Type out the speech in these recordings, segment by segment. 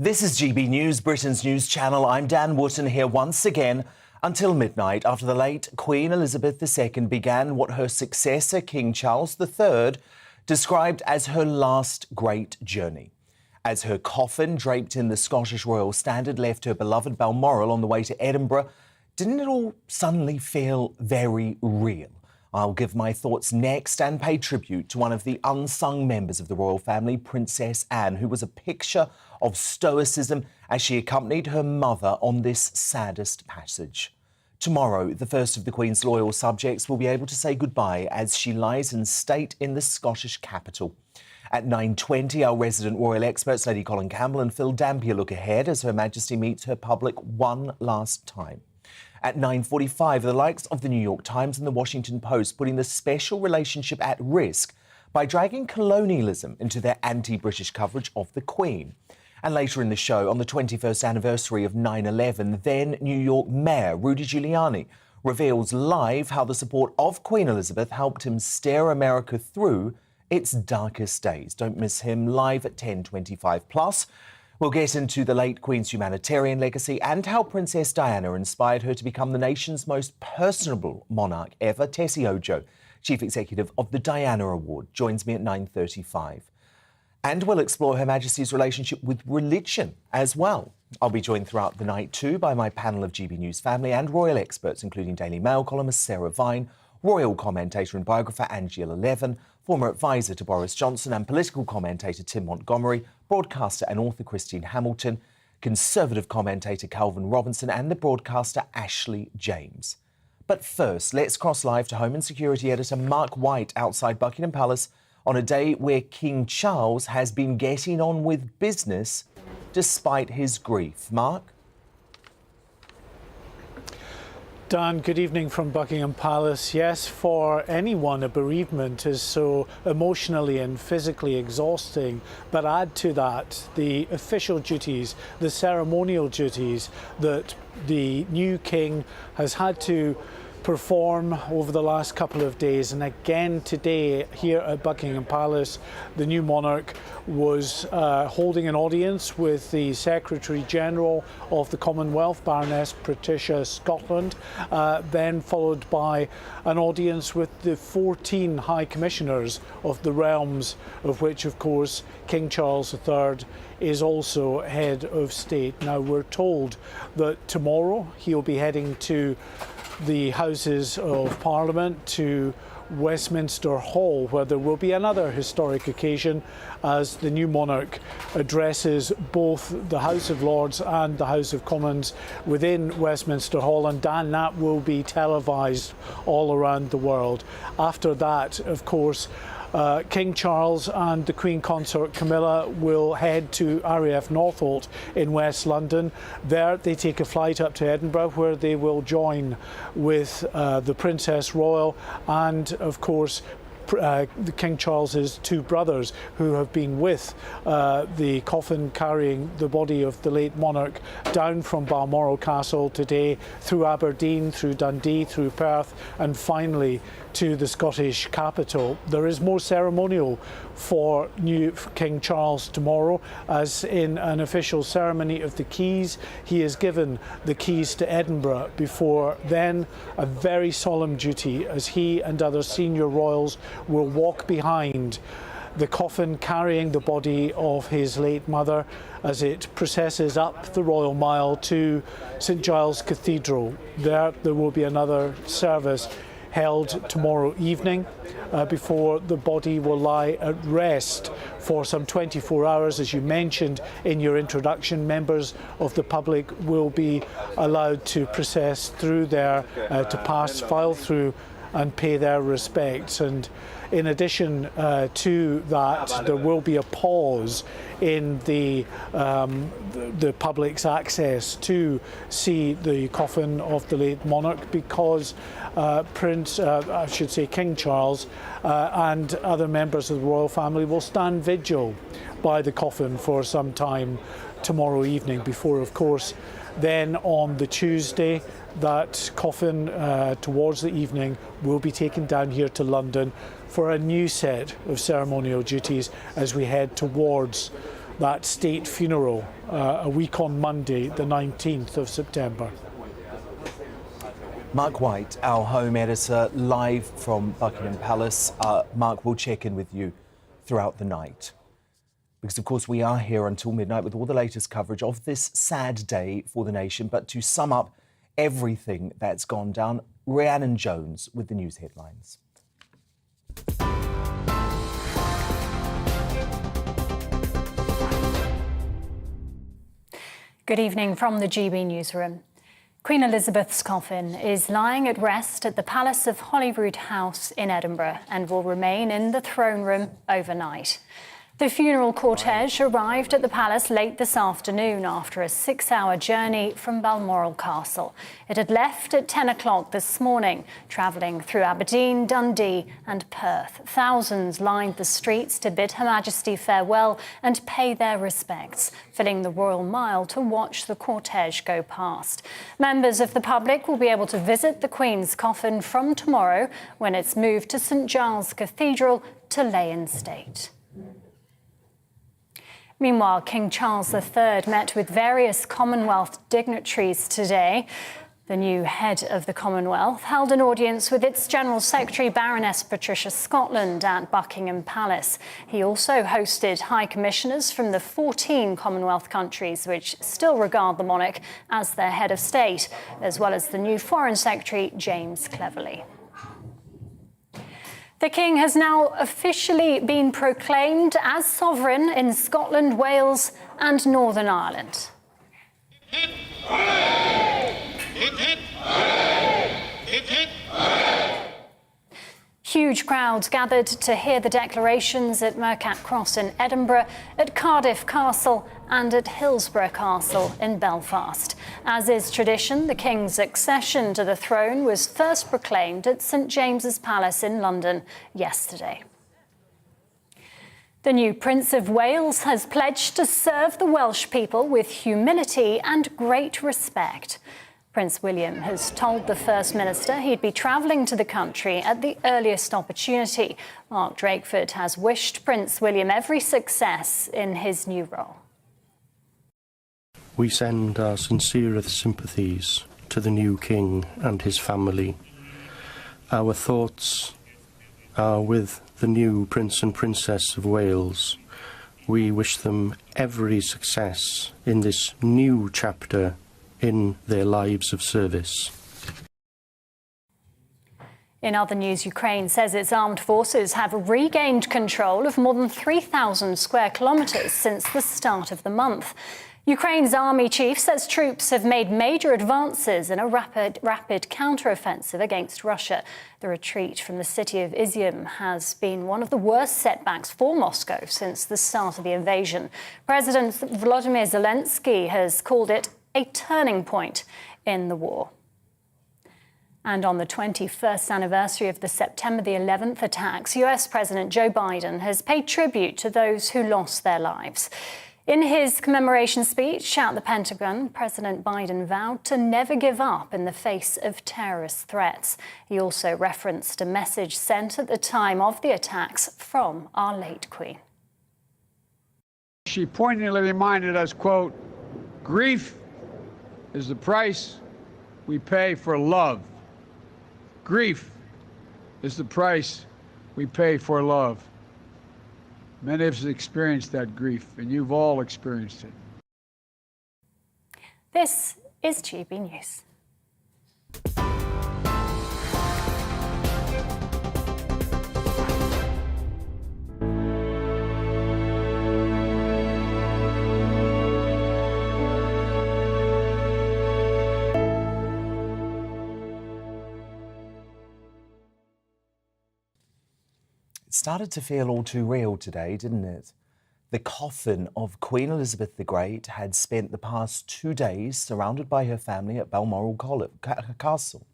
This is GB News, Britain's news channel. I'm Dan Wootton here once again until midnight after the late Queen Elizabeth II began what her successor, King Charles III, described as her last great journey. As her coffin, draped in the Scottish royal standard, left her beloved Balmoral on the way to Edinburgh, didn't it all suddenly feel very real? I'll give my thoughts next and pay tribute to one of the unsung members of the royal family, Princess Anne, who was a picture of stoicism as she accompanied her mother on this saddest passage. Tomorrow, the first of the Queen's loyal subjects will be able to say goodbye as she lies in state in the Scottish capital. At 9:20, our resident royal experts, Lady Colin Campbell and Phil Dampier, look ahead as Her Majesty meets her public one last time. At 9:45, the likes of the New York Times and the Washington Post putting the special relationship at risk by dragging colonialism into their anti-British coverage of the Queen. And later in the show, on the 21st anniversary of 9/11, then New York Mayor Rudy Giuliani reveals live how the support of Queen Elizabeth helped him steer America through its darkest days. Don't miss him live at 10:25. Plus, we'll get into the late Queen's humanitarian legacy and how Princess Diana inspired her to become the nation's most personable monarch ever. Tessie Ojo, Chief Executive of the Diana Award, joins me at 9:35. And we'll explore Her Majesty's relationship with religion as well. I'll be joined throughout the night too by my panel of GB News family and royal experts, including Daily Mail columnist Sarah Vine, royal commentator and biographer Angela Levin, former advisor to Boris Johnson and political commentator Tim Montgomery, broadcaster and author Christine Hamilton, conservative commentator Calvin Robinson and the broadcaster Ashley James. But first, let's cross live to Home and Security editor Mark White outside Buckingham Palace on a day where King Charles has been getting on with business despite his grief. Mark? Dan, good evening from Buckingham Palace. Yes, for anyone, a bereavement is so emotionally and physically exhausting. But add to that the official duties, the ceremonial duties that the new king has had to perform over the last couple of days. And again today here at Buckingham Palace, the new monarch was holding an audience with the Secretary General of the Commonwealth, Baroness Patricia Scotland, then followed by an audience with the 14 High Commissioners of the realms, of which, of course, King Charles III is also head of state. Now, we're told that tomorrow he'll be heading to the Houses of Parliament, to Westminster Hall, where there will be another historic occasion as the new monarch addresses both the House of Lords and the House of Commons within Westminster Hall, and Dan, that will be televised all around the world. After that, of course, King Charles and the Queen Consort Camilla will head to RAF Northolt in West London. There they take a flight up to Edinburgh, where they will join with the Princess Royal and, of course, King Charles's two brothers, who have been with the coffin carrying the body of the late monarch down from Balmoral Castle today, through Aberdeen, through Dundee, through Perth, and finally to the Scottish capital. There is more ceremonial for new King Charles tomorrow, as in an official ceremony of the keys. He is given the keys to Edinburgh before then a very solemn duty as he and other senior royals will walk behind the coffin carrying the body of his late mother as it processes up the Royal Mile to St Giles Cathedral. There will be another service held tomorrow evening before the body will lie at rest for some 24 hours. As you mentioned in your introduction, members of the public will be allowed to process through there, to file through and pay their respects. And in addition to that, there will be a pause in the public's access to see the coffin of the late monarch, because King Charles and other members of the royal family will stand vigil by the coffin for some time tomorrow evening before, of course, then on the Tuesday, that coffin towards the evening will be taken down here to London for a new set of ceremonial duties as we head towards that state funeral a week on Monday, the 19th of September. Mark White, our home editor, live from Buckingham Palace. Mark, we'll check in with you throughout the night, because of course we are here until midnight with all the latest coverage of this sad day for the nation. But to sum up everything that's gone down, Rhiannon Jones with the news headlines. Good evening from the GB newsroom. Queen Elizabeth's coffin is lying at rest at the Palace of Holyrood House in Edinburgh and will remain in the throne room overnight. The funeral cortege arrived at the palace late this afternoon after a 6-hour journey from Balmoral Castle. It had left at 10 o'clock this morning, travelling through Aberdeen, Dundee and Perth. Thousands lined the streets to bid Her Majesty farewell and pay their respects, filling the Royal Mile to watch the cortege go past. Members of the public will be able to visit the Queen's coffin from tomorrow, when it's moved to St Giles Cathedral to lay in state. Meanwhile, King Charles III met with various Commonwealth dignitaries today. The new head of the Commonwealth held an audience with its General Secretary Baroness Patricia Scotland at Buckingham Palace. He also hosted High Commissioners from the 14 Commonwealth countries which still regard the monarch as their head of state, as well as the new Foreign Secretary James Cleverly. The King has now officially been proclaimed as sovereign in Scotland, Wales and Northern Ireland. Hip, hooray! Hip, hip, hooray! Hip, hip, hooray! Huge crowds gathered to hear the declarations at Mercat Cross in Edinburgh, at Cardiff Castle and at Hillsborough Castle in Belfast. As is tradition, the King's accession to the throne was first proclaimed at St James's Palace in London yesterday. The new Prince of Wales has pledged to serve the Welsh people with humility and great respect. Prince William has told the First Minister he'd be travelling to the country at the earliest opportunity. Mark Drakeford has wished Prince William every success in his new role. We send our sincerest sympathies to the new King and his family. Our thoughts are with the new Prince and Princess of Wales. We wish them every success in this new chapter in their lives of service. In other news, Ukraine says its armed forces have regained control of more than 3,000 square kilometres since the start of the month. Ukraine's army chief says troops have made major advances in a rapid counter-offensive against Russia. The retreat from the city of Izium has been one of the worst setbacks for Moscow since the start of the invasion. President Volodymyr Zelensky has called it a turning point in the war. And on the 21st anniversary of the September the 11th attacks, US President Joe Biden has paid tribute to those who lost their lives. In his commemoration speech at the Pentagon, President Biden vowed to never give up in the face of terrorist threats. He also referenced a message sent at the time of the attacks from our late Queen. She poignantly reminded us, quote, "Grief is the price we pay for love. Grief is the price we pay for love." Many of us experienced that grief, and you've all experienced it. This is GB News. It started to feel all too real today, didn't it? The coffin of Queen Elizabeth the Great had spent the past 2 days surrounded by her family at Balmoral Castle.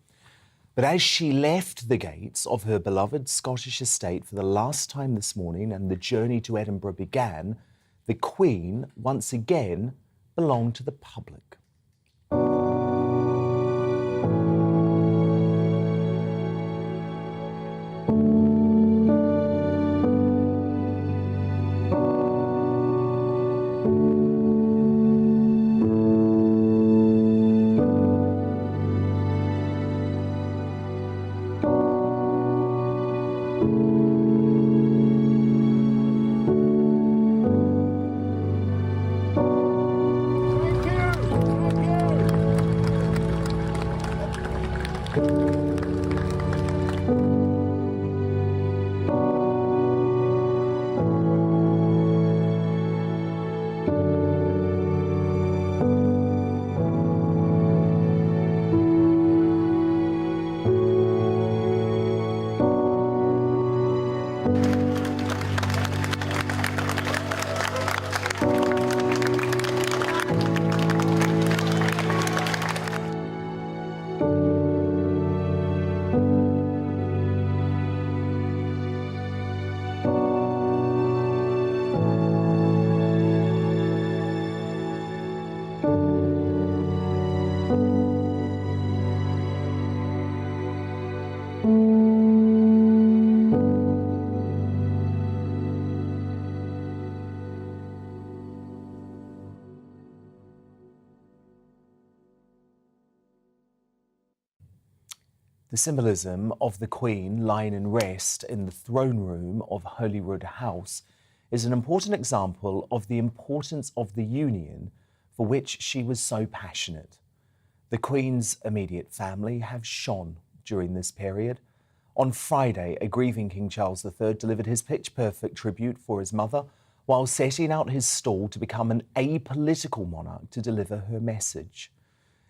But as she left the gates of her beloved Scottish estate for the last time this morning and the journey to Edinburgh began, the Queen once again belonged to the public. The symbolism of the Queen lying in rest in the throne room of Holyrood House is an important example of the importance of the union for which she was so passionate. The Queen's immediate family have shone during this period. On Friday, a grieving King Charles III delivered his pitch-perfect tribute for his mother while setting out his stall to become an apolitical monarch to deliver her message.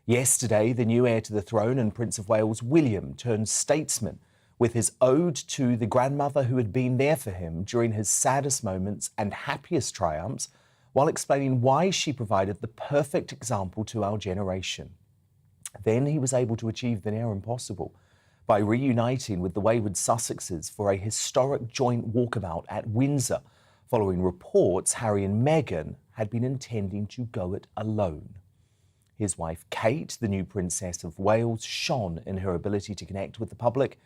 Yesterday, the new heir to the throne and Prince of Wales, William, turned statesman with his ode to the grandmother who had been there for him during his saddest moments and happiest triumphs, while explaining why she provided the perfect example to our generation. Then he was able to achieve the near impossible by reuniting with the wayward Sussexes for a historic joint walkabout at Windsor, following reports Harry and Meghan had been intending to go it alone. His wife, Kate, the new Princess of Wales, shone in her ability to connect with the public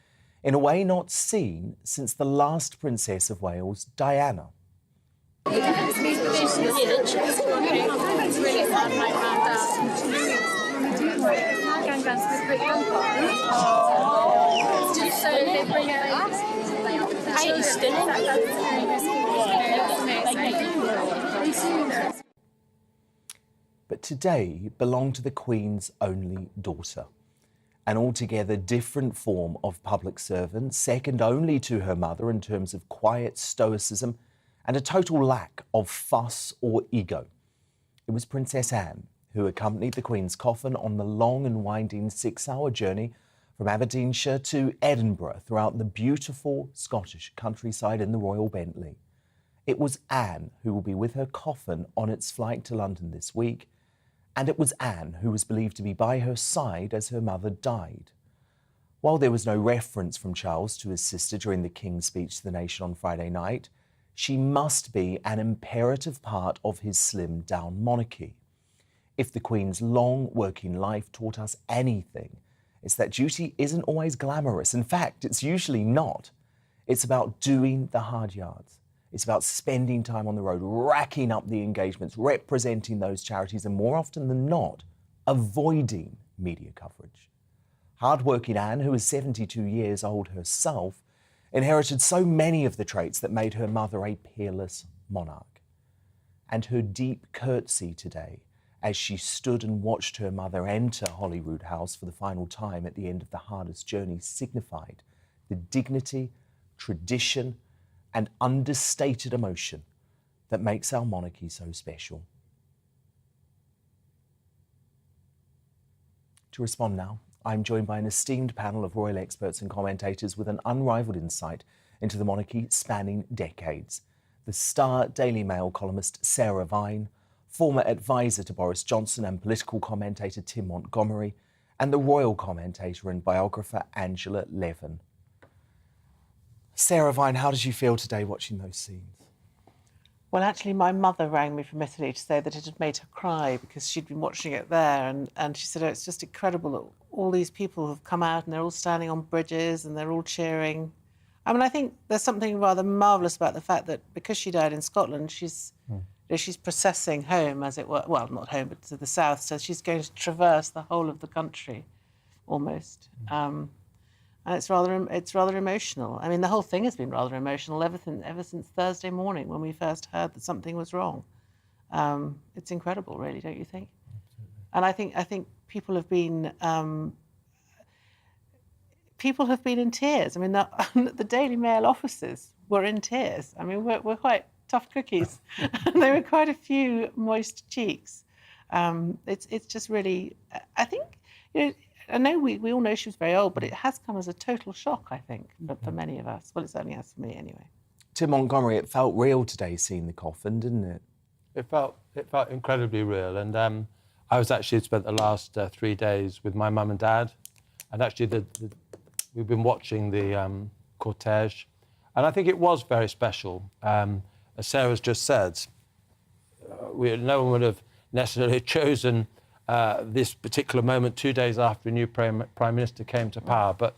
in a way not seen since the last Princess of Wales, Diana. But today belonged to the Queen's only daughter, an altogether different form of public servant, second only to her mother in terms of quiet stoicism and a total lack of fuss or ego. It was Princess Anne who accompanied the Queen's coffin on the long and winding 6-hour journey from Aberdeenshire to Edinburgh throughout the beautiful Scottish countryside in the Royal Bentley. It was Anne who will be with her coffin on its flight to London this week, and it was Anne who was believed to be by her side as her mother died. While there was no reference from Charles to his sister during the King's speech to the nation on Friday night, she must be an imperative part of his slimmed-down monarchy. If the Queen's long working life taught us anything, it's that duty isn't always glamorous. In fact, it's usually not. It's about doing the hard yards. It's about spending time on the road, racking up the engagements, representing those charities, and more often than not, avoiding media coverage. Hard-working Anne, who is 72 years old herself, inherited so many of the traits that made her mother a peerless monarch. And her deep curtsy today, as she stood and watched her mother enter Holyrood House for the final time at the end of the hardest journey, signified the dignity, tradition, and understated emotion that makes our monarchy so special. To respond now, I'm joined by an esteemed panel of royal experts and commentators with an unrivalled insight into the monarchy spanning decades. The Star Daily Mail columnist Sarah Vine, former advisor to Boris Johnson and political commentator Tim Montgomery, and the royal commentator and biographer Angela Levin. Sarah Vine, how did you feel today watching those scenes? Well, actually, my mother rang me from Italy to say that it had made her cry because she'd been watching it there. And she said, oh, it's just incredible that all these people have come out and they're all standing on bridges and they're all cheering. I mean, I think there's something rather marvellous about the fact that because she died in Scotland, she's processing home, as it were. Well, not home, but to the south. So she's going to traverse the whole of the country, almost. And it's rather emotional. I mean, the whole thing has been rather emotional ever since Thursday morning when we first heard that something was wrong. It's incredible, really, don't you think? Absolutely. And I think people have been in tears. I mean, the Daily Mail officers were in tears. I mean, we're quite tough cookies, and there were quite a few moist cheeks. It's just really, I think, you know. I know we all know she was very old, but it has come as a total shock, I think, for many of us. Well, it certainly has for me, anyway. Tim Montgomery, it felt real today seeing the coffin, didn't it? It felt incredibly real, and I was actually spent the last 3 days with my mum and dad, and actually we've been watching the cortege, and I think it was very special. As Sarah's just said, no one would have necessarily chosen this particular moment 2 days after a new Prime Minister came to power. But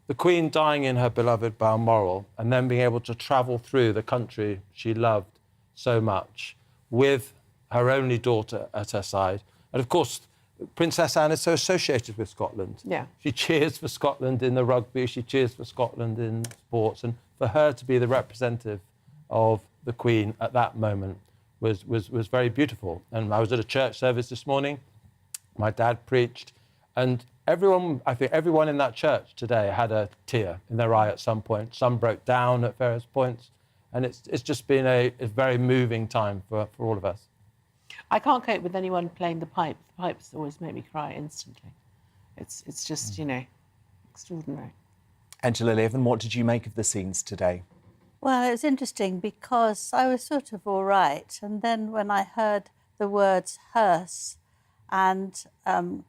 the Queen dying in her beloved Balmoral and then being able to travel through the country she loved so much with her only daughter at her side. And of course, Princess Anne is so associated with Scotland. Yeah. She cheers for Scotland in the rugby, she cheers for Scotland in sports, and for her to be the representative of the Queen at that moment was very beautiful. And I was at a church service this morning, my dad preached, and I think everyone in that church today had a tear in their eye at some point. Some broke down at various points, and it's just been a very moving time for all of us. I can't cope with anyone playing the pipe. The pipes always make me cry instantly. It's just, extraordinary. Angela Levin, what did you make of the scenes today? Well, it was interesting because I was sort of all right. And then when I heard the words hearse and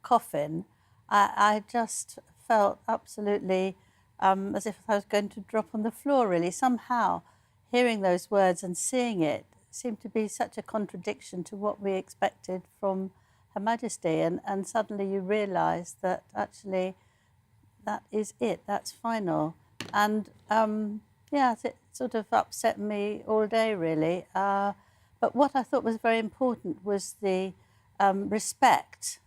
coffin, I just felt absolutely as if I was going to drop on the floor, really. Somehow, hearing those words and seeing it seemed to be such a contradiction to what we expected from Her Majesty. And suddenly you realise that actually that is it, that's final. And it sort of upset me all day, really. But what I thought was very important was the respect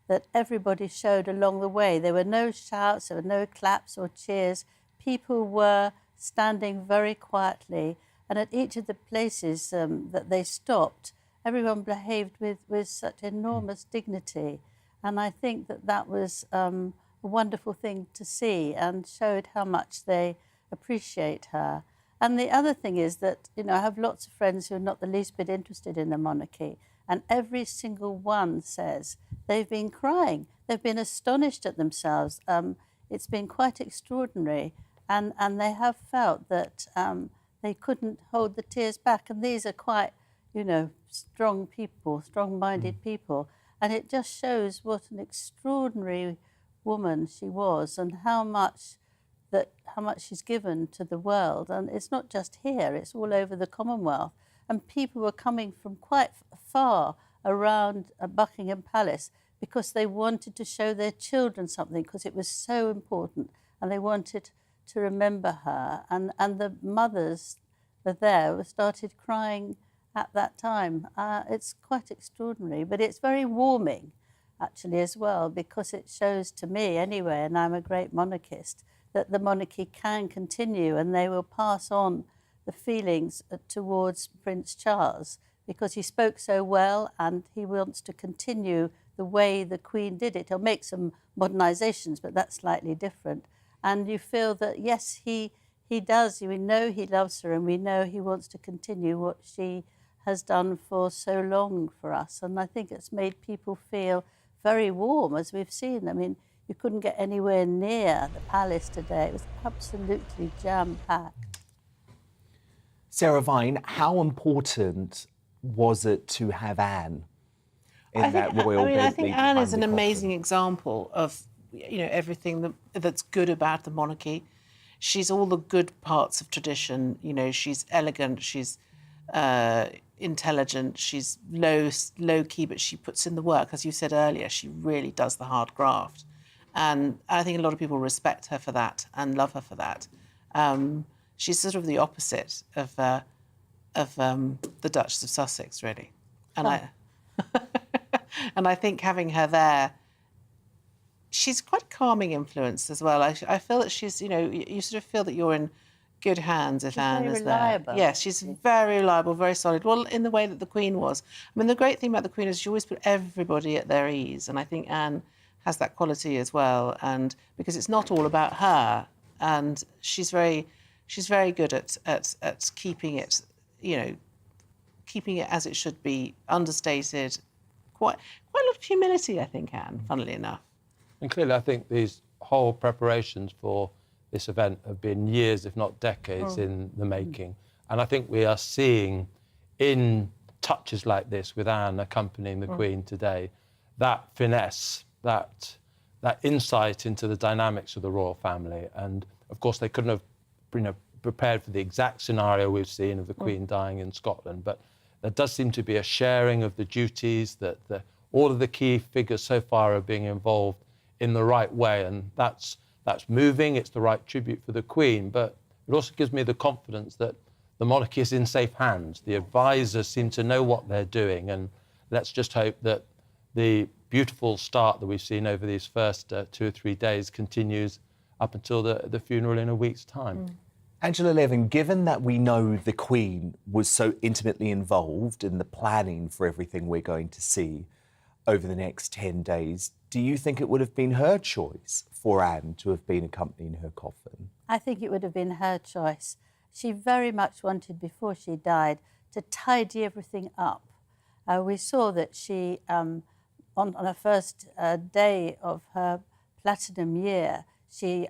that everybody showed along the way. There were no shouts, there were no claps or cheers. People were standing very quietly, and at each of the places that they stopped, everyone behaved with such enormous dignity. And I think that was a wonderful thing to see and showed how much they appreciate her. And the other thing is that, I have lots of friends who are not the least bit interested in the monarchy, and every single one says they've been crying. They've been astonished at themselves. It's been quite extraordinary, and they have felt that they couldn't hold the tears back. And these are quite, strong people, strong-minded people. And it just shows what an extraordinary woman she was and how much she's given to the world. And it's not just here, it's all over the Commonwealth. And people were coming from quite far around Buckingham Palace because they wanted to show their children something, because it was so important, and they wanted to remember her. And the mothers that there started crying at that time. It's quite extraordinary, but it's very warming, actually, as well, because it shows to me, anyway, and I'm a great monarchist, that the monarchy can continue, and they will pass on the feelings towards Prince Charles, because he spoke so well and he wants to continue the way the Queen did it. He'll make some modernisations, but that's slightly different. And you feel that, yes, he does. We know he loves her, and we know he wants to continue what she has done for so long for us. And I think it's made people feel very warm, as we've seen. I mean, you couldn't get anywhere near the palace today. It was absolutely jam-packed. Sarah Vine, how important was it to have Anne in that royal bed? I think Anne is an amazing example of, everything that's good about the monarchy. She's all the good parts of tradition. She's elegant, she's intelligent, she's low key, but she puts in the work. As you said earlier, she really does the hard graft. And I think a lot of people respect her for that and love her for that. She's sort of the opposite of the Duchess of Sussex, really. And and I think having her there, she's quite a calming influence as well. I feel that she's, you sort of feel that you're in good hands if Anne is there. Reliable. Yes, she's very reliable, very solid. Well, in the way that the Queen was. I mean, the great thing about the Queen is she always put everybody at their ease, and I think Anne has that quality as well. And because it's not all about her, and she's very good at keeping it, keeping it as it should be, understated. Quite a lot of humility, I think, Anne, funnily enough. And clearly, I think these whole preparations for this event have been years, if not decades, in the making. And I think we are seeing, in touches like this, with Anne accompanying the Queen today, that finesse, that insight into the dynamics of the royal family. And of course, they couldn't have prepared for the exact scenario we've seen of the Queen dying in Scotland, but there does seem to be a sharing of the duties, that all of the key figures so far are being involved in the right way, and that's moving. It's the right tribute for the Queen, but it also gives me the confidence that the monarchy is in safe hands. The advisors seem to know what they're doing, and let's just hope that the beautiful start that we've seen over these first 2 or 3 days continues up until the funeral in a week's time. Angela Levin, given that we know the Queen was so intimately involved in the planning for everything we're going to see over the next 10 days, do you think it would have been her choice for Anne to have been accompanying her coffin? I think it would have been her choice. She very much wanted, before she died, to tidy everything up. We saw that she, on her first day of her platinum year, she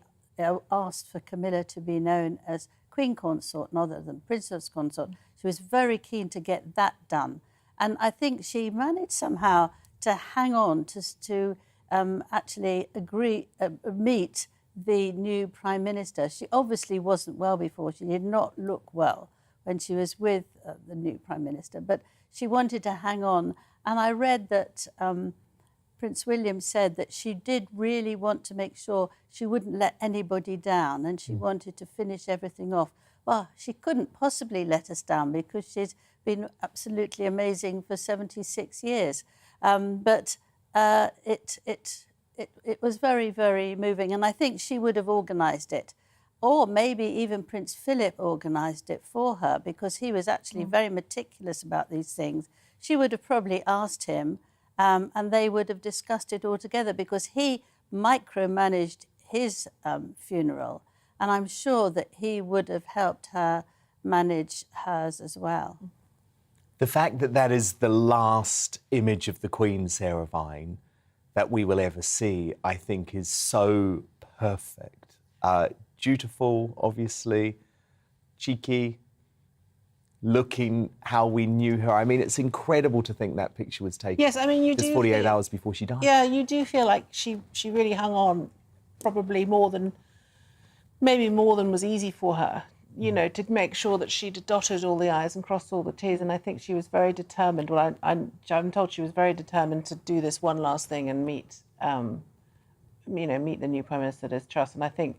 asked for Camilla to be known as Queen Consort rather than Princess Consort. She was very keen to get that done. And I think she managed somehow to hang on to actually meet the new Prime Minister. She obviously wasn't well before. She did not look well when she was with the new Prime Minister, but she wanted to hang on. And I read that Prince William said that she did really want to make sure she wouldn't let anybody down, and she wanted to finish everything off. Well, she couldn't possibly let us down because she's been absolutely amazing for 76 years. But it was very, very moving, and I think she would have organised it. Or maybe even Prince Philip organised it for her, because he was actually very meticulous about these things. She would have probably asked him, and they would have discussed it all together, because he micromanaged his funeral, and I'm sure that he would have helped her manage hers as well. The fact that that is the last image of the Queen, Sarah Vine, that we will ever see, I think is so perfect. Dutiful, obviously, cheeky, looking how we knew her. I mean, it's incredible to think that picture was taken. Yes, I mean, you just do 48 feel, hours before she died. Yeah, you do feel like she really hung on, probably maybe more than was easy for her, you know, to make sure that she'd dotted all the I's and crossed all the T's. And I think she was very determined. Well, I'm told she was very determined to do this one last thing and meet the new Prime Minister, Liz Truss. And I think,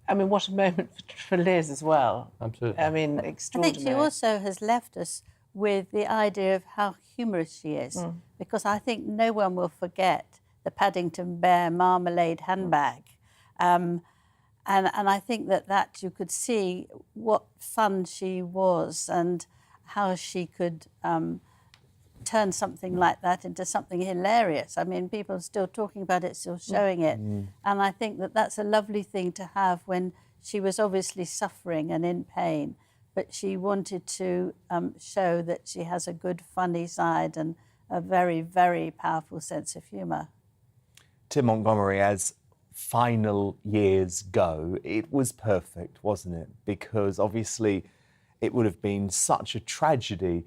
I mean, what a moment for Liz as well. Absolutely. I mean, extraordinary. I think she also has left us with the idea of how humorous she is, because I think no one will forget the Paddington Bear marmalade handbag. And I think that you could see what fun she was and how she could turn something like that into something hilarious. I mean, people are still talking about it, still showing it. And I think that's a lovely thing to have when she was obviously suffering and in pain, but she wanted to show that she has a good, funny side and a very, very powerful sense of humour. Tim Montgomery, as final years go, it was perfect, wasn't it? Because obviously it would have been such a tragedy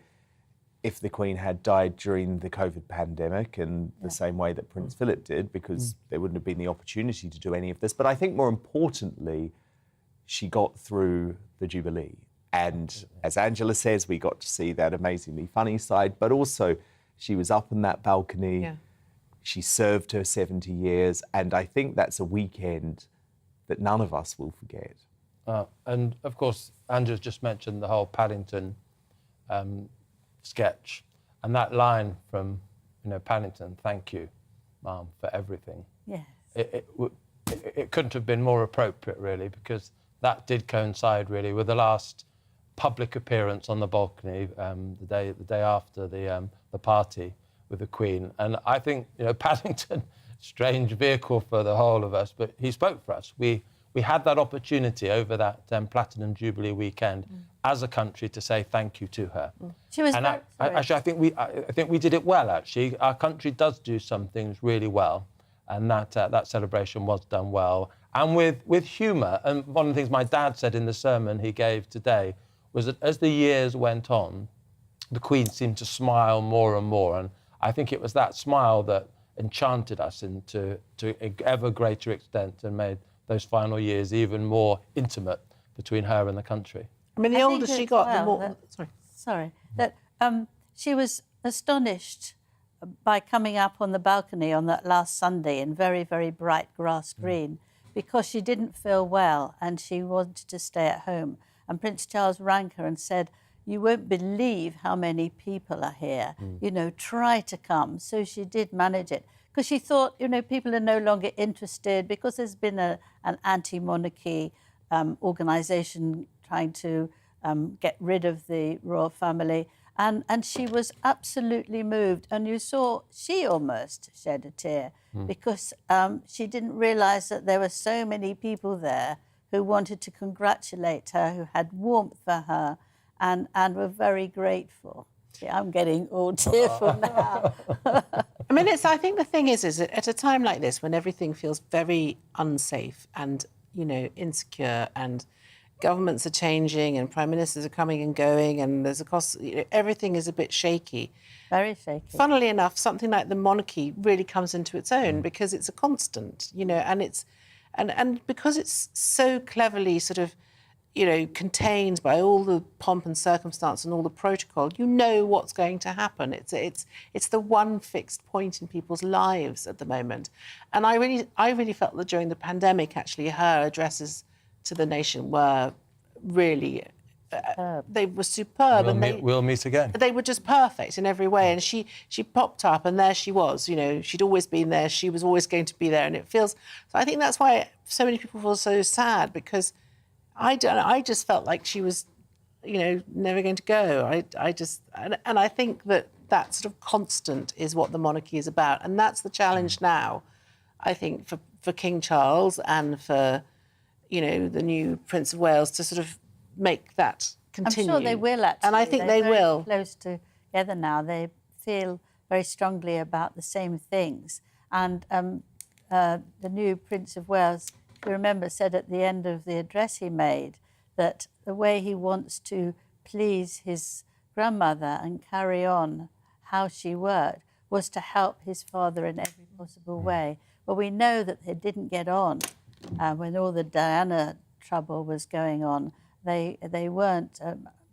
if the Queen had died during the COVID pandemic in the same way that Prince Philip did, because there wouldn't have been the opportunity to do any of this. But I think more importantly, she got through the Jubilee. And as Angela says, we got to see that amazingly funny side, but also she was up on that balcony. Yeah. She served her 70 years, and I think that's a weekend that none of us will forget. And of course, Andrew's just mentioned the whole Paddington sketch, and that line from, Paddington, "Thank you, Mum, for everything." Yes. It couldn't have been more appropriate, really, because that did coincide really with the last public appearance on the balcony, the day after the party with the Queen. And I think, Paddington, strange vehicle for the whole of us, but he spoke for us. We had that opportunity over that Platinum Jubilee weekend as a country to say thank you to her. She was and actually, I think we did it well. Actually, our country does do some things really well, and that celebration was done well and with humour. And one of the things my dad said in the sermon he gave today was that as the years went on, the Queen seemed to smile more and more, and I think it was that smile that enchanted us into an ever greater extent and made those final years even more intimate between her and the country. I mean, the older she got, the more... She was astonished by coming up on the balcony on that last Sunday in very, very bright grass green, because she didn't feel well and she wanted to stay at home. And Prince Charles rang her and said, you won't believe how many people are here. You know, try to come. So she did manage it because she thought, you know, people are no longer interested because there's been an anti-monarchy organisation trying to get rid of the royal family. And she was absolutely moved. And you saw she almost shed a tear because she didn't realise that there were so many people there who wanted to congratulate her, who had warmth for her, and were very grateful. See, I'm getting all tearful now. I mean, I think the thing is that at a time like this, when everything feels very unsafe and, you know, insecure, and governments are changing and prime ministers are coming and going, and there's a cost, you know, everything is a bit shaky. Very shaky. Funnily enough, something like the monarchy really comes into its own because it's a constant, you know, and because it's so cleverly sort of, you know, contained by all the pomp and circumstance and all the protocol, you know what's going to happen. It's the one fixed point in people's lives at the moment. And I really felt that during the pandemic, actually, her addresses to the nation were really, they were superb. We'll meet again. They were just perfect in every way. And she popped up and there she was, you know, she'd always been there. She was always going to be there. And it feels, so I think that's why so many people feel so sad, because I just felt like she was, you know, never going to go. And I think that sort of constant is what the monarchy is about. And that's the challenge now, I think, for King Charles and for, you know, the new Prince of Wales to sort of make that continue. I'm sure they will, actually. And I think They're they will. very close together now. They feel very strongly about the same things. And the new Prince of Wales, if you remember, said at the end of the address he made that the way he wants to please his grandmother and carry on how she worked was to help his father in every possible way. Well, we know that they didn't get on when all the Diana trouble was going on. They weren't,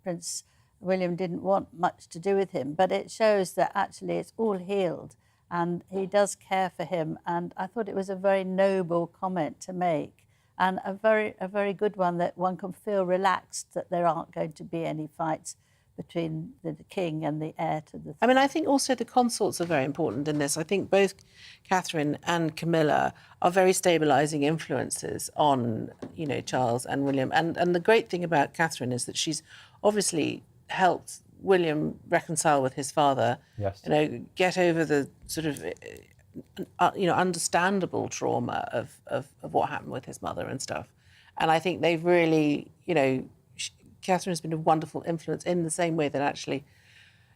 Prince William didn't want much to do with him, but it shows that actually it's all healed and he does care for him. And I thought it was a very noble comment to make, and a very good one, that one can feel relaxed that there aren't going to be any fights between the king and the heir to the throne. I mean, I think also the consorts are very important in this. I think both Catherine and Camilla are very stabilising influences on, you know, Charles and William. And the great thing about Catherine is that she's obviously helped William reconcile with his father. Yes. You know, get over the sort of, you know, understandable trauma of what happened with his mother and stuff. And I think they've really, you know, Catherine has been a wonderful influence in the same way that actually,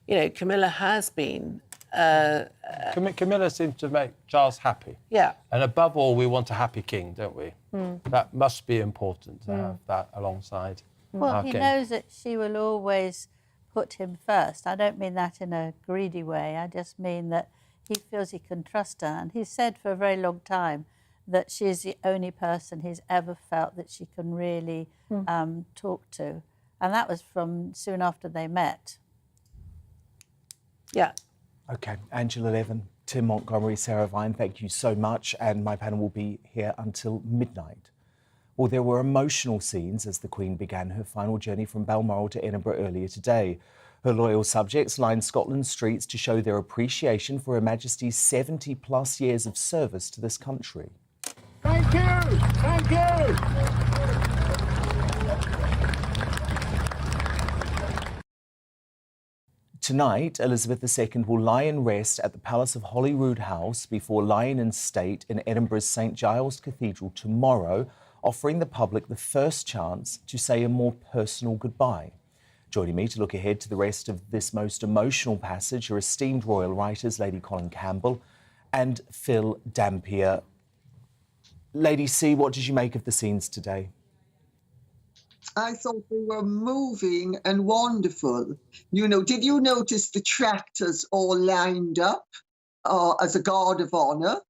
you know, Camilla has been. Camilla seems to make Charles happy. Yeah. And above all, we want a happy king, don't we? That must be important to have that alongside Well, our he king. knows that she will always put him first. I don't mean that in a greedy way. I just mean that he feels he can trust her. And he's said for a very long time that she is the only person he's ever felt that she can really talk to. And that was from soon after they met. Yeah. OK, Angela Levin, Tim Montgomery, Sarah Vine, thank you so much. And my panel will be here until midnight. Well, there were emotional scenes as the Queen began her final journey from Balmoral to Edinburgh earlier today. Her loyal subjects lined Scotland's streets to show their appreciation for Her Majesty's 70-plus years of service to this country. Thank you! Thank you! Tonight, Elizabeth II will lie in rest at the Palace of Holyrood House before lying in state in Edinburgh's St Giles Cathedral tomorrow, offering the public the first chance to say a more personal goodbye. Joining me to look ahead to the rest of this most emotional passage are esteemed royal writers Lady Colin Campbell and Phil Dampier. Lady C, what did you make of the scenes today? I thought they were moving and wonderful. You know, did you notice the tractors all lined up as a guard of honour?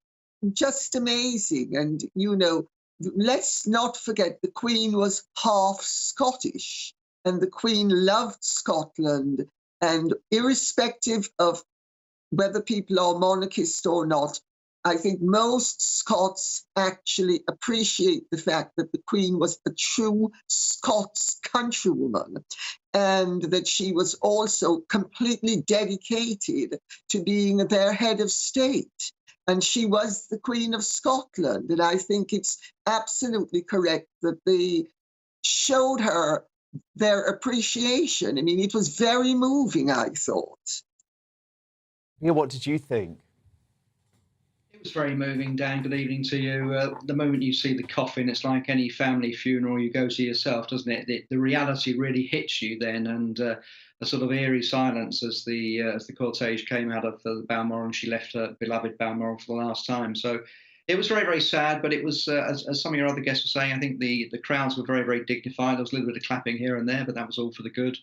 Just amazing. And, you know, let's not forget the Queen was half Scottish and the Queen loved Scotland. And irrespective of whether people are monarchist or not, I think most Scots actually appreciate the fact that the Queen was a true Scots countrywoman and that she was also completely dedicated to being their head of state. And she was the Queen of Scotland. And I think it's absolutely correct that they showed her their appreciation. I mean, it was very moving, I thought. Yeah, what did you think? It was very moving, Dan. Good evening to you. The moment you see the coffin, it's like any family funeral you go to yourself, doesn't it? The reality really hits you then, and a sort of eerie silence as the cortege came out of the Balmoral and she left her beloved Balmoral for the last time. So it was very, very sad, but it was, as some of your other guests were saying, I think the crowds were very, very dignified. There was a little bit of clapping here and there, but that was all for the good.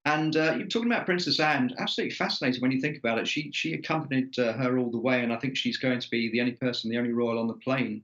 And you're talking about Princess Anne, absolutely fascinating when you think about it. She accompanied her all the way, and I think she's going to be the only person, the only royal on the plane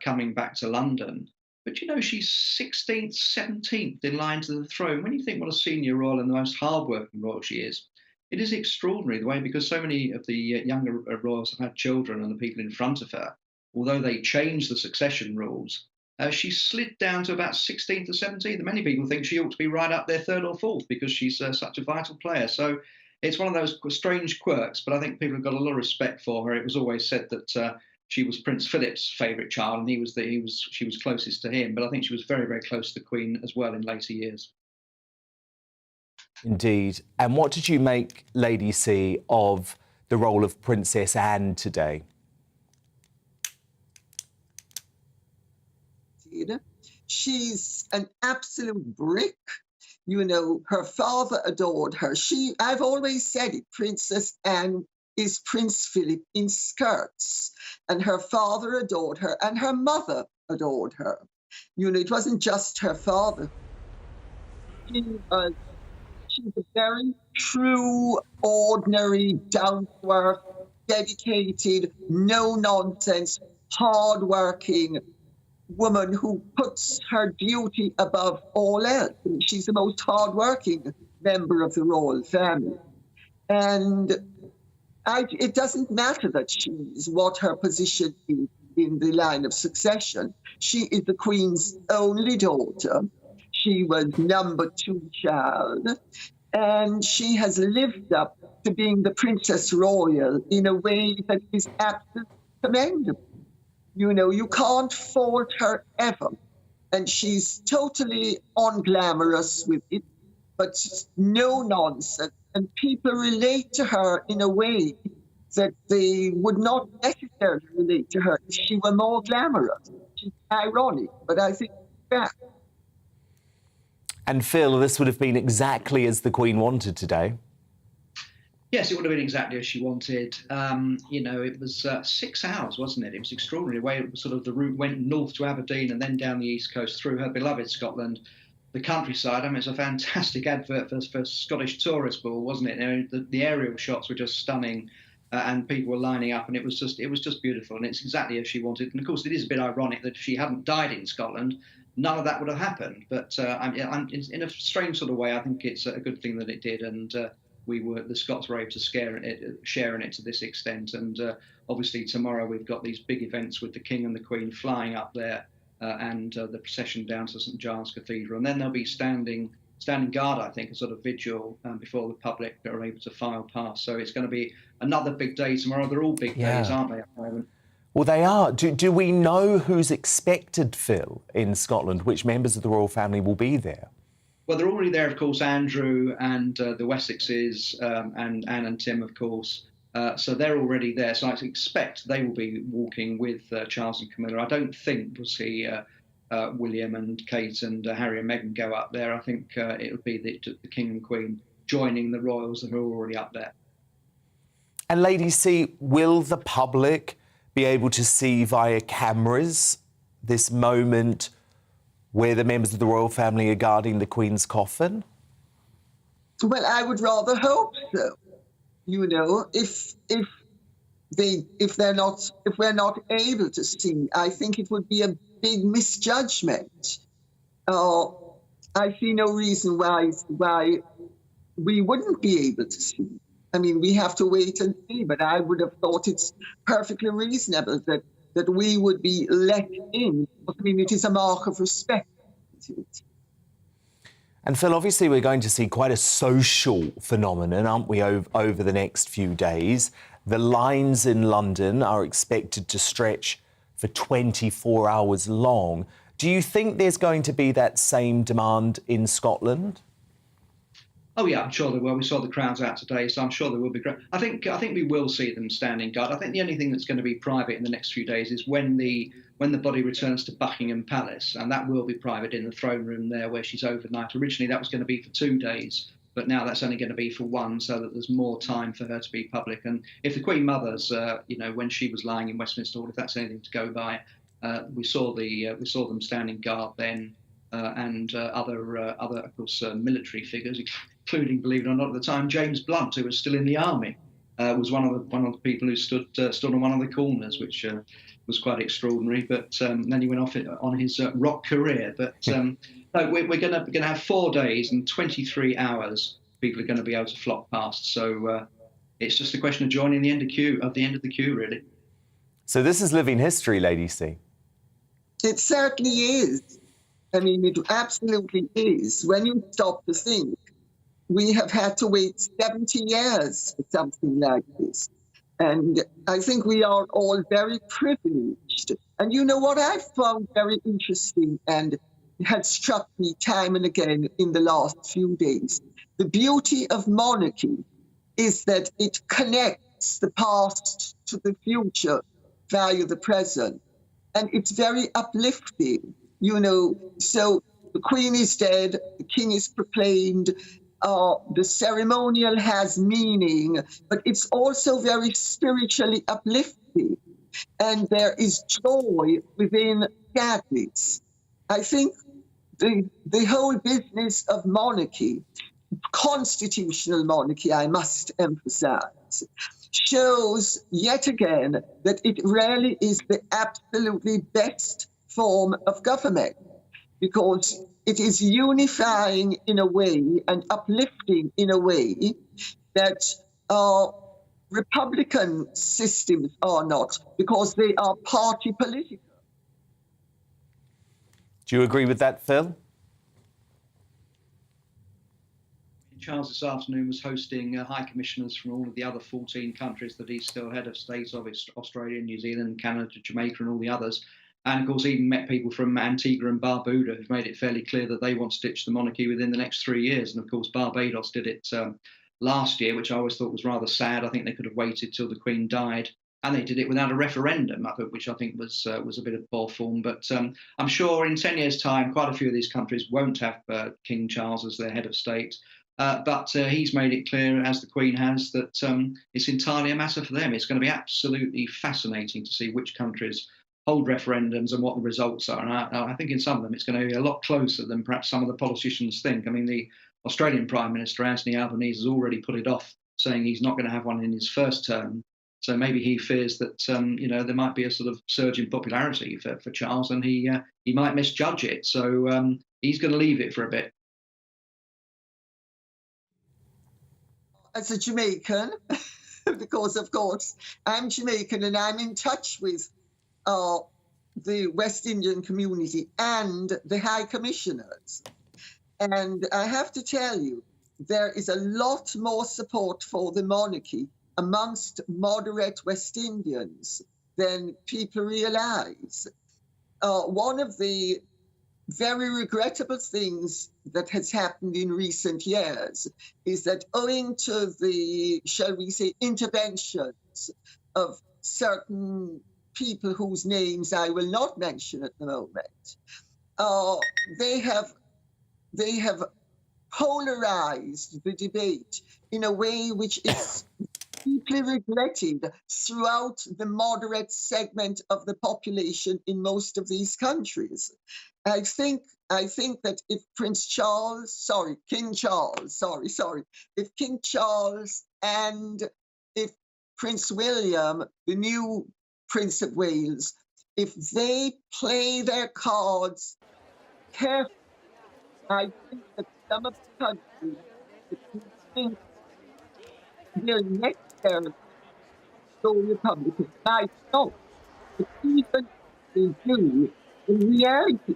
coming back to London. But, you know, she's 16th, 17th in line to the throne. When you think what a senior royal and the most hardworking royal she is, it is extraordinary the way, because so many of the younger royals have had children and the people in front of her, although they changed the succession rules, she slid down to about 16th or 17th. And many people think she ought to be right up there, third or fourth, because she's such a vital player. So it's one of those strange quirks, but I think people have got a lot of respect for her. It was always said that she was Prince Philip's favourite child, and she was closest to him. But I think she was very, very close to the Queen as well in later years. Indeed. And what did you make, Lady C, of the role of Princess Anne today? She's an absolute brick. You know, her father adored her. I've always said it, Princess Anne is Prince Philip in skirts. And her father adored her, and her mother adored her. You know, it wasn't just her father. She's a very true, ordinary, down-to-earth, dedicated, no-nonsense, hard-working woman who puts her duty above all else. She's the most hardworking member of the royal family. And it doesn't matter that she's what her position is in the line of succession. She is the Queen's only daughter. She was number 2 child. And she has lived up to being the Princess Royal in a way that is absolutely commendable. You know, you can't fault her ever. And she's totally unglamorous with it, but no nonsense. And people relate to her in a way that they would not necessarily relate to her if she were more glamorous. She's ironic, but I think that. And Phil, this would have been exactly as the Queen wanted today. Yes, it would have been exactly as she wanted. You know, it was 6 hours, wasn't it? It was extraordinary the way it was sort of the route went north to Aberdeen and then down the east coast through her beloved Scotland, the countryside. I mean, it's a fantastic advert for Scottish Tourist Ball, wasn't it? You know, the aerial shots were just stunning, and people were lining up, and it was just beautiful. And it's exactly as she wanted. And of course, it is a bit ironic that if she hadn't died in Scotland, none of that would have happened. But in a strange sort of way, I think it's a good thing that it did. And the Scots were able to share in it to this extent. And obviously tomorrow we've got these big events with the King and the Queen flying up there and the procession down to St Giles Cathedral. And then they'll be standing guard, I think, a sort of vigil before the public are able to file past. So it's going to be another big day tomorrow. They're all big days, aren't they, at the moment? Well, they are. Do we know who's expected, Phil, in Scotland? Which members of the royal family will be there? Well, they're already there, of course, Andrew and the Sussexes and Anne and Tim, of course. So they're already there. So I expect they will be walking with Charles and Camilla. I don't think we'll see William and Kate and Harry and Meghan go up there. I think it'll be the King and Queen joining the royals that are already up there. And Lady C, will the public be able to see via cameras this moment where the members of the royal family are guarding the Queen's coffin? Well, I would rather hope so. You know, if we're not able to see, I think it would be a big misjudgment. I see no reason why we wouldn't be able to see. I mean, we have to wait and see, but I would have thought it's perfectly reasonable that we would be let in. I mean, it is a mark of respect. Isn't it? And Phil, obviously we're going to see quite a social phenomenon, aren't we, over the next few days? The lines in London are expected to stretch for 24 hours long. Do you think there's going to be that same demand in Scotland? Oh yeah, I'm sure there will. We saw the crowds out today, so I'm sure there will be. I think we will see them standing guard. I think the only thing that's going to be private in the next few days is when the body returns to Buckingham Palace, and that will be private in the throne room there where she's overnight. Originally, that was going to be for 2 days, but now that's only going to be for 1, so that there's more time for her to be public. And if the Queen Mother's, when she was lying in Westminster Hall, if that's anything to go by, we saw them standing guard then, and other, of course, military figures, including, believe it or not, at the time, James Blunt, who was still in the army, was one of the people who stood on one of the corners, which was quite extraordinary. But then he went off on his rock career. But no, we're going to have 4 days and 23 hours. People are going to be able to flock past. So it's just a question of joining the end of the queue, really. So this is living history, Lady C. It certainly is. I mean, it absolutely is. When you stop to think, we have had to wait 70 years for something like this. And I think we are all very privileged. And you know what I found very interesting and had struck me time and again in the last few days? The beauty of monarchy is that it connects the past to the future via the present. And it's very uplifting, So the Queen is dead, the King is proclaimed, the ceremonial has meaning, but it's also very spiritually uplifting. And there is joy within sadness. I think the whole business of monarchy, constitutional monarchy, I must emphasize, shows yet again that it really is the absolutely best form of government, because it is unifying in a way and uplifting in a way that Republican systems are not, because they are party political. Do you agree with that, Phil? Charles this afternoon was hosting high commissioners from all of the other 14 countries that he's still head of state of. It's Australia, New Zealand, Canada, Jamaica, and all the others. And of course, even met people from Antigua and Barbuda who've made it fairly clear that they want to ditch the monarchy within the next 3 years. And of course, Barbados did it last year, which I always thought was rather sad. I think they could have waited till the Queen died. And they did it without a referendum, which I think was a bit of poor form. But I'm sure in 10 years' time, quite a few of these countries won't have King Charles as their head of state. But he's made it clear, as the Queen has, that it's entirely a matter for them. It's going to be absolutely fascinating to see which countries hold referendums and what the results are. And I think in some of them it's going to be a lot closer than perhaps some of the politicians think. I mean, the Australian Prime Minister, Anthony Albanese, has already put it off, saying he's not going to have one in his first term. So maybe he fears that there might be a sort of surge in popularity for Charles, and he might misjudge it. So he's going to leave it for a bit. As a Jamaican, because of course I'm Jamaican and I'm in touch with the West Indian community and the High Commissioners. And I have to tell you, there is a lot more support for the monarchy amongst moderate West Indians than people realize. One of the very regrettable things that has happened in recent years is that owing to the, shall we say, interventions of certain people whose names I will not mention at the moment, they have polarized the debate in a way which is deeply regretted throughout the moderate segment of the population in most of these countries. I think that if if King Charles and if Prince William, the new Prince of Wales, if they play their cards carefully, I think that some of the countries that we think they're necessarily so Republican. I know, but even they do, in reality,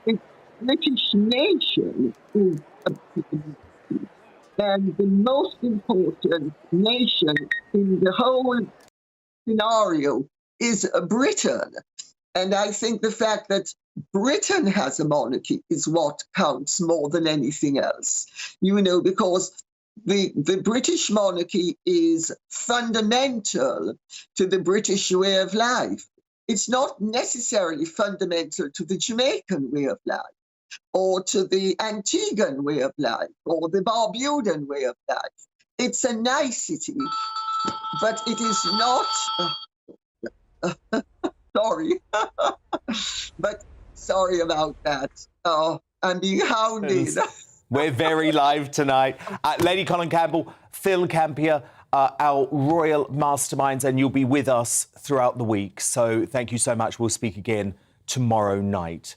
the British nation is a and the most important nation in the whole scenario is Britain. And I think the fact that Britain has a monarchy is what counts more than anything else, because the British monarchy is fundamental to the British way of life. It's not necessarily fundamental to the Jamaican way of life, or to the Antiguan way of life, or the Barbudan way of life. It's a nicety, but it is not. Sorry, but sorry about that. I'm being hounded. We're very live tonight. Lady Colin Campbell, Phil Campier, our royal masterminds, and you'll be with us throughout the week. So thank you so much. We'll speak again tomorrow night.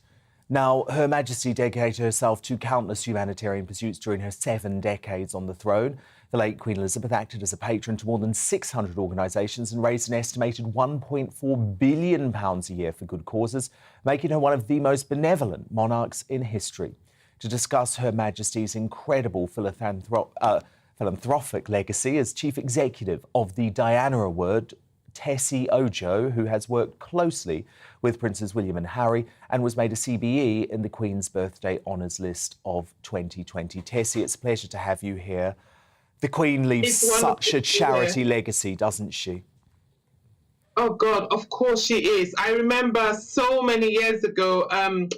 Now, Her Majesty dedicated herself to countless humanitarian pursuits during her 7 decades on the throne. The late Queen Elizabeth acted as a patron to more than 600 organisations and raised an estimated £1.4 billion a year for good causes, making her one of the most benevolent monarchs in history. To discuss Her Majesty's incredible philanthropic legacy as Chief Executive of the Diana Award, Tessie Ojo, who has worked closely with Princes William and Harry and was made a CBE in the Queen's Birthday Honours List of 2020. Tessie, it's a pleasure to have you here. The Queen leaves such a charity legacy, doesn't she? Oh, God, of course she is. I remember so many years ago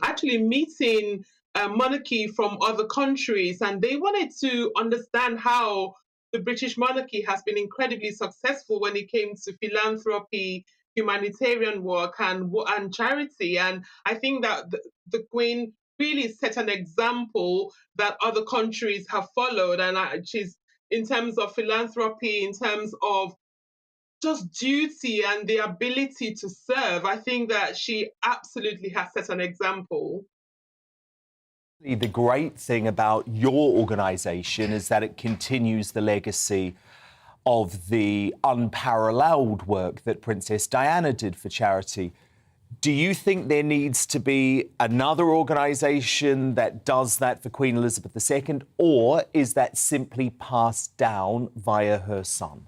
actually meeting monarchy from other countries, and they wanted to understand how the British monarchy has been incredibly successful when it came to philanthropy, humanitarian work, and charity. And I think that the Queen really set an example that other countries have followed. And she's, in terms of philanthropy, in terms of just duty and the ability to serve, I think that she absolutely has set an example. The great thing about your organisation is that it continues the legacy of the unparalleled work that Princess Diana did for charity. Do you think there needs to be another organisation that does that for Queen Elizabeth II, or is that simply passed down via her son?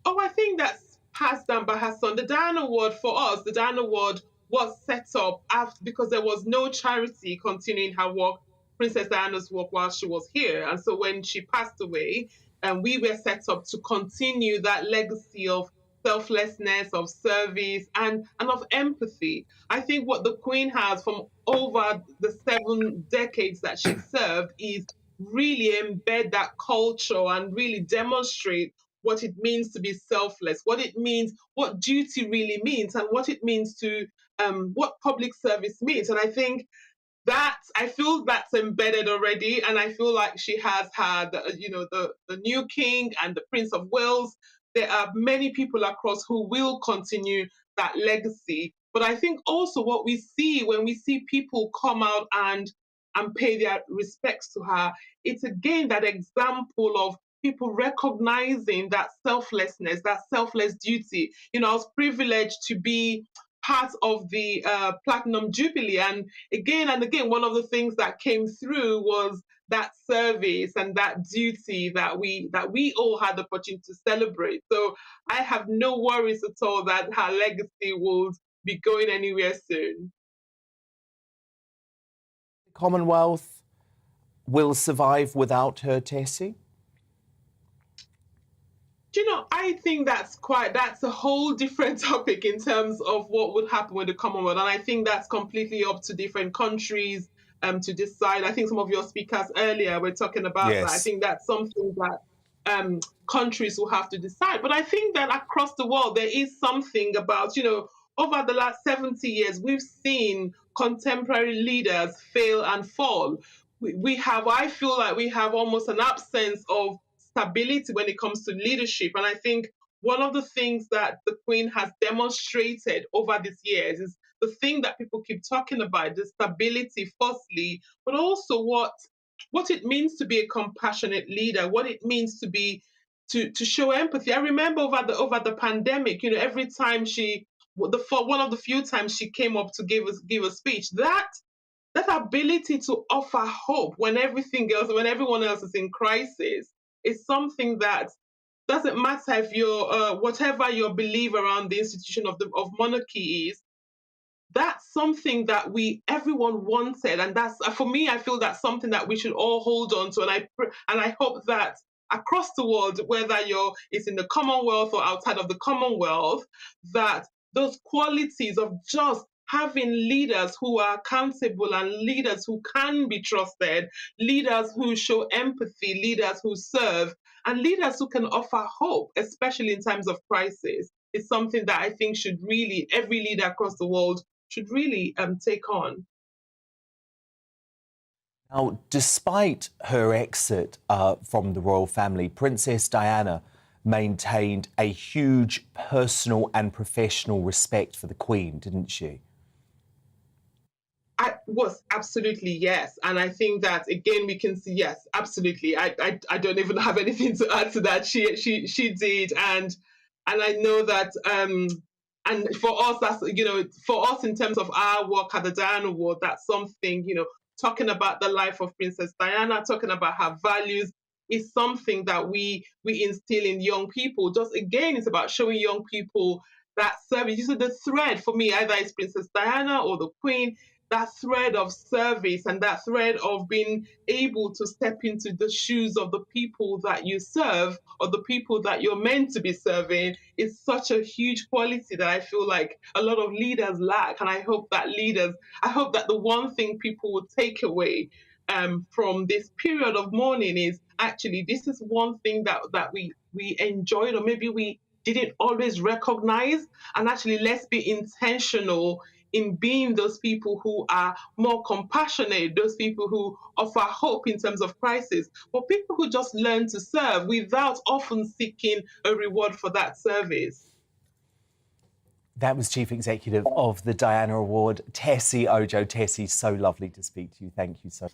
Oh, I think that's passed down by her son. The Diana Award, for us, the Diana Award was set up because there was no charity continuing her work, Princess Diana's work, while she was here. And so when she passed away, we were set up to continue that legacy of selflessness, of service, and of empathy. I think what the Queen has from over the 7 decades that she served is really embed that culture and really demonstrate what it means to be selfless, what it means, what duty really means, and what it means to what public service means. And I think I feel that's embedded already, and I feel like she has had, the new king and the Prince of Wales. There are many people across who will continue that legacy. But I think also what we see when we see people come out and pay their respects to her, it's again that example of people recognizing that selflessness, that selfless duty. I was privileged to be part of the Platinum Jubilee. And again, one of the things that came through was that service and that duty that we all had the opportunity to celebrate. So I have no worries at all that her legacy will be going anywhere soon. The Commonwealth will survive without her, Tessie? I think that's a whole different topic in terms of what would happen with the Commonwealth. And I think that's completely up to different countries to decide. I think some of your speakers earlier were talking about that. I think that's something that countries will have to decide. But I think that across the world, there is something about, over the last 70 years, we've seen contemporary leaders fail and fall. I feel like we have almost an absence of stability when it comes to leadership. And I think one of the things that the Queen has demonstrated over these years is the thing that people keep talking about, the stability, firstly, but also what what it means to be a compassionate leader, what it means to be to show empathy. I remember over the pandemic, every time one of the few times she came up to give a speech, that ability to offer hope when everyone else is in crisis is something that doesn't matter if you're whatever your belief around the institution of monarchy is. That's something that everyone wanted, and that's for me. I feel that's something that we should all hold on to, and I hope that across the world, whether it's in the Commonwealth or outside of the Commonwealth, that those qualities of just having leaders who are accountable and leaders who can be trusted, leaders who show empathy, leaders who serve, and leaders who can offer hope, especially in times of crisis, is something that I think every leader across the world should really take on. Now, despite her exit from the royal family, Princess Diana maintained a huge personal and professional respect for the Queen, didn't she? I was absolutely yes, and I think that again we can see yes, absolutely. I don't even have anything to add to that. She did, and I know that and for us that's for us in terms of our work at the Diana Award, that's something talking about the life of Princess Diana, talking about her values is something that we instill in young people. Just again, it's about showing young people that service. So the thread for me, either it's Princess Diana or the Queen, that thread of service and that thread of being able to step into the shoes of the people that you serve or the people that you're meant to be serving is such a huge quality that I feel like a lot of leaders lack. And I hope that the one thing people will take away from this period of mourning is actually this is one thing that we enjoyed, or maybe we didn't always recognize, and actually let's be intentional in being those people who are more compassionate, those people who offer hope in terms of crisis, or people who just learn to serve without often seeking a reward for that service. That was Chief Executive of the Diana Award, Tessie Ojo. Tessie, so lovely to speak to you. Thank you so much.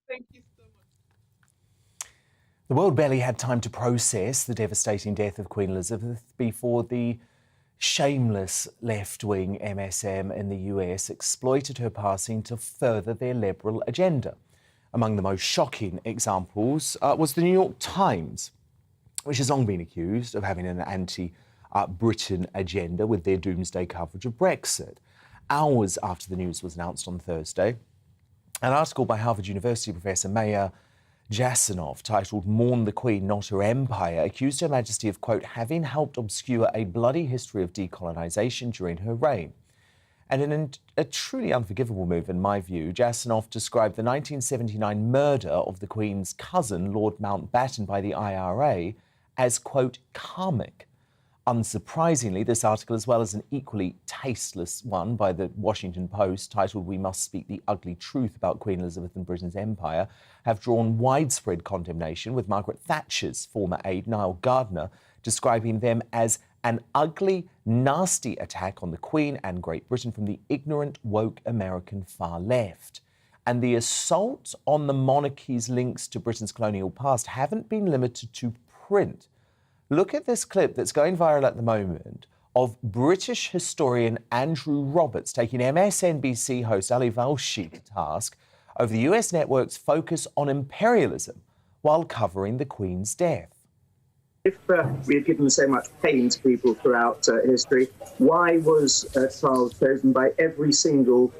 Thank you so much. The world barely had time to process the devastating death of Queen Elizabeth before the shameless left-wing MSM in the US exploited her passing to further their liberal agenda. Among the most shocking examples was the New York Times, which has long been accused of having an anti-Britain agenda with their doomsday coverage of Brexit. Hours after the news was announced on Thursday, an article by Harvard University professor Maya Jasanoff, titled "Mourn the Queen, Not Her Empire," accused Her Majesty of, quote, having helped obscure a bloody history of decolonisation during her reign. And in a truly unforgivable move, in my view, Jasanoff described the 1979 murder of the Queen's cousin, Lord Mountbatten, by the IRA as, quote, karmic. Unsurprisingly, this article, as well as an equally tasteless one by the Washington Post titled "We Must Speak the Ugly Truth About Queen Elizabeth and Britain's Empire," have drawn widespread condemnation, with Margaret Thatcher's former aide, Niall Gardner, describing them as an ugly, nasty attack on the Queen and Great Britain from the ignorant, woke American far left. And the assault on the monarchy's links to Britain's colonial past haven't been limited to print. Look at this clip that's going viral at the moment of British historian Andrew Roberts taking MSNBC host Ali Velshi to task over the US network's focus on imperialism while covering the Queen's death. If we had given so much pain to people throughout history, why was Charles chosen by every single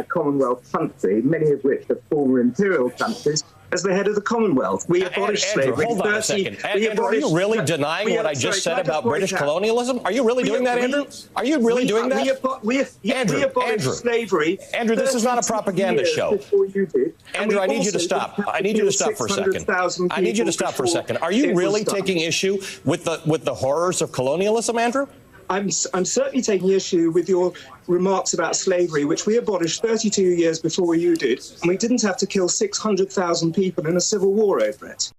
Commonwealth country, many of which are former imperial countries, as the head of the Commonwealth? We abolished slavery. Hold on a second. Andrew, are you really denying what I just said about British colonialism? Are you really doing that, Andrew? Are you really doing that? We abolished slavery. Andrew, this is not a propaganda show. Andrew, I need you to stop. I need you to stop for a second. I need you to stop for a second. Are you really taking issue with the horrors of colonialism, Andrew? I'm certainly taking issue with your remarks about slavery, which we abolished 32 years before you did, and we didn't have to kill 600,000 people in a civil war over it.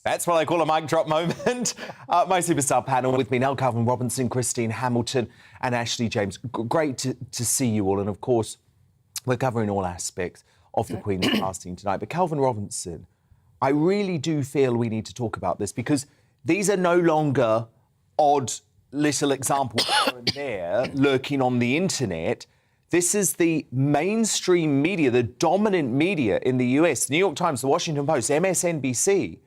That's what I call a mic drop moment. My superstar panel with me now, Calvin Robinson, Christine Hamilton and Ashley James. Great to see you all. And of course, we're covering all aspects of the Queen is casting tonight. But Calvin Robinson, I really do feel we need to talk about this because these are no longer odd little examples here and there lurking on the internet. This is the mainstream media, the dominant media in the US, the New York Times, the Washington Post, MSNBC,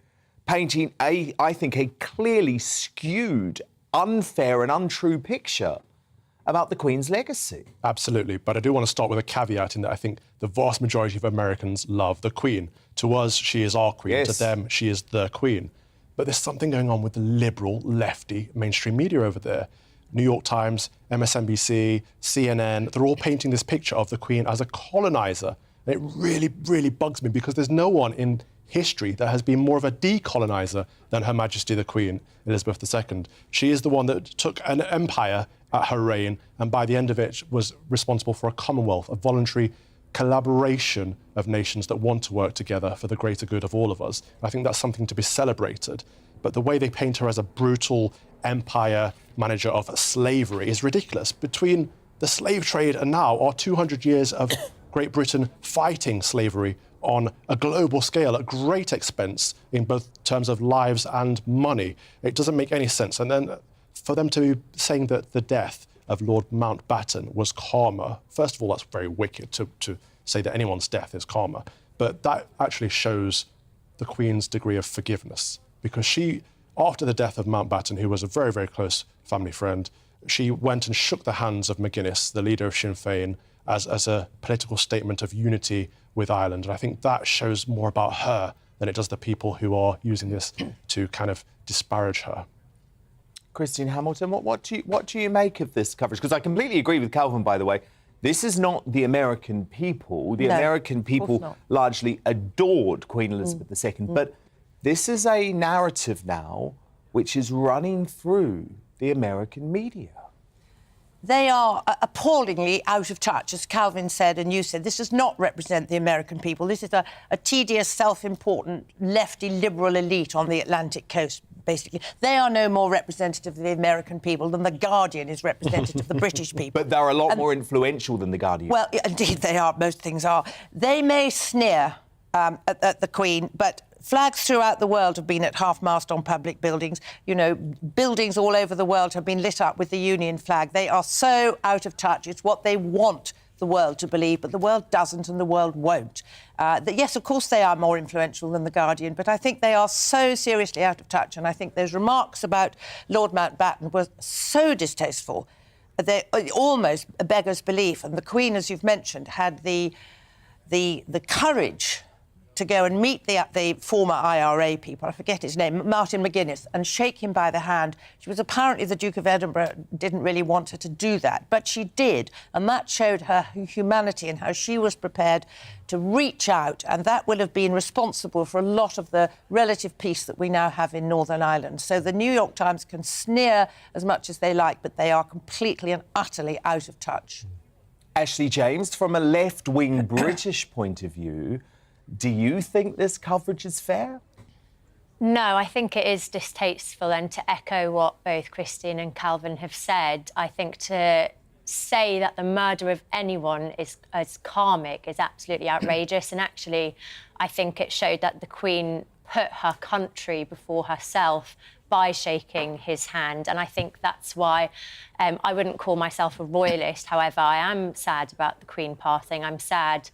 painting, I think, a clearly skewed, unfair and untrue picture about the Queen's legacy. Absolutely. But I do want to start with a caveat in that I think the vast majority of Americans love the Queen. To us, she is our Queen. Yes. To them, she is the Queen. But there's something going on with the liberal, lefty, mainstream media over there. New York Times, MSNBC, CNN, they're all painting this picture of the Queen as a colonizer. And it really, really bugs me because there's no one in history that has been more of a decolonizer than Her Majesty the Queen, Elizabeth II. She is the one that took an empire at her reign and by the end of it was responsible for a Commonwealth, a voluntary collaboration of nations that want to work together for the greater good of all of us. I think that's something to be celebrated. But the way they paint her as a brutal empire manager of slavery is ridiculous. Between the slave trade and now are 200 years of Great Britain fighting slavery on a global scale at great expense in both terms of lives and money. It doesn't make any sense. And then for them to be saying that the death of Lord Mountbatten was karma, first of all, that's very wicked to say that anyone's death is karma. But that actually shows the Queen's degree of forgiveness because she, after the death of Mountbatten, who was a very, very close family friend, she went and shook the hands of McGuinness, the leader of Sinn Féin, as a political statement of unity with Ireland. And I think that shows more about her than it does the people who are using this to kind of disparage her. Christine Hamilton, what do you make of this coverage? Because I completely agree with Calvin, by the way. This is not the American people. The American people largely adored Queen Elizabeth II. But this is a narrative now which is running through the American media. They are appallingly out of touch, as Calvin said and you said. This does not represent the American people. This is a tedious, self-important, lefty, liberal elite on the Atlantic coast, basically. They are no more representative of the American people than The Guardian is representative of the British people. But they're a lot more influential than The Guardian. Well, indeed they are. Most things are. They may sneer at the Queen, but flags throughout the world have been at half-mast on public buildings. You know, buildings all over the world have been lit up with the Union flag. They are so out of touch. It's what they want the world to believe, but the world doesn't and the world won't. Yes, of course, they are more influential than The Guardian, but I think they are so seriously out of touch, and I think those remarks about Lord Mountbatten were so distasteful. They almost beggars belief, and the Queen, as you've mentioned, had the courage to go and meet the former IRA people, I forget his name, Martin McGuinness, and shake him by the hand. She was apparently, the Duke of Edinburgh didn't really want her to do that, but she did, and that showed her humanity and how she was prepared to reach out, and that will have been responsible for a lot of the relative peace that we now have in Northern Ireland. So the New York Times can sneer as much as they like, but they are completely and utterly out of touch. Ashley James, from a left-wing British point of view, do you think this coverage is fair? No, I think it is distasteful, and to echo what both Christine and Calvin have said, I think to say that the murder of anyone is karmic is absolutely outrageous, and actually I think it showed that the Queen put her country before herself by shaking his hand, and I think that's why I wouldn't call myself a royalist. However, I am sad about the Queen passing. I'm sad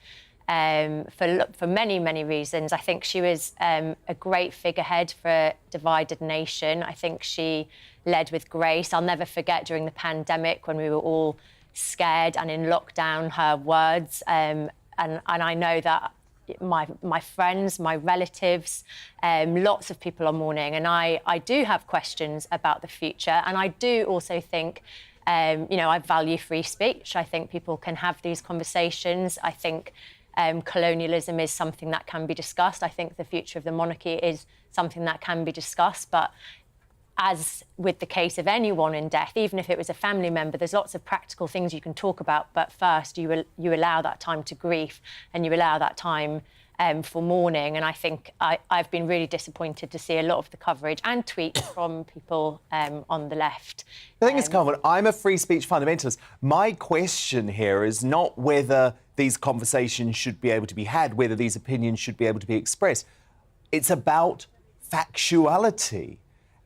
for many, many reasons. I think she was a great figurehead for a divided nation. I think she led with grace. I'll never forget during the pandemic when we were all scared and in lockdown, her words. And I know that my friends, my relatives, lots of people are mourning. And I do have questions about the future. And I do also think, I value free speech. I think people can have these conversations. I think colonialism is something that can be discussed. I think the future of the monarchy is something that can be discussed. But as with the case of anyone in death, even if it was a family member, there's lots of practical things you can talk about. But first, you allow that time to grief and you allow that time for mourning. And I think I've been really disappointed to see a lot of the coverage and tweets from people on the left. The thing is, Calvin, I'm a free speech fundamentalist. My question here is not whether these conversations should be able to be had, whether these opinions should be able to be expressed. It's about factuality.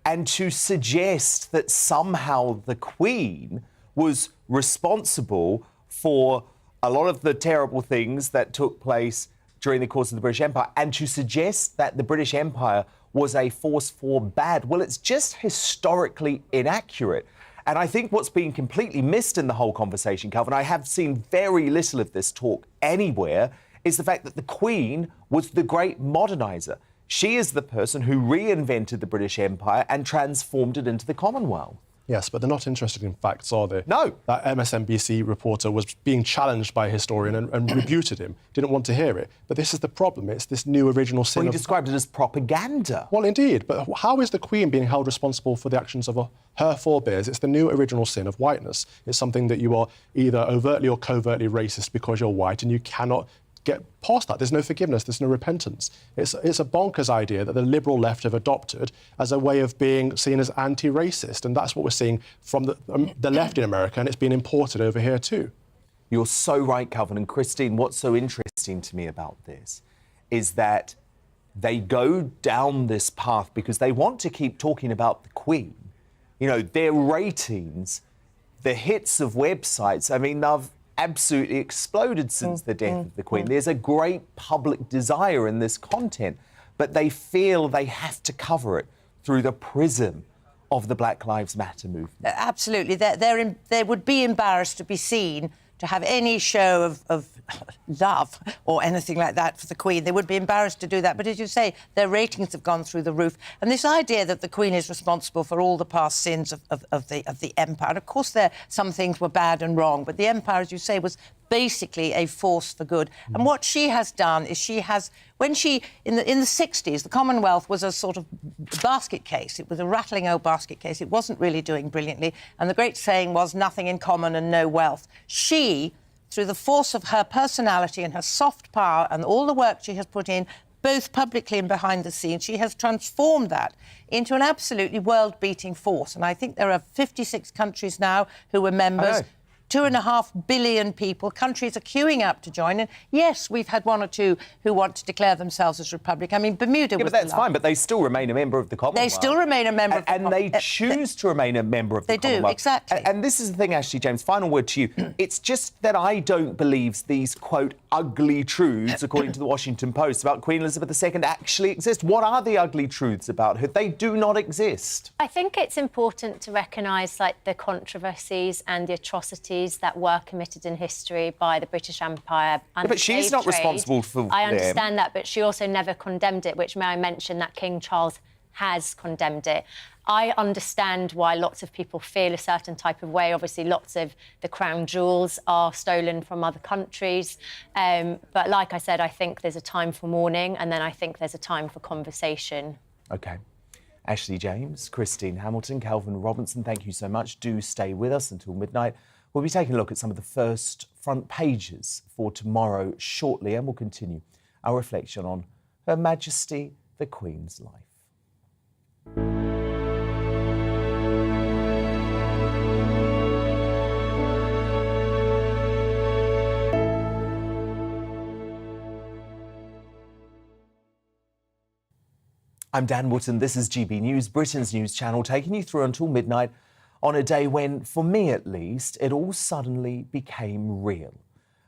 And to suggest that somehow the Queen was responsible for a lot of the terrible things that took place during the course of the British Empire, and to suggest that the British Empire was a force for bad, well, it's just historically inaccurate. And I think what's been completely missed in the whole conversation, Calvin, I have seen very little of this talk anywhere, is the fact that the Queen was the great moderniser. She is the person who reinvented the British Empire and transformed it into the Commonwealth. Yes, but they're not interested in facts, are they? No. That MSNBC reporter was being challenged by a historian and rebuted him, didn't want to hear it. But this is the problem. It's this new original sin. Well, he described it as propaganda. Well, indeed. But how is the Queen being held responsible for the actions of her forebears? It's the new original sin of whiteness. It's something that you are either overtly or covertly racist because you're white, and you cannot get past that. There's no forgiveness, there's no repentance. It's a bonkers idea that the liberal left have adopted as a way of being seen as anti-racist, and that's what we're seeing from the left in America, and it's been imported over here too. You're so right, Calvin. And Christine, what's so interesting to me about this is that they go down this path because they want to keep talking about the Queen. You know, their ratings, the hits of websites, I mean, they've absolutely exploded since the death of the Queen. There's a great public desire in this content, but they feel they have to cover it through the prism of the Black Lives Matter movement. Absolutely. They would be embarrassed to be seen to have any show of love or anything like that for the Queen. They would be embarrassed to do that. But as you say, their ratings have gone through the roof. And this idea that the Queen is responsible for all the past sins of the empire, and of course some things were bad and wrong, but the empire, as you say, was basically a force for good. And what she has done is when she, in the 60s, the Commonwealth was a sort of basket case. It was a rattling old basket case. It wasn't really doing brilliantly. And the great saying was, nothing in common and no wealth. She, through the force of her personality and her soft power and all the work she has put in, both publicly and behind the scenes, she has transformed that into an absolutely world-beating force. And I think there are 56 countries now who are members. 2.5 billion people. Countries are queuing up to join. And yes, we've had one or two who want to declare themselves as republic. I mean, Bermuda was... but that's fine, but they still remain a member of the Commonwealth. They still remain a member of the Commonwealth. And they choose to remain a member of the Commonwealth. They do, exactly. And this is the thing, Ashley James, final word to you. It's just that I don't believe these, quote, ugly truths, according to the Washington Post, about Queen Elizabeth II actually exist. What are the ugly truths about her? They do not exist. I think it's important to recognise, like, the controversies and the atrocities that were committed in history by the British Empire and but she's not responsible for I understand that, but she also never condemned it, which may I mention that King Charles has condemned it. I understand why lots of people feel a certain type of way. Obviously, lots of the crown jewels are stolen from other countries. But like I said, I think there's a time for mourning, and then I think there's a time for conversation. OK. Ashley James, Christine Hamilton, Calvin Robinson, thank you so much. Do stay with us until midnight. We'll be taking a look at some of the first front pages for tomorrow shortly, and we'll continue our reflection on Her Majesty the Queen's life. I'm Dan Wootton. This is GB News, Britain's news channel, taking you through until midnight on a day when, for me at least, it all suddenly became real.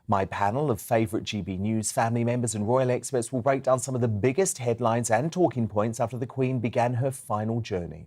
My panel of favourite GB News family members and royal experts will break down some of the biggest headlines and talking points after the Queen began her final journey.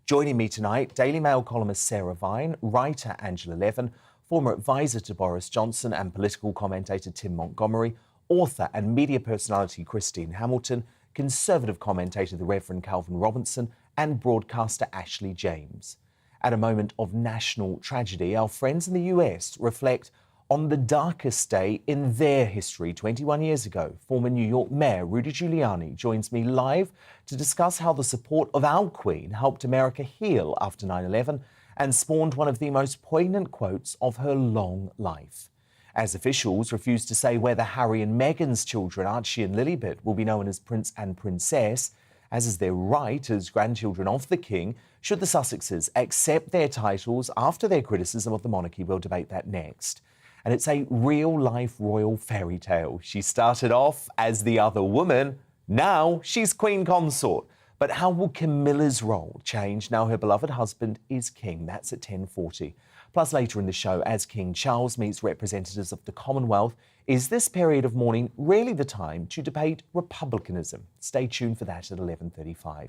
Joining me tonight, Daily Mail columnist Sarah Vine, writer Angela Levin, former advisor to Boris Johnson and political commentator Tim Montgomery, author and media personality Christine Hamilton, Conservative commentator the Reverend Calvin Robinson, and broadcaster Ashley James. At a moment of national tragedy, our friends in the US reflect on the darkest day in their history 21 years ago. Former New York Mayor Rudy Giuliani joins me live to discuss how the support of our Queen helped America heal after 9/11 and spawned one of the most poignant quotes of her long life. As officials refuse to say whether Harry and Meghan's children, Archie and Lilibet, will be known as Prince and Princess, as is their right as grandchildren of the King, should the Sussexes accept their titles after their criticism of the monarchy? We'll debate that next. and it's a real-life royal fairy tale. She started off as the other woman, now she's Queen Consort. But how will Camilla's role change now her beloved husband is king? That's at 10:40. Plus, later in the show, as King Charles meets representatives of the Commonwealth, is this period of mourning really the time to debate republicanism? Stay tuned for that at 11:35.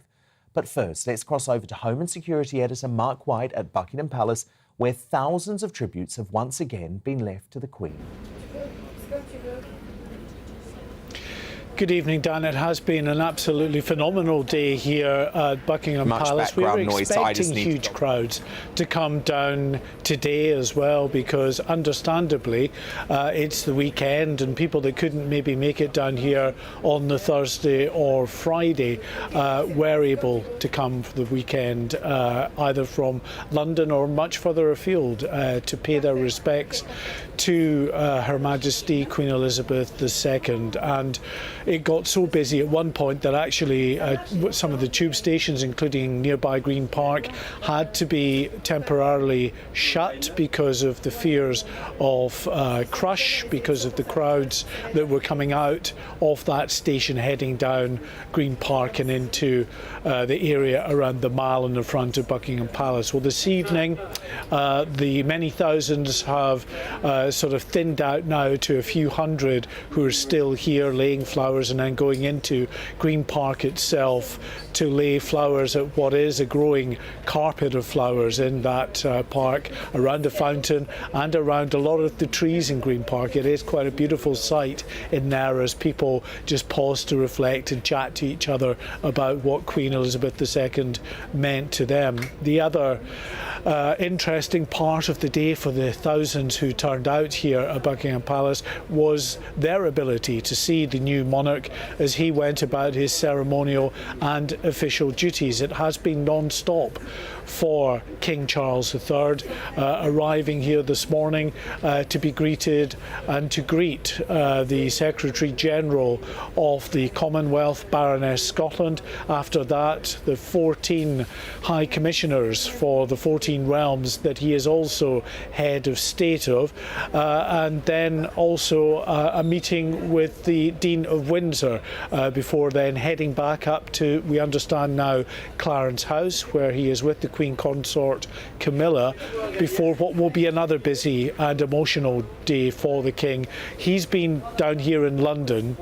But first, let's cross over to Home and Security Editor Mark White at Buckingham Palace, where thousands of tributes have once again been left to the Queen. Good evening, Dan. It has been an absolutely phenomenal day here at Buckingham Palace. We were expecting huge crowds to come down today as well, because understandably it's the weekend and people that couldn't maybe make it down here on the Thursday or Friday were able to come for the weekend, either from London or much further afield, to pay their respects to Her Majesty Queen Elizabeth II. And it got so busy at one point that actually some of the tube stations, including nearby Green Park, had to be temporarily shut because of the fears of crush, because of the crowds that were coming out of that station heading down Green Park and into the area around the Mall in the front of Buckingham Palace. Well, this evening the many thousands have sort of thinned out now to a few hundred who are still here laying flowers and then going into Green Park itself to lay flowers at what is a growing carpet of flowers in that park, around the fountain and around a lot of the trees in Green Park. It is quite a beautiful sight in there as people just pause to reflect and chat to each other about what Queen Elizabeth II meant to them. The other interesting part of the day for the thousands who turned out here at Buckingham Palace was their ability to see the new monarch as he went about his ceremonial and official duties. It has been non-stop for King Charles III, arriving here this morning to be greeted and to greet the Secretary General of the Commonwealth, Baroness Scotland. After that, the 14 High Commissioners for the 14 realms that he is also head of state of, and then also a meeting with the Dean of Windsor before then heading back up to, we understand now, Clarence House, where he is with the Queen Consort Camilla, before what will be another busy and emotional day for the King. He's been down here in London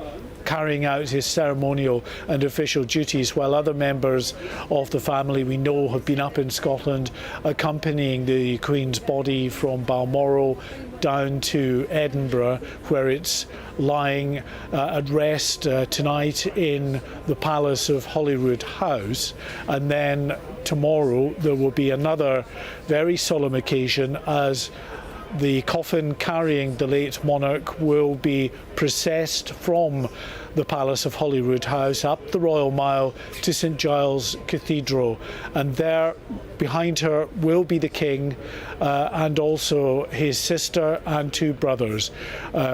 carrying out his ceremonial and official duties, while other members of the family we know have been up in Scotland accompanying the Queen's body from Balmoral down to Edinburgh, where it's lying at rest tonight in the Palace of Holyrood House. And then tomorrow there will be another very solemn occasion as the coffin carrying the late monarch will be processed from the Palace of Holyrood House up the Royal Mile to St Giles Cathedral, and there behind her will be the King and also his sister and two brothers,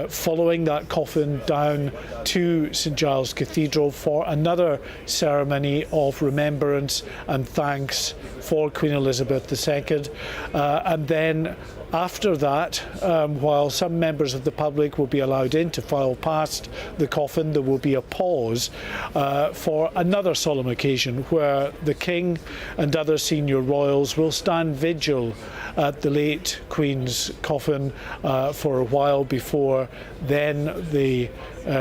following that coffin down to St Giles Cathedral for another ceremony of remembrance and thanks for Queen Elizabeth II. And then after that, while some members of the public will be allowed in to file past the coffin, there will be a pause for another solemn occasion where the King and other senior royals will stand vigil at the late Queen's coffin for a while before then the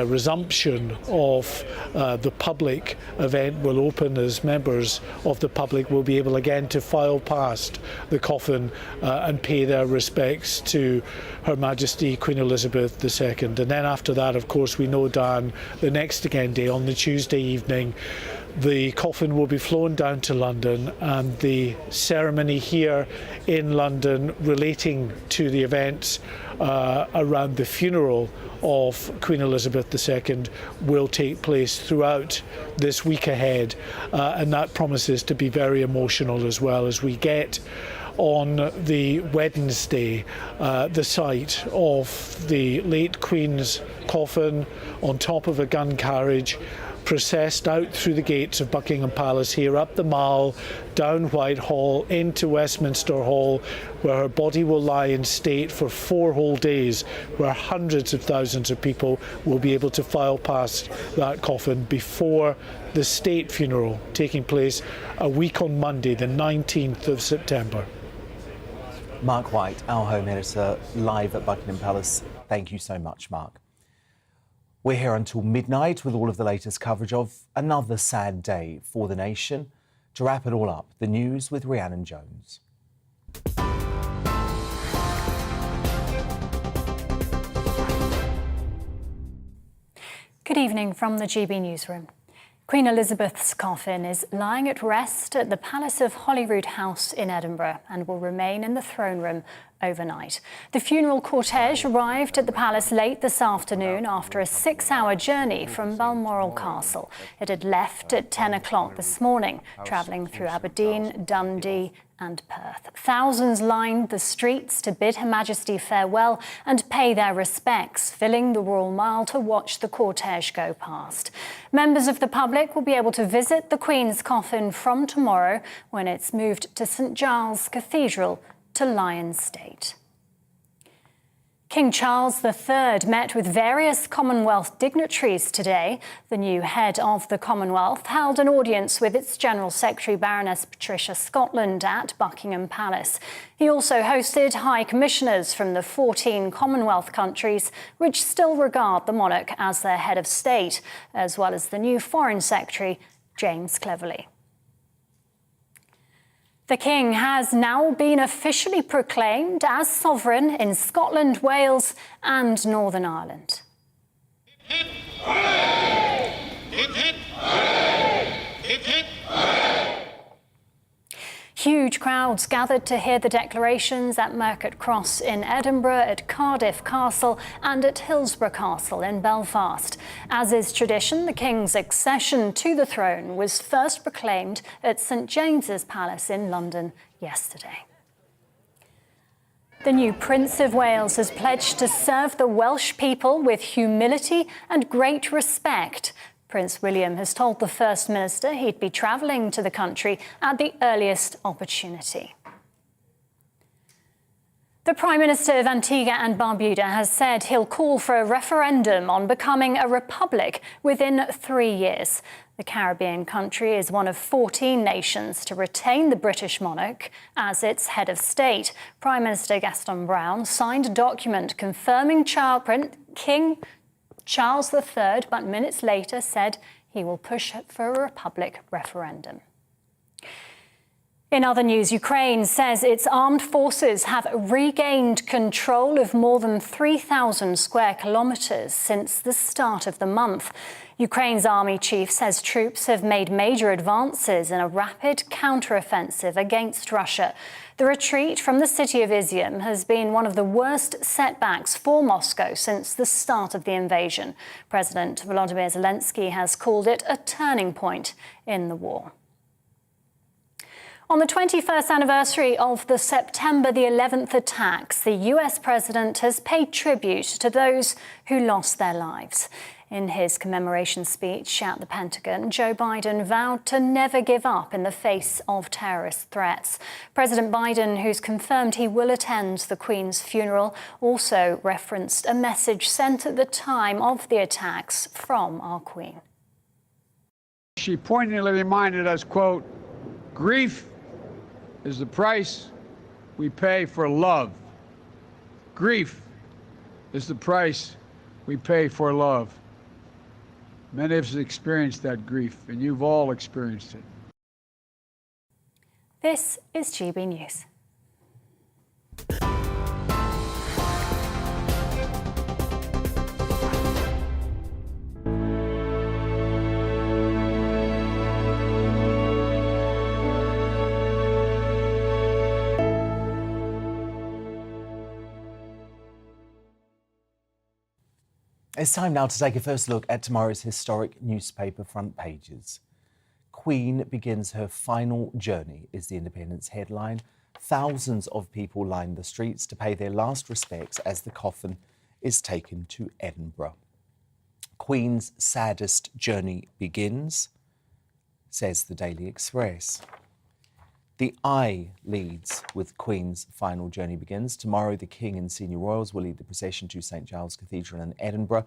resumption of the public event will open, as members of the public will be able again to file past the coffin and pay their respects to Her Majesty Queen Elizabeth II. And then after that, of course, we know, Dan, the next again day, on the Tuesday evening, the coffin will be flown down to London, and the ceremony here in London relating to the events around the funeral of Queen Elizabeth II will take place throughout this week ahead, and that promises to be very emotional as well, as we get on the Wednesday the site of the late Queen's coffin on top of a gun carriage, processed out through the gates of Buckingham Palace here, up the Mall, down Whitehall, into Westminster Hall, where her body will lie in state for 4 whole days, where hundreds of thousands of people will be able to file past that coffin before the state funeral taking place a week on Monday, the 19th of September. Mark White, our home editor, live at Buckingham Palace. Thank you so much, Mark. We're here until midnight with all of the latest coverage of another sad day for the nation. To wrap it all up, the news with Rhiannon Jones. Good evening from the GB newsroom. Queen Elizabeth's coffin is lying at rest at the Palace of Holyrood House in Edinburgh and will remain in the throne room overnight. The funeral cortege arrived at the palace late this afternoon after a 6-hour journey from Balmoral Castle. It had left at 10 o'clock this morning, travelling through Aberdeen, Dundee and Perth. Thousands lined the streets to bid Her Majesty farewell and pay their respects, filling the Royal Mile to watch the cortege go past. Members of the public will be able to visit the Queen's coffin from tomorrow when it's moved to St Giles Cathedral to lie in state. King Charles III met with various Commonwealth dignitaries today. The new head of the Commonwealth held an audience with its General Secretary Baroness Patricia Scotland at Buckingham Palace. He also hosted High Commissioners from the 14 Commonwealth countries, which still regard the monarch as their head of state, as well as the new Foreign Secretary, James Cleverly. The King has now been officially proclaimed as sovereign in Scotland, Wales and Northern Ireland. Hip, hip, hooray! Hip, hip, hooray! Hip, hip, hooray! Huge crowds gathered to hear the declarations at Market Cross in Edinburgh, at Cardiff Castle and at Hillsborough Castle in Belfast. As is tradition, the King's accession to the throne was first proclaimed at St James's Palace in London yesterday. The new Prince of Wales has pledged to serve the Welsh people with humility and great respect. Prince William has told the First Minister he'd be travelling to the country at the earliest opportunity. The Prime Minister of Antigua and Barbuda has said he'll call for a referendum on becoming a republic within 3 years. The Caribbean country is one of 14 nations to retain the British monarch as its head of state. Prime Minister Gaston Brown signed a document confirming King Charles III, but minutes later said he will push for a republic referendum. In other news, Ukraine says its armed forces have regained control of more than 3,000 square kilometres since the start of the month. Ukraine's army chief says troops have made major advances in a rapid counter-offensive against Russia. The retreat from the city of Izium has been one of the worst setbacks for Moscow since the start of the invasion. President Volodymyr Zelensky has called it a turning point in the war. On the 21st anniversary of the September the 11th attacks, the US president has paid tribute to those who lost their lives. In his commemoration speech at the Pentagon, Joe Biden vowed to never give up in the face of terrorist threats. President Biden, who's confirmed he will attend the Queen's funeral, also referenced a message sent at the time of the attacks from our Queen. She poignantly reminded us, quote, "Grief is the price we pay for love. Grief is the price we pay for love." Many of us experienced that grief, and you've all experienced it. This is GB News. It's time now to take a first look at tomorrow's historic newspaper front pages. Queen begins her final journey is the Independent's headline. Thousands of people line the streets to pay their last respects as the coffin is taken to Edinburgh. Queen's saddest journey begins, says the Daily Express. The Eye leads with Queen's final journey begins. Tomorrow, the King and senior royals will lead the procession to St Giles Cathedral in Edinburgh,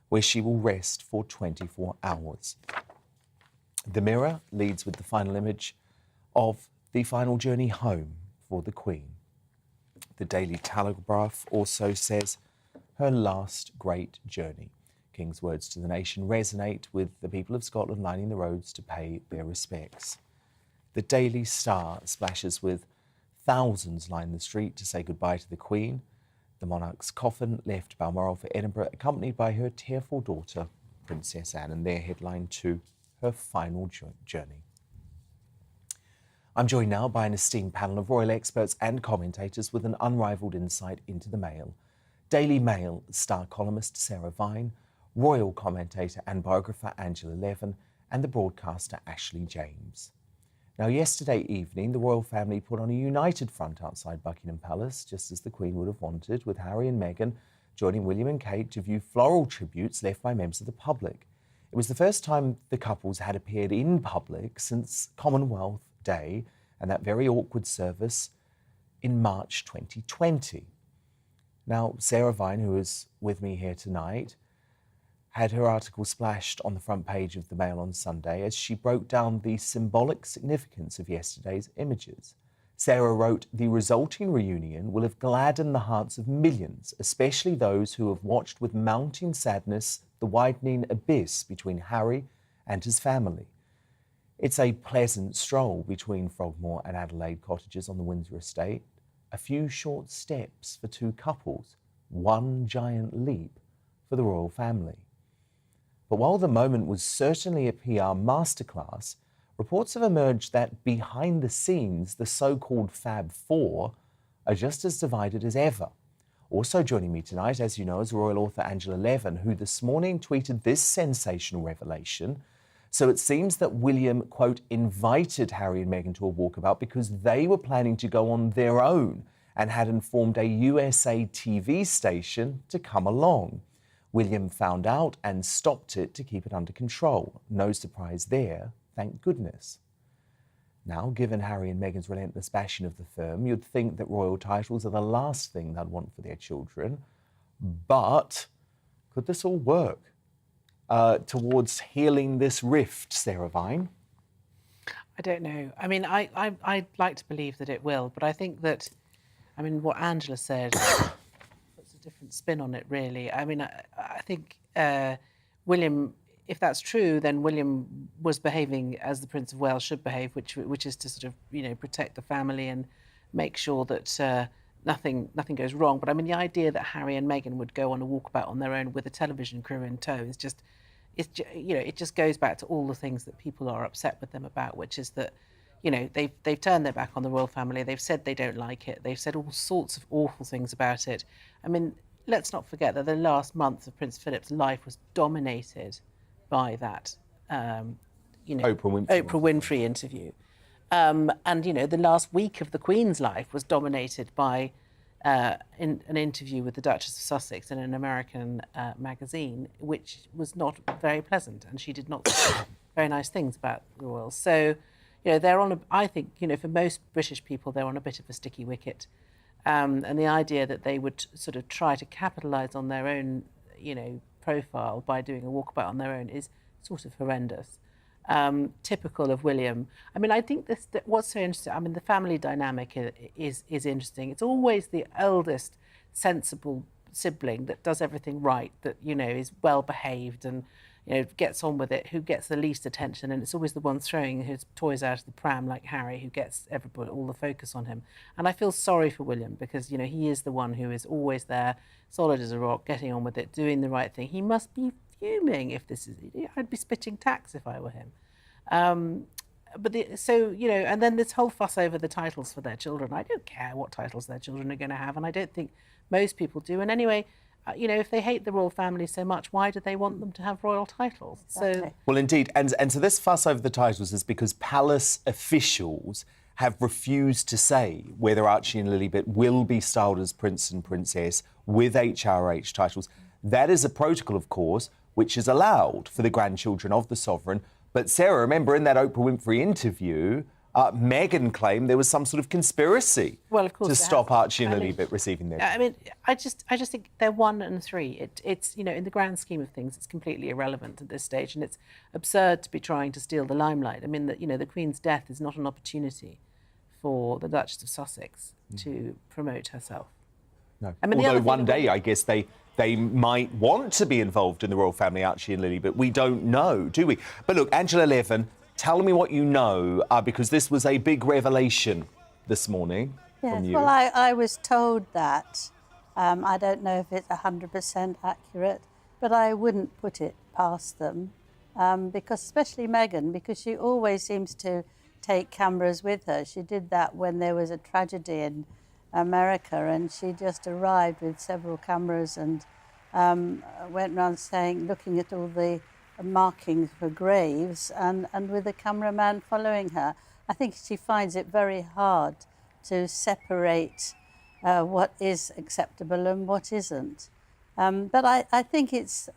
where she will rest for 24 hours. The Mirror leads with the final image of the final journey home for the Queen. The Daily Telegraph also says her last great journey. King's words to the nation resonate with the people of Scotland lining the roads to pay their respects. The Daily Star splashes with thousands line the street to say goodbye to the Queen. The monarch's coffin left Balmoral for Edinburgh, accompanied by her tearful daughter, Princess Anne, and their headline too, her final journey. I'm joined now by an esteemed panel of royal experts and commentators with an unrivalled insight into the Mail. Daily Mail star columnist Sarah Vine, royal commentator and biographer Angela Levin, and the broadcaster Ashley James. Now, yesterday evening, the royal family put on a united front outside Buckingham Palace, just as the Queen would have wanted, with Harry and Meghan joining William and Kate to view floral tributes left by members of the public. It was the first time the couples had appeared in public since Commonwealth Day and that very awkward service in March 2020. Now, Sarah Vine, who is with me here tonight, had her article splashed on the front page of the Mail on Sunday as she broke down the symbolic significance of yesterday's images. Sarah wrote, "The resulting reunion will have gladdened the hearts of millions, especially those who have watched with mounting sadness the widening abyss between Harry and his family. It's a pleasant stroll between Frogmore and Adelaide cottages on the Windsor estate. A few short steps for two couples, one giant leap for the royal family." But while the moment was certainly a PR masterclass, reports have emerged that behind the scenes, the so-called Fab Four are just as divided as ever. Also joining me tonight, as you know, is royal author Angela Levin, who this morning tweeted this sensational revelation. So it seems that William, quote, invited Harry and Meghan to a walkabout because they were planning to go on their own and had informed a USA TV station to come along. William found out and stopped it to keep it under control. No surprise there, thank goodness. Now, given Harry and Meghan's relentless bashing of the firm, you'd think that royal titles are the last thing they'd want for their children. But could this all work towards healing this rift, Sarah Vine? I don't know. I mean, I'd like to believe that it will, but I think that, I mean, what Angela said puts a different spin on it, really. I mean, I think William, if that's true, then William was behaving as the Prince of Wales should behave, which is to sort of, you know, protect the family and make sure that nothing goes wrong. But I mean, the idea that Harry and Meghan would go on a walkabout on their own with a television crew in tow is just, you know, it just goes back to all the things that people are upset with them about, which is that, you know, they've turned their back on the royal family. They've said they don't like it. They've said all sorts of awful things about it. I mean, let's not forget that the last month of Prince Philip's life was dominated by that, you know, Oprah Winfrey interview. And, you know, the last week of the Queen's life was dominated by in an interview with the Duchess of Sussex in an American magazine, which was not very pleasant. And she did not say very nice things about the royals. So, you know, they're on I think, you know, for most British people, they're on a bit of a sticky wicket. And the idea that they would sort of try to capitalise on their own, you know, profile by doing a walkabout on their own is sort of horrendous. Typical of William. I mean, I think what's so interesting, I mean, the family dynamic is interesting. It's always the eldest sensible sibling that does everything right, that, you know, is well behaved and, you know, gets on with it, who gets the least attention, and it's always the one throwing his toys out of the pram, like Harry, who gets everybody, all the focus on him. And I feel sorry for William because, you know, he is the one who is always there, solid as a rock, getting on with it, doing the right thing. He must be fuming if this is, I'd be spitting tacks if I were him. So, you know, and then this whole fuss over the titles for their children. I don't care what titles their children are going to have, and I don't think most people do. And anyway, you know, if they hate the royal family so much, why do they want them to have royal titles? Exactly. So, well, indeed. And so this fuss over the titles is because palace officials have refused to say whether Archie and Lilibet will be styled as Prince and Princess with HRH titles. That is a protocol, of course, which is allowed for the grandchildren of the sovereign. But Sarah, remember in that Oprah Winfrey interview, Meghan claimed there was some sort of conspiracy to stop Archie and Lilibet receiving their... I mean, I just think they're 1 and 3. It's you know, in the grand scheme of things, it's completely irrelevant at this stage, and it's absurd to be trying to steal the limelight. I mean, the Queen's death is not an opportunity for the Duchess of Sussex to promote herself. No. I mean, although one day, I guess they might want to be involved in the royal family, Archie and Lily, but we don't know, do we? But look, Angela Levin, tell me what you know, because this was a big revelation this morning from you. Well, I was told that. I don't know if it's 100% accurate, but I wouldn't put it past them, because especially Meghan, because she always seems to take cameras with her. She did that when there was a tragedy in America, and she just arrived with several cameras and went around looking at all the markings for graves, and with a cameraman following her. I think she finds it very hard to separate what is acceptable and what isn't. But I think it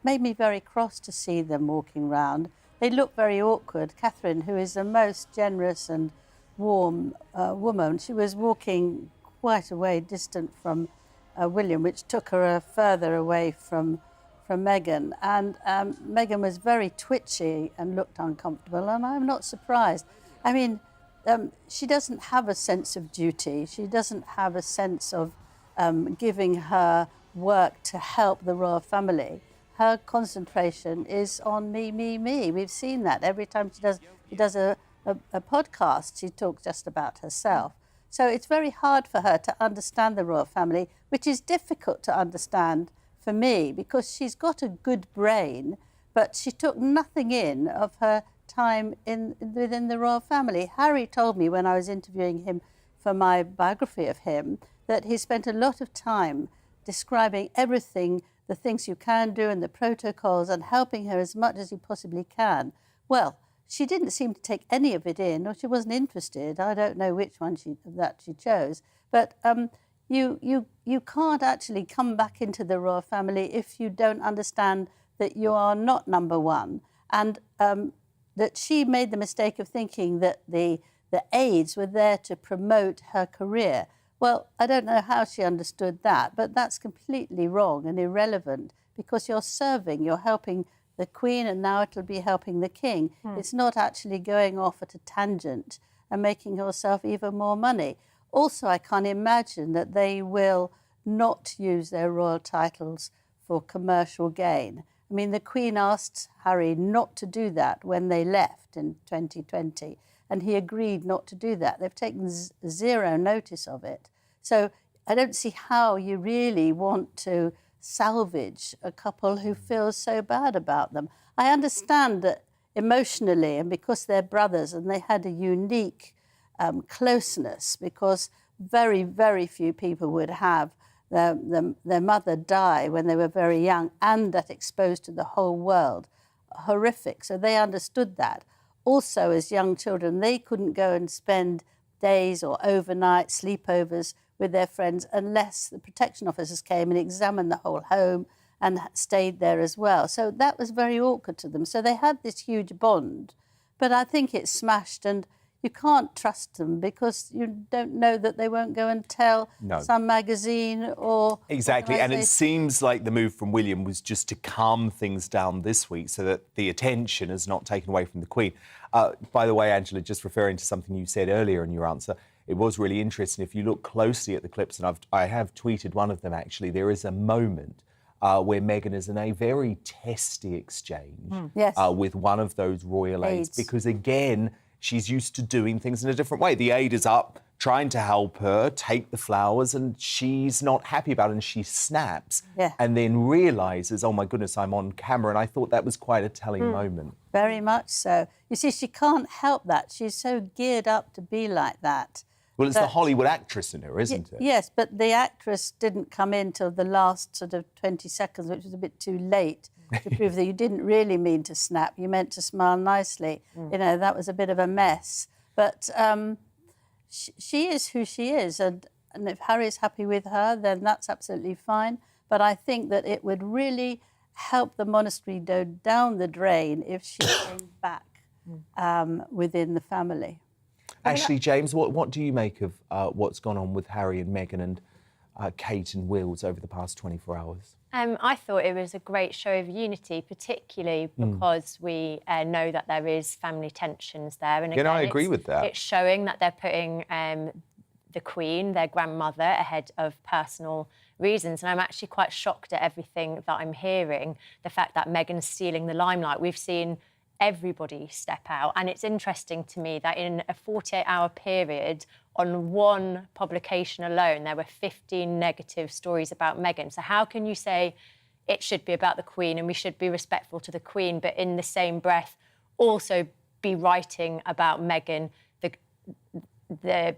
made me very cross to see them walking round. They look very awkward. Catherine, who is the most generous and warm woman, she was walking quite a way distant from William, which took her further away from Meghan. And Meghan was very twitchy and looked uncomfortable, and I'm not surprised. I mean, she doesn't have a sense of duty. She doesn't have a sense of giving her work to help the royal family. Her concentration is on me, me, me. We've seen that every time she does a podcast. She talks just about herself. So it's very hard for her to understand the royal family, which is difficult to understand for me, because she's got a good brain, but she took nothing in of her time within the royal family. Harry told me when I was interviewing him for my biography of him that he spent a lot of time describing everything, the things you can do and the protocols, and helping her as much as he possibly can. Well, she didn't seem to take any of it in, or she wasn't interested. I don't know which one she chose. But you can't actually come back into the royal family if you don't understand that you are not number one, and that she made the mistake of thinking that the aides were there to promote her career. Well, I don't know how she understood that, but that's completely wrong and irrelevant, because you're serving, you're helping the Queen, and now it'll be helping the King. It's not actually going off at a tangent and making yourself even more money. Also, I can't imagine that they will not use their royal titles for commercial gain. I mean, the Queen asked Harry not to do that when they left in 2020, and he agreed not to do that. They've taken zero notice of it. So I don't see how you really want to salvage a couple who feels so bad about them. I understand that emotionally, and because they're brothers and they had a unique closeness, because very, very few people would have their mother die when they were very young, and that exposed to the whole world. Horrific. So they understood that. Also, as young children, they couldn't go and spend days or overnight sleepovers with their friends unless the protection officers came and examined the whole home and stayed there as well. So that was very awkward to them. So they had this huge bond, but I think it's smashed, and you can't trust them because you don't know that they won't go and tell some magazine or... Exactly, and it seems like the move from William was just to calm things down this week so that the attention is not taken away from the Queen. By the way, Angela, just referring to something you said earlier in your answer, it was really interesting. If you look closely at the clips, and I have tweeted one of them actually, there is a moment where Meghan is in a very testy exchange with one of those royal aides, because again, she's used to doing things in a different way. The aide is up trying to help her take the flowers, and she's not happy about it, and she snaps and then realises, oh my goodness, I'm on camera. And I thought that was quite a telling moment. Very much so. You see, she can't help that. She's so geared up to be like that. Well, it's the Hollywood actress in her, isn't it? Yes, but the actress didn't come in till the last sort of 20 seconds, which was a bit too late to prove that you didn't really mean to snap. You meant to smile nicely. You know, that was a bit of a mess. But she is who she is, and if Harry's happy with her, then that's absolutely fine. But I think that it would really help the monastery go down the drain if she came back within the family. Ashley, James, what do you make of what's gone on with Harry and Meghan and Kate and Wills over the past 24 hours? I thought it was a great show of unity, particularly because we know that there is family tensions there. And again, I agree with that. It's showing that they're putting the Queen, their grandmother, ahead of personal reasons. And I'm actually quite shocked at everything that I'm hearing, the fact that Meghan's stealing the limelight. We've seen everybody step out. And it's interesting to me that in a 48-hour period, on one publication alone, there were 15 negative stories about Meghan. So how can you say it should be about the Queen and we should be respectful to the Queen, but in the same breath also be writing about Meghan, the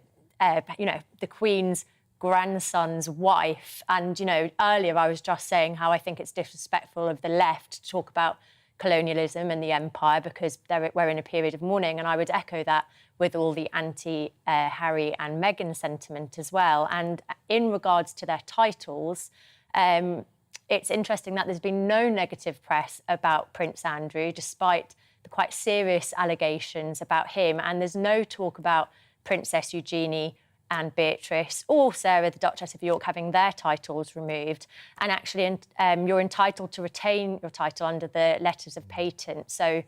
Queen's grandson's wife? And, earlier I was just saying how I think it's disrespectful of the left to talk about colonialism and the empire because we're in a period of mourning, and I would echo that with all the anti-Harry and Meghan sentiment as well. And in regards to their titles, it's interesting that there's been no negative press about Prince Andrew, despite the quite serious allegations about him, and there's no talk about Princess Eugenie and Beatrice or Sarah, the Duchess of York, having their titles removed. And actually, you're entitled to retain your title under the letters of patent. So,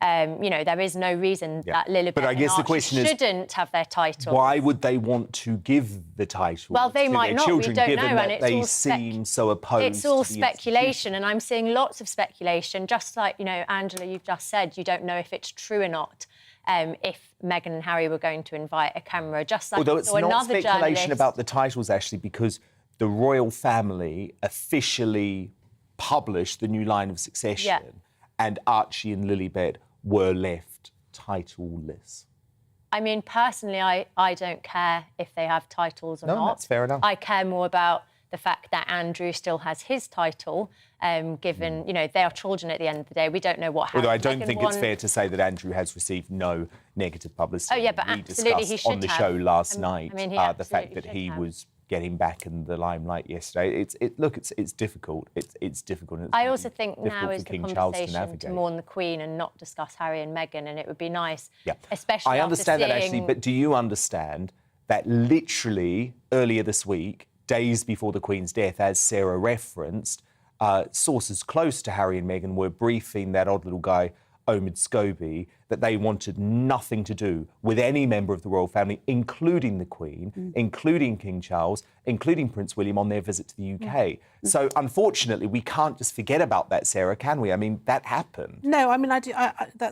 there is no reason that Lilibet and Archie shouldn't have their title. Why would they want to give the title well, they to might their not, children, we don't given know, that and they seem so opposed It's all to the speculation, and I'm seeing lots of speculation, just like, Angela, you've just said, you don't know if it's true or not. If Meghan and Harry were going to invite a camera, just like although it's not another speculation journalist about the titles, actually, because the royal family officially published the new line of succession, and Archie and Lilibet were left titleless. I mean, personally, I don't care if they have titles or not. No, that's fair enough. I care more about the fact that Andrew still has his title, given, they are children at the end of the day. We don't know what happened. Although I don't think it's fair to say that Andrew has received no negative publicity. Oh, yeah, but we absolutely discussed he should on the have. show last night I mean, the fact that he was getting back in the limelight yesterday. It's difficult. It's difficult. And it's I also think now difficult is for the King Charles to conversation to navigate. mourn the Queen and not discuss Harry and Meghan, and it would be nice, Yeah, especially I after understand that, seeing... actually, but do you understand that literally earlier this week, days before the Queen's death, as Sarah referenced, sources close to Harry and Meghan were briefing that odd little guy, Omid Scobie, that they wanted nothing to do with any member of the royal family, including the Queen, including King Charles, including Prince William on their visit to the UK. So, unfortunately, we can't just forget about that, Sarah, can we? I mean, that happened. No, I mean,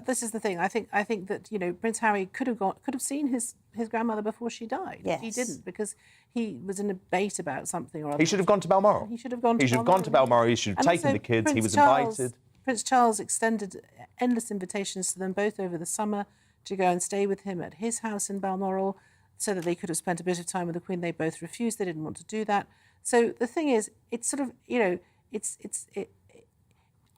this is the thing. I think that Prince Harry could have seen his grandmother before she died. Yes. He didn't, because he was in a debate about something or other. He should have gone to Balmoral. He should have gone to Balmoral. He should have gone to Balmoral. He should have taken the kids. He was invited. Prince Charles extended endless invitations to them both over the summer to go and stay with him at his house in Balmoral so that they could have spent a bit of time with the Queen. They both refused. They didn't want to do that. So the thing is, it's sort of,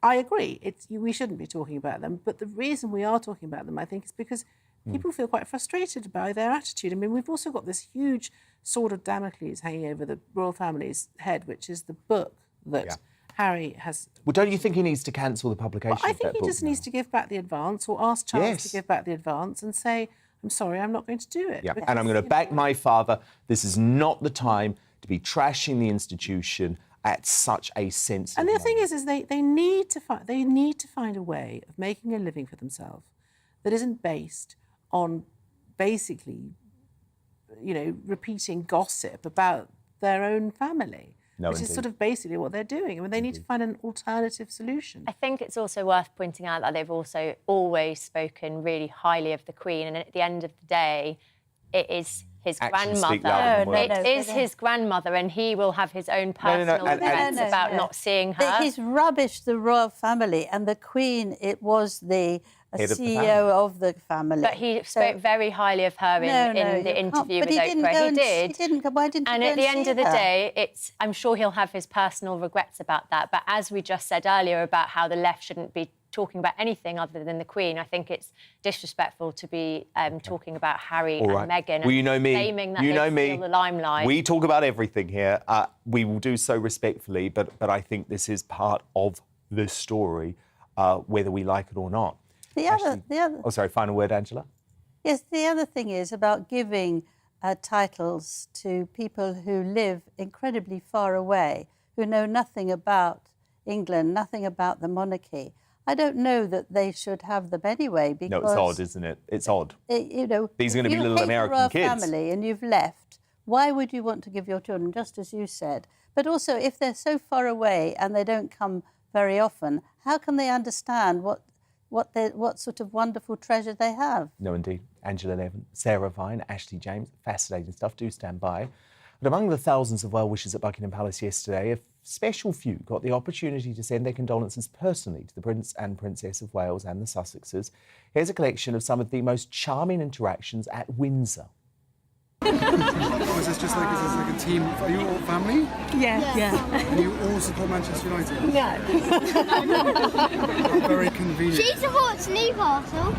I agree, we shouldn't be talking about them. But the reason we are talking about them, I think, is because people feel quite frustrated by their attitude. I mean, we've also got this huge sword of Damocles hanging over the royal family's head, which is the book that Harry has... Well, don't you think he needs to cancel the publication I of that think he book just now? needs to give back the advance, or ask Charles to give back the advance and say, I'm sorry, I'm not going to do it. Yeah, Because, and I'm going to back my father. This is not the time to be trashing the institution at such a sensitive And the thing is they need to find a way of making a living for themselves that isn't based on basically, repeating gossip about their own family. No, which is sort of basically what they're doing. I mean, they need to find an alternative solution. I think it's also worth pointing out that they've also always spoken really highly of the Queen, and at the end of the day, it is his grandmother. It is his grandmother, and he will have his own personal regrets about not seeing her. He's rubbished the royal family, and the Queen, it was the CEO of the family. But he spoke very highly of her in the interview with Oprah. He did. Why didn't he And go at the end see of the her? day, I'm sure he'll have his personal regrets about that. But as we just said earlier about how the left shouldn't be talking about anything other than the Queen. I think it's disrespectful to be talking about Harry and Meghan Well, you know me. claiming that You they know me. steal the limelight. We talk about everything here. We will do so respectfully, but I think this is part of the story, whether we like it or not. The other. Oh, sorry. Final word, Angela. Yes, the other thing is about giving titles to people who live incredibly far away, who know nothing about England, nothing about the monarchy. I don't know that they should have them anyway, because... No, it's odd, isn't it? It's odd. You know, these are going to be little American kids. Family and you've left, why would you want to give your children, just as you said? But also, if they're so far away and they don't come very often, how can they understand what sort of wonderful treasure they have? No, indeed. Angela Levin, Sarah Vine, Ashley James, fascinating stuff. Do stand by. But among the thousands of well-wishers at Buckingham Palace yesterday, a special few got the opportunity to send their condolences personally to the Prince and Princess of Wales and the Sussexes. Here's a collection of some of the most charming interactions at Windsor. Is this like a team? Are you all family? Yeah. And you all support Manchester United? No. Very convenient. She supports Newcastle.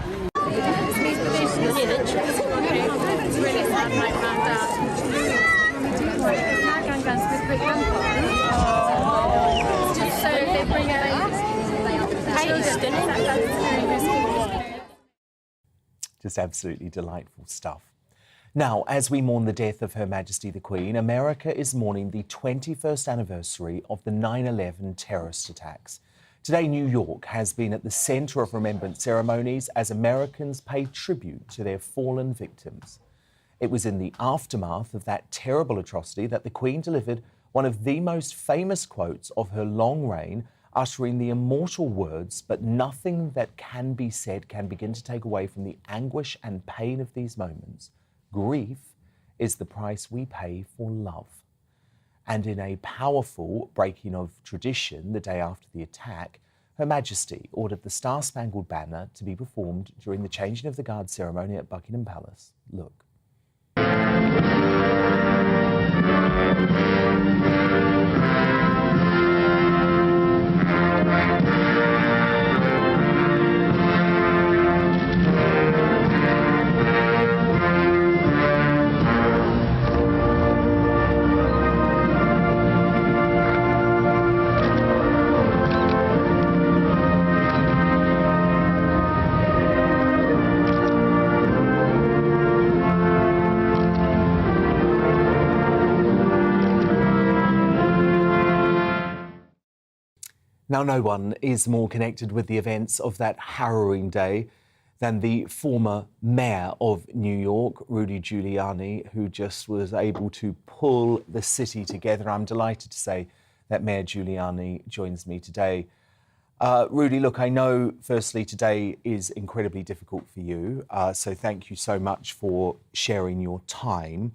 Just absolutely delightful stuff. Now, as we mourn the death of Her Majesty the Queen, America is mourning the 21st anniversary of the 9/11 terrorist attacks. Today, New York has been at the centre of remembrance ceremonies as Americans pay tribute to their fallen victims. It was in the aftermath of that terrible atrocity that the Queen delivered one of the most famous quotes of her long reign, uttering the immortal words, "But nothing that can be said can begin to take away from the anguish and pain of these moments. Grief is the price we pay for love." And in a powerful breaking of tradition, the day after the attack, Her Majesty ordered the Star-Spangled Banner to be performed during the changing of the guard ceremony at Buckingham Palace. Look. Now, no one is more connected with the events of that harrowing day than the former mayor of New York, Rudy Giuliani, who just was able to pull the city together. I'm delighted to say that Mayor Giuliani joins me today. Rudy, look, I know, firstly, today is incredibly difficult for you, so thank you so much for sharing your time.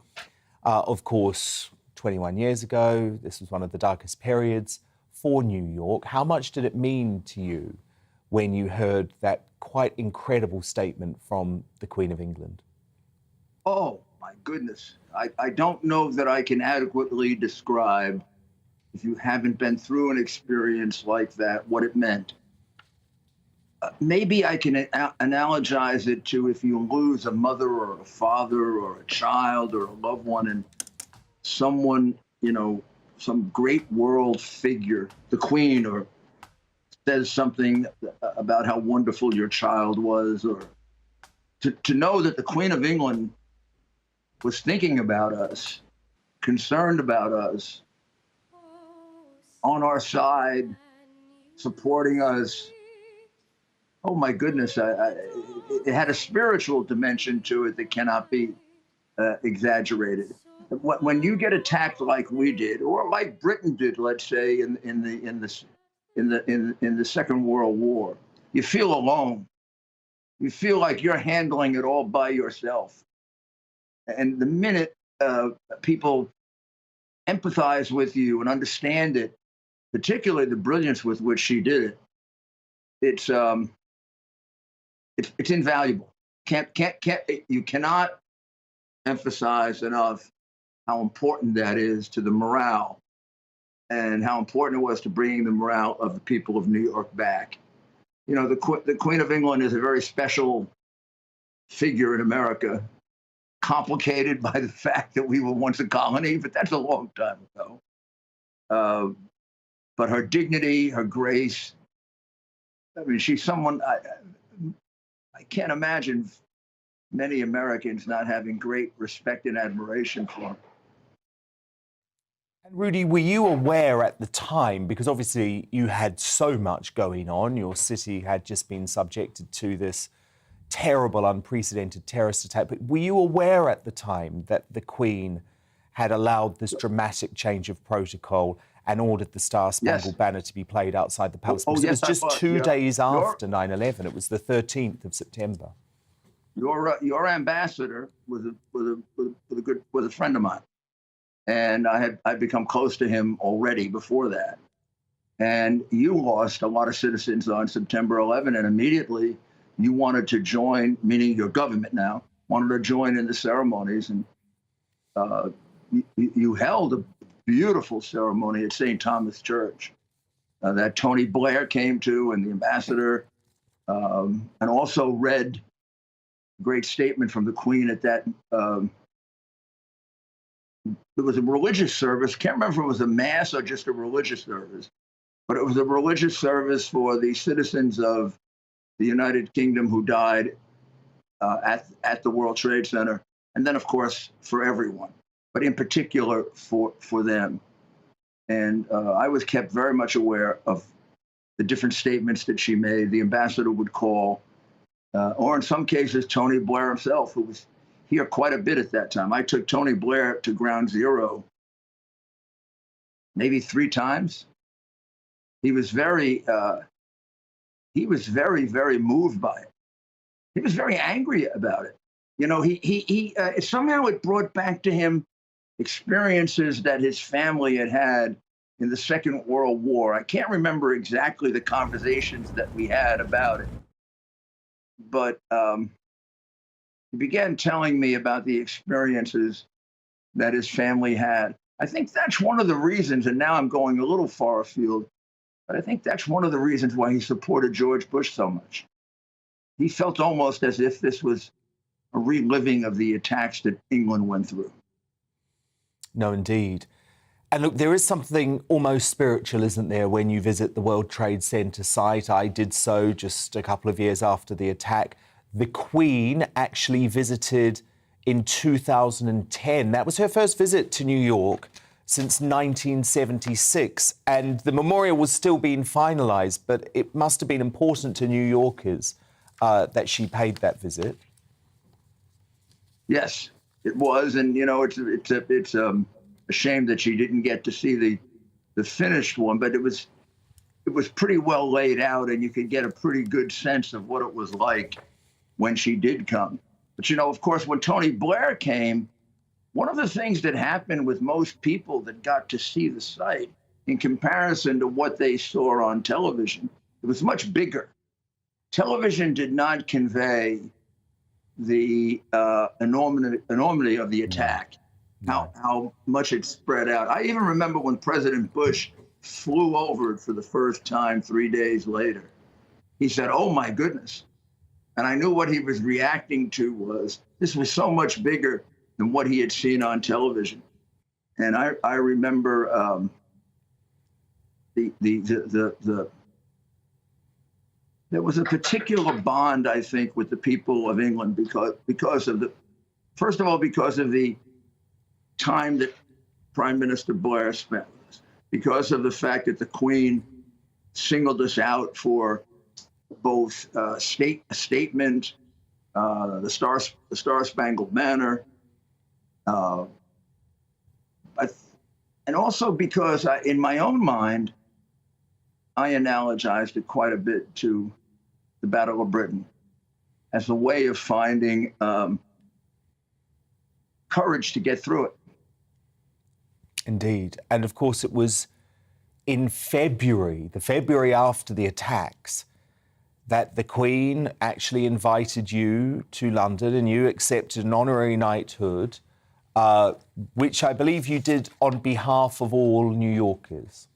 Of course, 21 years ago, this was one of the darkest periods for New York. How much did it mean to you when you heard that quite incredible statement from the Queen of England? Oh, my goodness. I don't know that I can adequately describe, if you haven't been through an experience like that, what it meant. Maybe I can analogize it to if you lose a mother or a father or a child or a loved one, and someone, you know, some great world figure, the Queen, or says something about how wonderful your child was, or to know that the Queen of England was thinking about us, concerned about us, on our side, supporting us. Oh my goodness, it had a spiritual dimension to it that cannot be exaggerated. When you get attacked like we did, or like Britain did, let's say, in the Second World War, you feel alone. You feel like you're handling it all by yourself. And the minute people empathize with you and understand it, particularly the brilliance with which she did it, it's invaluable. You cannot emphasize enough how important that is to the morale, and how important it was to bringing the morale of the people of New York back. you know, the Queen of England is a very special figure in America, complicated by the fact that we were once a colony, but that's a long time ago. But her dignity, her grace, I mean, she's someone, I can't imagine many Americans not having great respect and admiration for her. And Rudy, were you aware at the time, because obviously you had so much going on, your city had just been subjected to this terrible, unprecedented terrorist attack, but were you aware at the time that the Queen had allowed this dramatic change of protocol and ordered the Star Spangled Banner to be played outside the palace? Because it was just 2 days after 9/11. It was the 13th of September. Your ambassador was a friend of mine, and I'd become close to him already before that. And you lost a lot of citizens on September 11, and immediately you wanted to join, meaning your government now wanted to join in the ceremonies, and you held a beautiful ceremony at St. Thomas Church that Tony Blair came to, and the ambassador, and also read a great statement from the Queen at that. There was a religious service. Can't remember if it was a mass or just a religious service, but it was a religious service for the citizens of the United Kingdom who died at the World Trade Center, and then, of course, for everyone, but in particular for them. And I was kept very much aware of the different statements that she made. The ambassador would call, or in some cases, Tony Blair himself, who was here quite a bit at that time. I took Tony Blair to Ground Zero maybe 3 times. He was very, very moved by it. He was very angry about it. You know, he somehow it brought back to him experiences that his family had had in the Second World War. I can't remember exactly the conversations that we had about it, but he began telling me about the experiences that his family had. I think that's one of the reasons, and now I'm going a little far afield, but I think that's one of the reasons why he supported George Bush so much. He felt almost as if this was a reliving of the attacks that England went through. No, indeed. And look, there is something almost spiritual, isn't there, when you visit the World Trade Center site? I did so just a couple of years after the attack. The Queen actually visited in 2010. That was her first visit to New York since 1976. And the memorial was still being finalised, but it must have been important to New Yorkers that she paid that visit. Yes, it was. And, you know, it's a shame that she didn't get to see the finished one, but it was pretty well laid out, and you could get a pretty good sense of what it was like when she did come. But, you know, of course, when Tony Blair came, one of the things that happened with most people that got to see the site in comparison to what they saw on television, it was much bigger. Television did not convey the enormity of the attack, how much it spread out. I even remember when President Bush flew over it for the first time 3 days later. He said, "Oh, my goodness." And I knew what he was reacting to was, this was so much bigger than what he had seen on television. And I remember there was a particular bond, I think, with the people of England because of first of all, because of the time that Prime Minister Blair spent with us, because of the fact that the Queen singled us out for both statement, the Star Spangled Banner, and also because in my own mind, I analogized it quite a bit to the Battle of Britain as a way of finding courage to get through it. Indeed. And of course, it was in February, the February after the attacks, that the Queen actually invited you to London and you accepted an honorary knighthood, which I believe you did on behalf of all New Yorkers.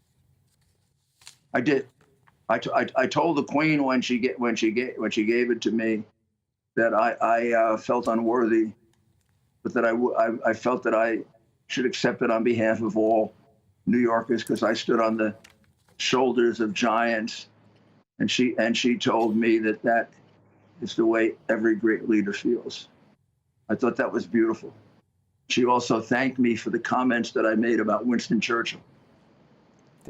I did. I told the Queen when she gave it to me that I felt unworthy, but that I felt that I should accept it on behalf of all New Yorkers because I stood on the shoulders of giants, and she told me that is the way every great leader feels. I thought that was beautiful. She also thanked me for the comments that I made about Winston Churchill,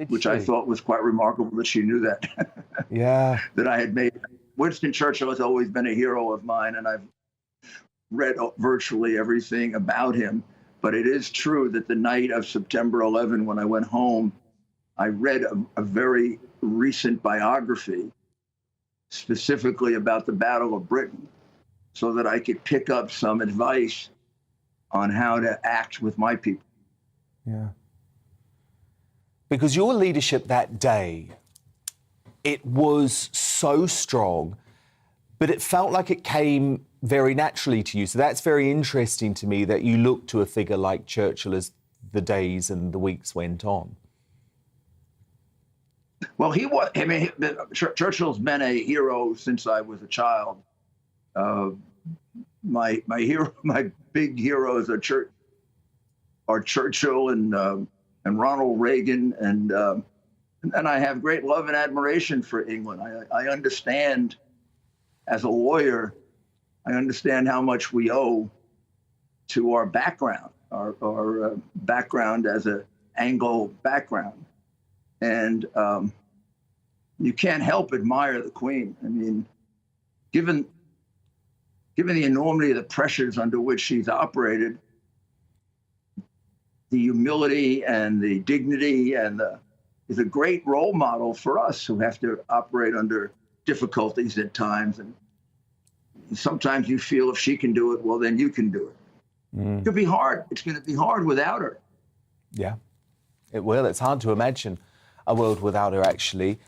which I thought was quite remarkable that she knew that. Yeah. That I had made. Winston Churchill has always been a hero of mine, and I've read virtually everything about him. But it is true that the night of September 11, when I went home, I read a very recent biography specifically about the Battle of Britain so that I could pick up some advice on how to act with my people. Yeah. Because your leadership that day, it was so strong, but it felt like it came very naturally to you. So that's very interesting to me that you look to a figure like Churchill as the days and the weeks went on. Well, he was, I mean, Churchill's been a hero since I was a child. My big heroes are Churchill and Ronald Reagan, and I have great love and admiration for England. I understand, as a lawyer, I understand how much we owe to our background, our background as an Anglo background. And you can't help admire the Queen. I mean, given the enormity of the pressures under which she's operated, the humility and the dignity is a great role model for us who have to operate under difficulties at times. And sometimes you feel if she can do it, well, then you can do it. It could be hard. It's going to be hard without her. Yeah, it will. It's hard to imagine a world without her, actually.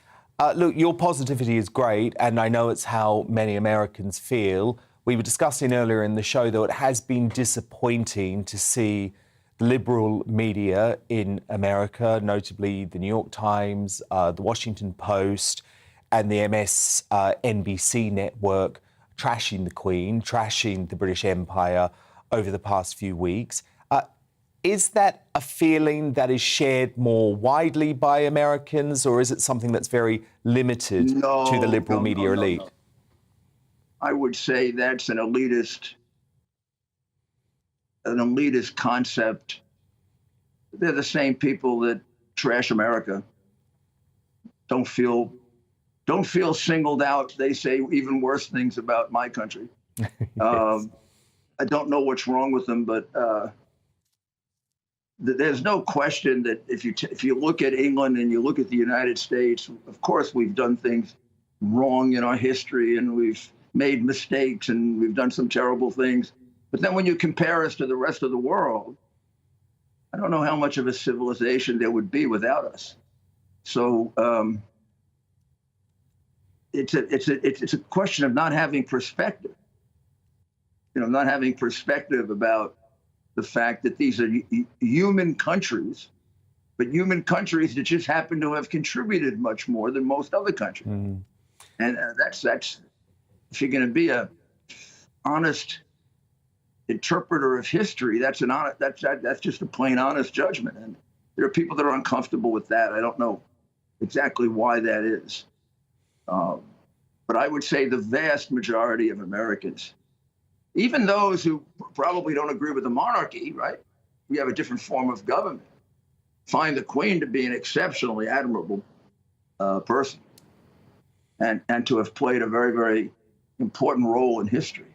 Look, your positivity is great, and I know it's how many Americans feel. We were discussing earlier in the show, though, it has been disappointing to see liberal media in America, notably the New York Times, the Washington Post, and the MSNBC network, trashing the Queen, trashing the British Empire over the past few weeks. Is that a feeling that is shared more widely by Americans, or is it something that's very limited to the liberal media elite? No. I would say that's an elitist concept. They're the same people that trash America. Don't feel singled out. They say even worse things about my country. Yes. I don't know what's wrong with them, but there's no question that if you look at England and you look at the United States, of course we've done things wrong in our history and we've made mistakes and we've done some terrible things. But then when you compare us to the rest of the world, I don't know how much of a civilization there would be without us. So it's a question of not having perspective. Not having perspective about the fact that these are human countries, but human countries that just happen to have contributed much more than most other countries. Mm. And that's if you're going to be a honest interpreter of history, that's just a plain honest judgment. And there are people that are uncomfortable with that. I don't know exactly why that is. But I would say the vast majority of Americans, even those who probably don't agree with the monarchy, right? We have a different form of government, find the Queen to be an exceptionally admirable person and to have played a very, very important role in history.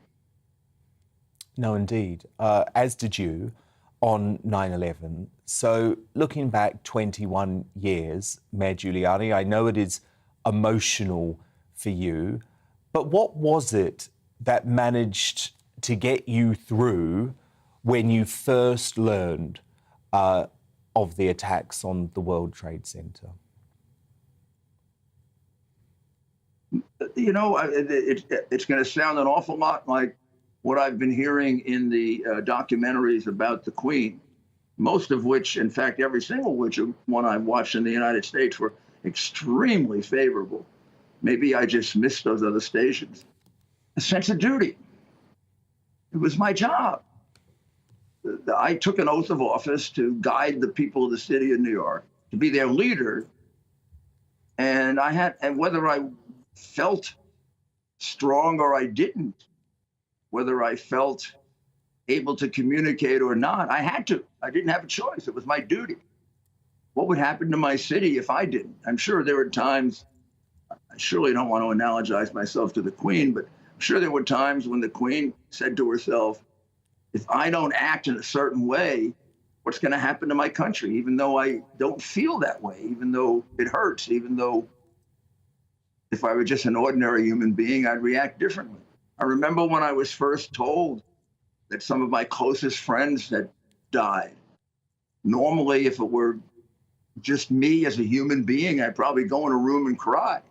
No, indeed. As did you on 9/11. So looking back 21 years, Mayor Giuliani, I know it is emotional for you, but what was it that managed to get you through when you first learned of the attacks on the World Trade Center? It's going to sound an awful lot like what I've been hearing in the documentaries about the Queen, most of which, in fact, every single one I've watched in the United States were extremely favorable. Maybe I just missed those other stations. A sense of duty. It was my job. I took an oath of office to guide the people of the city of New York, to be their leader. And whether I felt strong or I didn't, whether I felt able to communicate or not, I had to. I didn't have a choice. It was my duty. What would happen to my city if I didn't? I'm sure there were times, I surely don't want to analogize myself to the Queen, but I'm sure there were times when the Queen said to herself, if I don't act in a certain way, what's going to happen to my country? Even though I don't feel that way, even though it hurts, even though if I were just an ordinary human being, I'd react differently. I remember when I was first told that some of my closest friends had died. Normally, if it were just me as a human being, I'd probably go in a room and cry.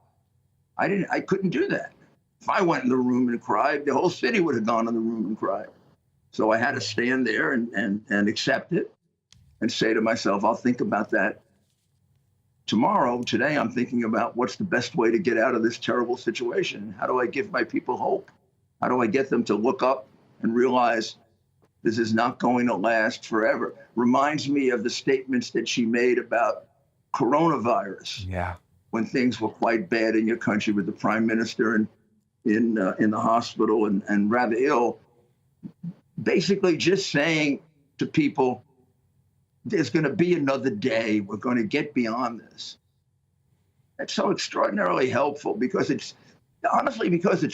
I couldn't do that. If I went in the room and cried, the whole city would have gone in the room and cried. So I had to stand there and accept it and say to myself, I'll think about that tomorrow. Today, I'm thinking about what's the best way to get out of this terrible situation. How do I give my people hope? How do I get them to look up and realize this is not going to last forever? Reminds me of the statements that she made about coronavirus. Yeah. When things were quite bad in your country with the prime minister in the hospital and rather ill. Basically just saying to people, there's going to be another day. We're going to get beyond this. That's so extraordinarily helpful because it's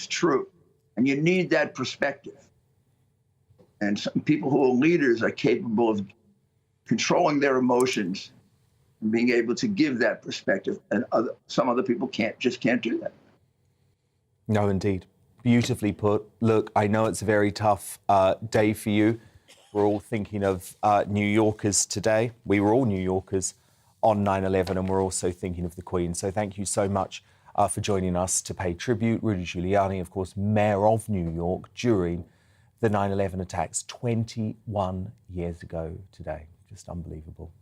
true. And you need that perspective. And some people who are leaders are capable of controlling their emotions and being able to give that perspective. And some other people can't do that. No, indeed. Beautifully put. Look, I know it's a very tough day for you. We're all thinking of New Yorkers today. We were all New Yorkers on 9/11, and we're also thinking of the Queen. So thank you so much for joining us to pay tribute. Rudy Giuliani, of course, Mayor of New York during the 9/11 attacks 21 years ago today. Just unbelievable.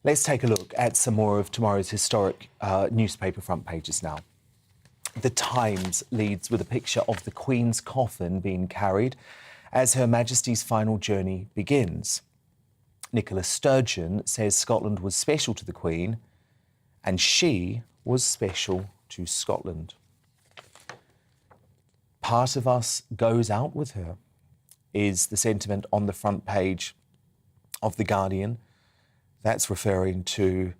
Let's take a look at some more of tomorrow's historic newspaper front pages now. The Times leads with a picture of the Queen's coffin being carried as Her Majesty's final journey begins. Nicola Sturgeon says Scotland was special to the Queen and she was special to Scotland. Part of us goes out with her is the sentiment on the front page of The Guardian. That's referring to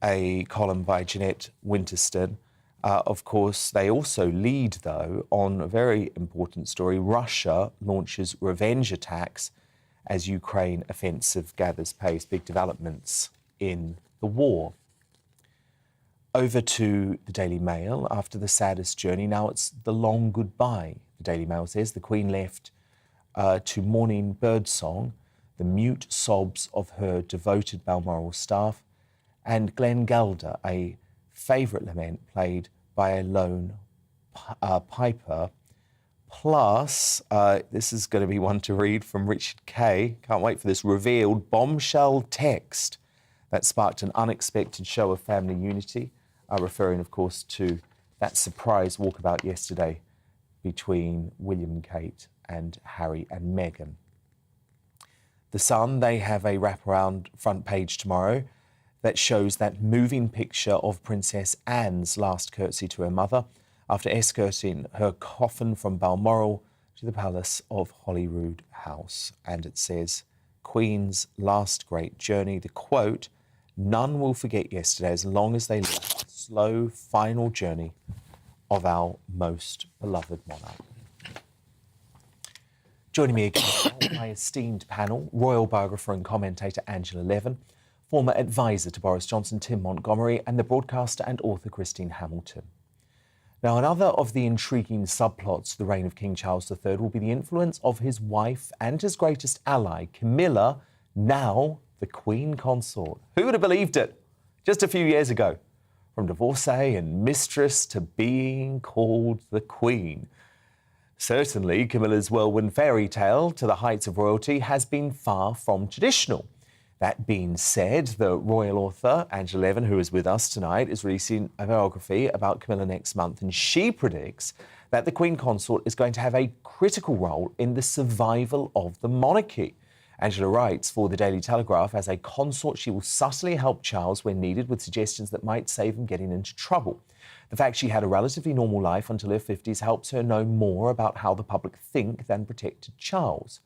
a column by Jeanette Winterston. Of course, they also lead, though, on a very important story. Russia launches revenge attacks as Ukraine offensive gathers pace. Big developments in the war. Over to the Daily Mail. After the saddest journey, now it's the long goodbye. The Daily Mail says the Queen left to morning birdsong, the mute sobs of her devoted Balmoral staff, and Glenn Gelder, a favourite lament played by a lone piper. Plus, this is going to be one to read from Richard Kay. Can't wait for this. Revealed bombshell text that sparked an unexpected show of family unity, referring, of course, to that surprise walkabout yesterday between William and Kate and Harry and Meghan. The Sun, they have a wraparound front page tomorrow that shows that moving picture of Princess Anne's last curtsy to her mother after escorting her coffin from Balmoral to the Palace of Holyrood House. And it says, Queen's last great journey. The quote, none will forget yesterday as long as they live. The slow, final journey of our most beloved monarch. Joining me again, my esteemed panel, royal biographer and commentator Angela Levin, former advisor to Boris Johnson, Tim Montgomery, and the broadcaster and author Christine Hamilton. Now, another of the intriguing subplots to the reign of King Charles III will be the influence of his wife and his greatest ally, Camilla, now the Queen Consort. Who would have believed it just a few years ago? From divorcee and mistress to being called the Queen. Certainly, Camilla's whirlwind fairy tale to the heights of royalty has been far from traditional. That being said, the royal author, Angela Levin, who is with us tonight, is releasing a biography about Camilla next month, and she predicts that the Queen Consort is going to have a critical role in the survival of the monarchy. Angela writes for the Daily Telegraph, as a consort, she will subtly help Charles when needed with suggestions that might save him getting into trouble. The fact she had a relatively normal life until her 50s helps her know more about how the public think than protected Charles.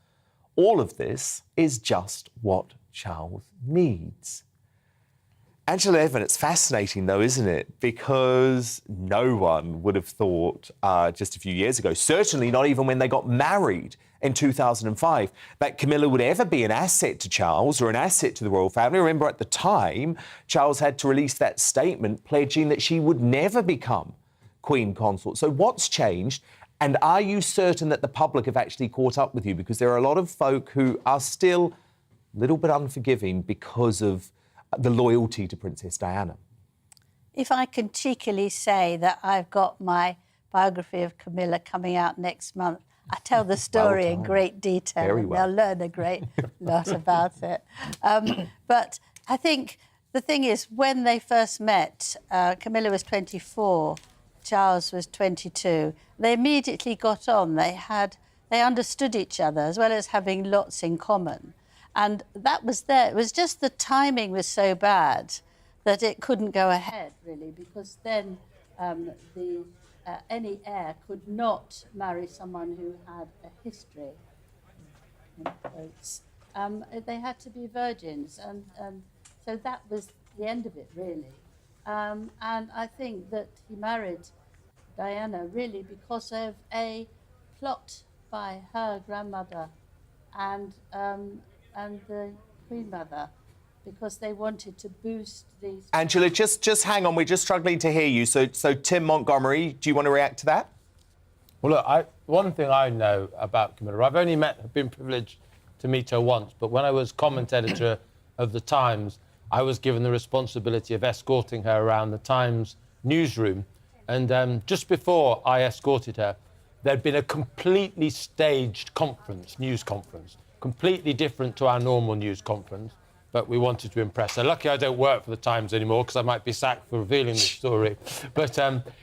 All of this is just what Charles needs. Angela Levin, it's fascinating though, isn't it? Because no one would have thought just a few years ago, certainly not even when they got married in 2005, that Camilla would ever be an asset to Charles or an asset to the royal family. Remember, at the time, Charles had to release that statement pledging that she would never become Queen Consort. So what's changed? And are you certain that the public have actually caught up with you? Because there are a lot of folk who are still a little bit unforgiving because of the loyalty to Princess Diana. If I can cheekily say that I've got my biography of Camilla coming out next month, I tell the story in great detail. Very and well. they'll learn a great lot about it. But I think the thing is, when they first met, Camilla was 24, Charles was 22. They immediately got on. They understood each other, as well as having lots in common. And that was there. It was just the timing was so bad that it couldn't go ahead, really, because then any heir could not marry someone who had a history. They had to be virgins, and so that was the end of it, really. And I think that he married Diana really because of a plot by her grandmother and the Queen Mother, because they wanted to boost these... Angela, just hang on. We're just struggling to hear you. So Tim Montgomery, do you want to react to that? Well, look, one thing I know about Camilla, I've only been privileged to meet her once, but when I was comment editor of The Times, I was given the responsibility of escorting her around the Times newsroom. And just before I escorted her, there'd been a completely staged news conference, completely different to our normal news conference, but we wanted to impress her. Lucky I don't work for The Times anymore, because I might be sacked for revealing this story. But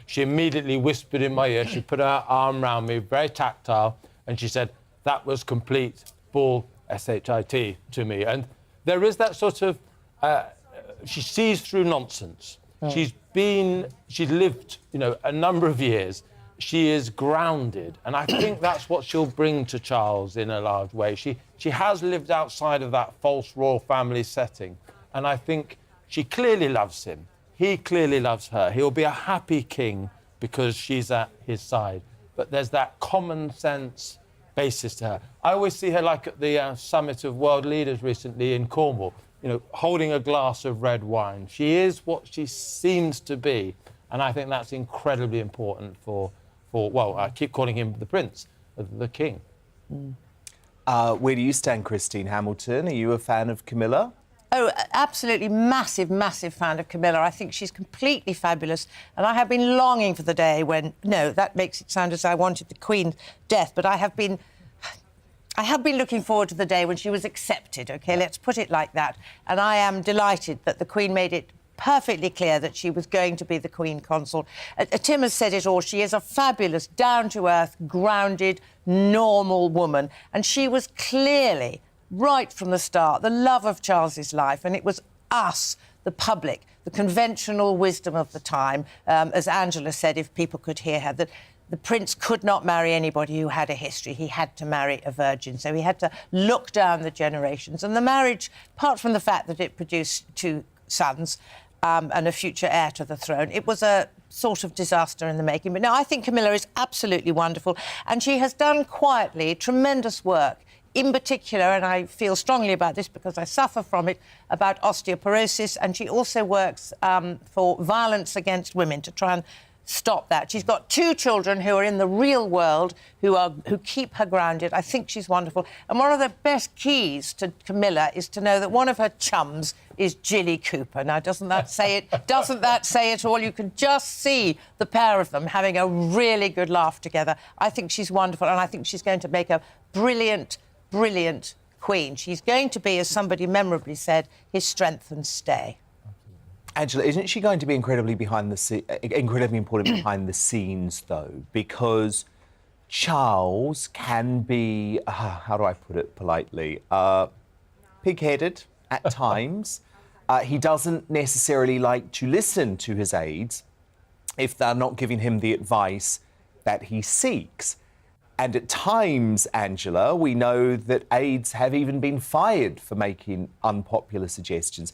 she immediately whispered in my ear, she put her arm around me, very tactile, and she said, that was complete, full S-H-I-T to me. And there is that sort of, she sees through nonsense. Oh. She's lived, a number of years. She is grounded, and I think that's what she'll bring to Charles in a large way. She has lived outside of that false royal family setting, and I think she clearly loves him. He clearly loves her. He'll be a happy king because she's at his side. But there's that common sense basis to her. I always see her like at the summit of world leaders recently in Cornwall, holding a glass of red wine. She is what she seems to be, and I think that's incredibly important for well, I keep calling him the prince, the king. Where do you stand, Christine Hamilton? Are you a fan of Camilla? Oh, absolutely massive, massive fan of Camilla. I think she's completely fabulous. And I have been longing for the day when... No, that makes it sound as I wanted the Queen's death, but I have been looking forward to the day when she was accepted, OK? Let's put it like that. And I am delighted that the Queen made it perfectly clear that she was going to be the Queen Consort. Tim has said it all. She is a fabulous, down-to-earth, grounded, normal woman. And she was clearly, right from the start, the love of Charles's life. And it was us, the public, the conventional wisdom of the time, as Angela said, if people could hear her, that the prince could not marry anybody who had a history. He had to marry a virgin. So he had to look down the generations. And the marriage, apart from the fact that it produced two sons, and a future heir to the throne, it was a sort of disaster in the making. But no, I think Camilla is absolutely wonderful, and she has done quietly tremendous work, in particular, and I feel strongly about this because I suffer from it, about osteoporosis, and she also works for violence against women to try and stop that. She's got two children who are in the real world, who keep her grounded. I think she's wonderful. And one of the best keys to Camilla is to know that one of her chums is Jilly Cooper. Now, doesn't that say it? Doesn't that say it all? You can just see the pair of them having a really good laugh together. I think she's wonderful, and I think she's going to make a brilliant, brilliant Queen. She's going to be, as somebody memorably said, his strength and stay. Angela, isn't she going to be incredibly important behind the scenes, though? Because Charles can be, how do I put it politely, pig-headed at times. He doesn't necessarily like to listen to his aides if they're not giving him the advice that he seeks. And at times, Angela, we know that aides have even been fired for making unpopular suggestions.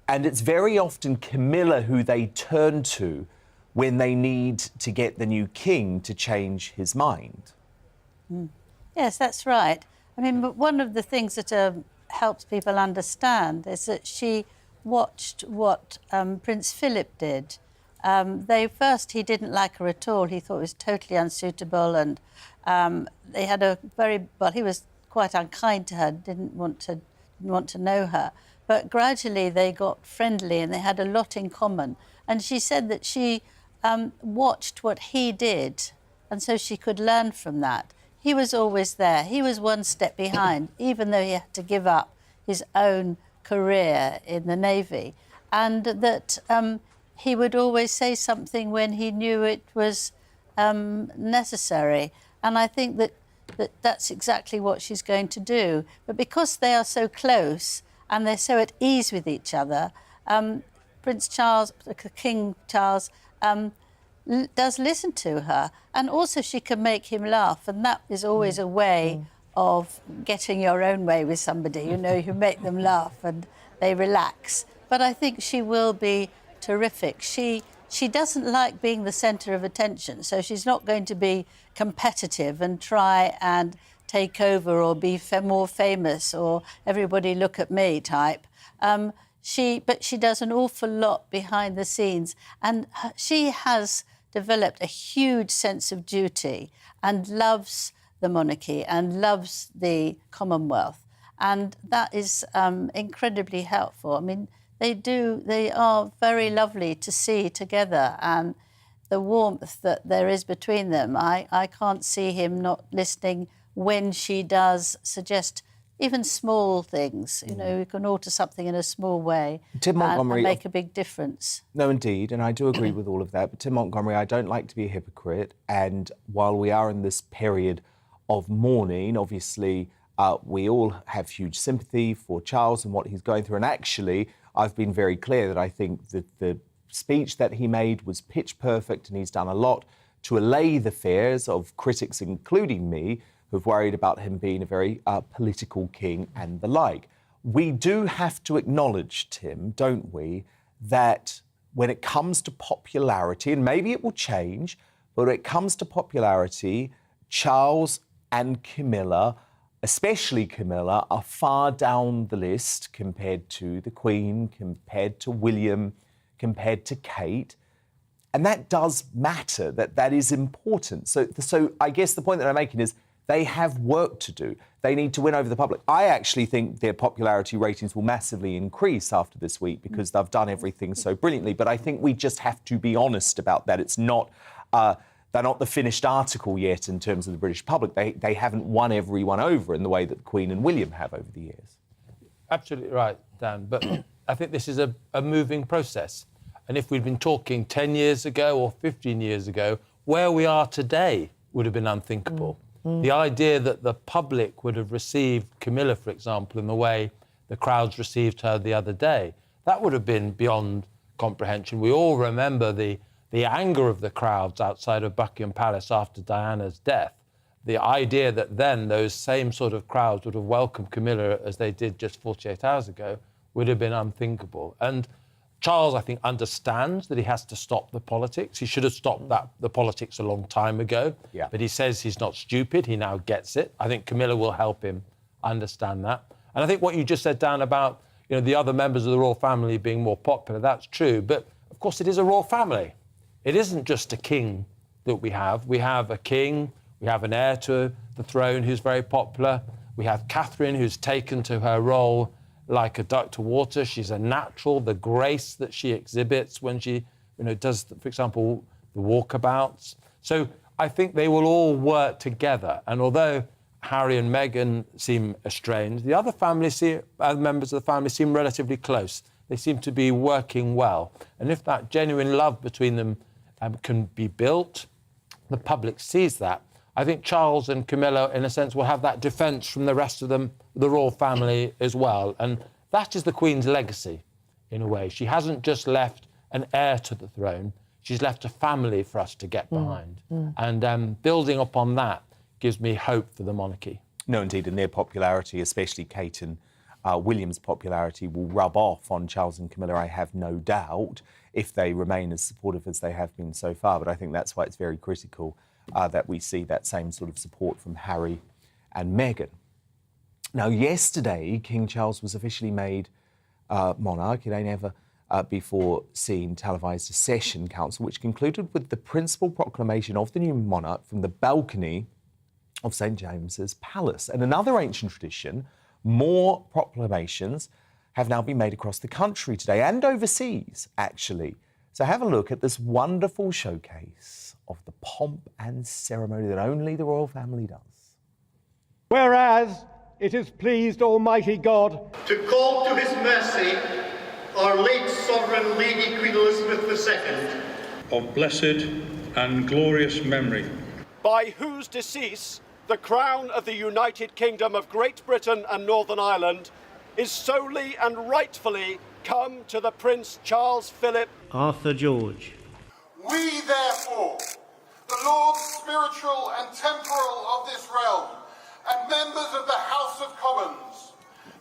And it's very often Camilla who they turn to when they need to get the new king to change his mind. Yes, that's right. I mean, but one of the things that helps people understand is that she watched what Prince Philip did. He didn't like her at all. He thought it was totally unsuitable, and they had he was quite unkind to her, didn't want to know her. But gradually they got friendly and they had a lot in common. And she said that she watched what he did, and so she could learn from that. He was always there. He was one step behind, even though he had to give up his own career in the Navy. And that he would always say something when he knew it was necessary. And I think that's exactly what she's going to do. But because they are so close and they're so at ease with each other, Prince Charles, King Charles, does listen to her. And also she can make him laugh. And that is always a way of getting your own way with somebody. You know, you make them laugh and they relax. But I think she will be terrific. She doesn't like being the centre of attention, so she's not going to be competitive and try and take over or be more famous or everybody look at me type. But she does an awful lot behind the scenes, and she has developed a huge sense of duty and loves the monarchy and loves the Commonwealth, and that is incredibly helpful. I mean, they are very lovely to see together, and the warmth that there is between them, I can't see him not listening when she does suggest even small things. You know, you can alter something in a small way Tim Montgomery, and make a big difference. No, indeed, and I do agree with all of that. But Tim Montgomery, I don't like to be a hypocrite. And while we are in this period of mourning, obviously, we all have huge sympathy for Charles and what he's going through. And actually, I've been very clear that I think that the speech that he made was pitch perfect, and he's done a lot to allay the fears of critics, including me, who've worried about him being a very political king and the like. We do have to acknowledge, Tim, don't we, that when it comes to popularity, and maybe it will change, but when it comes to popularity, Charles and Camilla, especially Camilla, are far down the list compared to the Queen, compared to William, compared to Kate. And that does matter, that is important. So I guess the point that I'm making is they have work to do. They need to win over the public. I actually think their popularity ratings will massively increase after this week because they've done everything so brilliantly. But I think we just have to be honest about that. It's not, they're not the finished article yet in terms of the British public. They haven't won everyone over in the way that the Queen and William have over the years. Absolutely right, Dan. But I think this is a moving process. And if we'd been talking 10 years ago or 15 years ago, where we are today would have been unthinkable. The idea that the public would have received Camilla, for example, in the way the crowds received her the other day, that would have been beyond comprehension. We all remember the anger of the crowds outside of Buckingham Palace after Diana's death. The idea that then those same sort of crowds would have welcomed Camilla as they did just 48 hours ago would have been unthinkable. And Charles, I think, understands that he has to stop the politics. He should have stopped the politics a long time ago. Yeah. But he says he's not stupid. He now gets it. I think Camilla will help him understand that. And I think what you just said, Dan, about the other members of the royal family being more popular, that's true. But, of course, it is a royal family. It isn't just a king that we have. We have a king. We have an heir to the throne who's very popular. We have Catherine, who's taken to her role like a duck to water. She's a natural. The grace that she exhibits when she, does, for example, the walkabouts. So I think they will all work together. And although Harry and Meghan seem estranged. The other members of the family seem relatively close. They seem to be working well. And if that genuine love between them can be built, the public sees that, I think Charles and Camilla, in a sense, will have that defence from the rest of them, the royal family as well. And that is the Queen's legacy, in a way. She hasn't just left an heir to the throne, she's left a family for us to get behind. And building upon that gives me hope for the monarchy. No, indeed, and their popularity, especially Kate and William's popularity, will rub off on Charles and Camilla, I have no doubt, if they remain as supportive as they have been so far. But I think that's why it's very critical that we see that same sort of support from Harry and Meghan. Now, yesterday, King Charles was officially made monarch. It ain't ever before seen televised session council, which concluded with the principal proclamation of the new monarch from the balcony of St James's Palace. And another ancient tradition, more proclamations have now been made across the country today and overseas, actually. So have a look at this wonderful showcase of the pomp and ceremony that only the royal family does. Whereas it has pleased Almighty God to call to his mercy our late Sovereign Lady Queen Elizabeth II, of blessed and glorious memory, by whose decease the crown of the United Kingdom of Great Britain and Northern Ireland is solely and rightfully come to the Prince Charles Philip Arthur George. We, therefore, the Lords spiritual and temporal of this realm, and members of the House of Commons,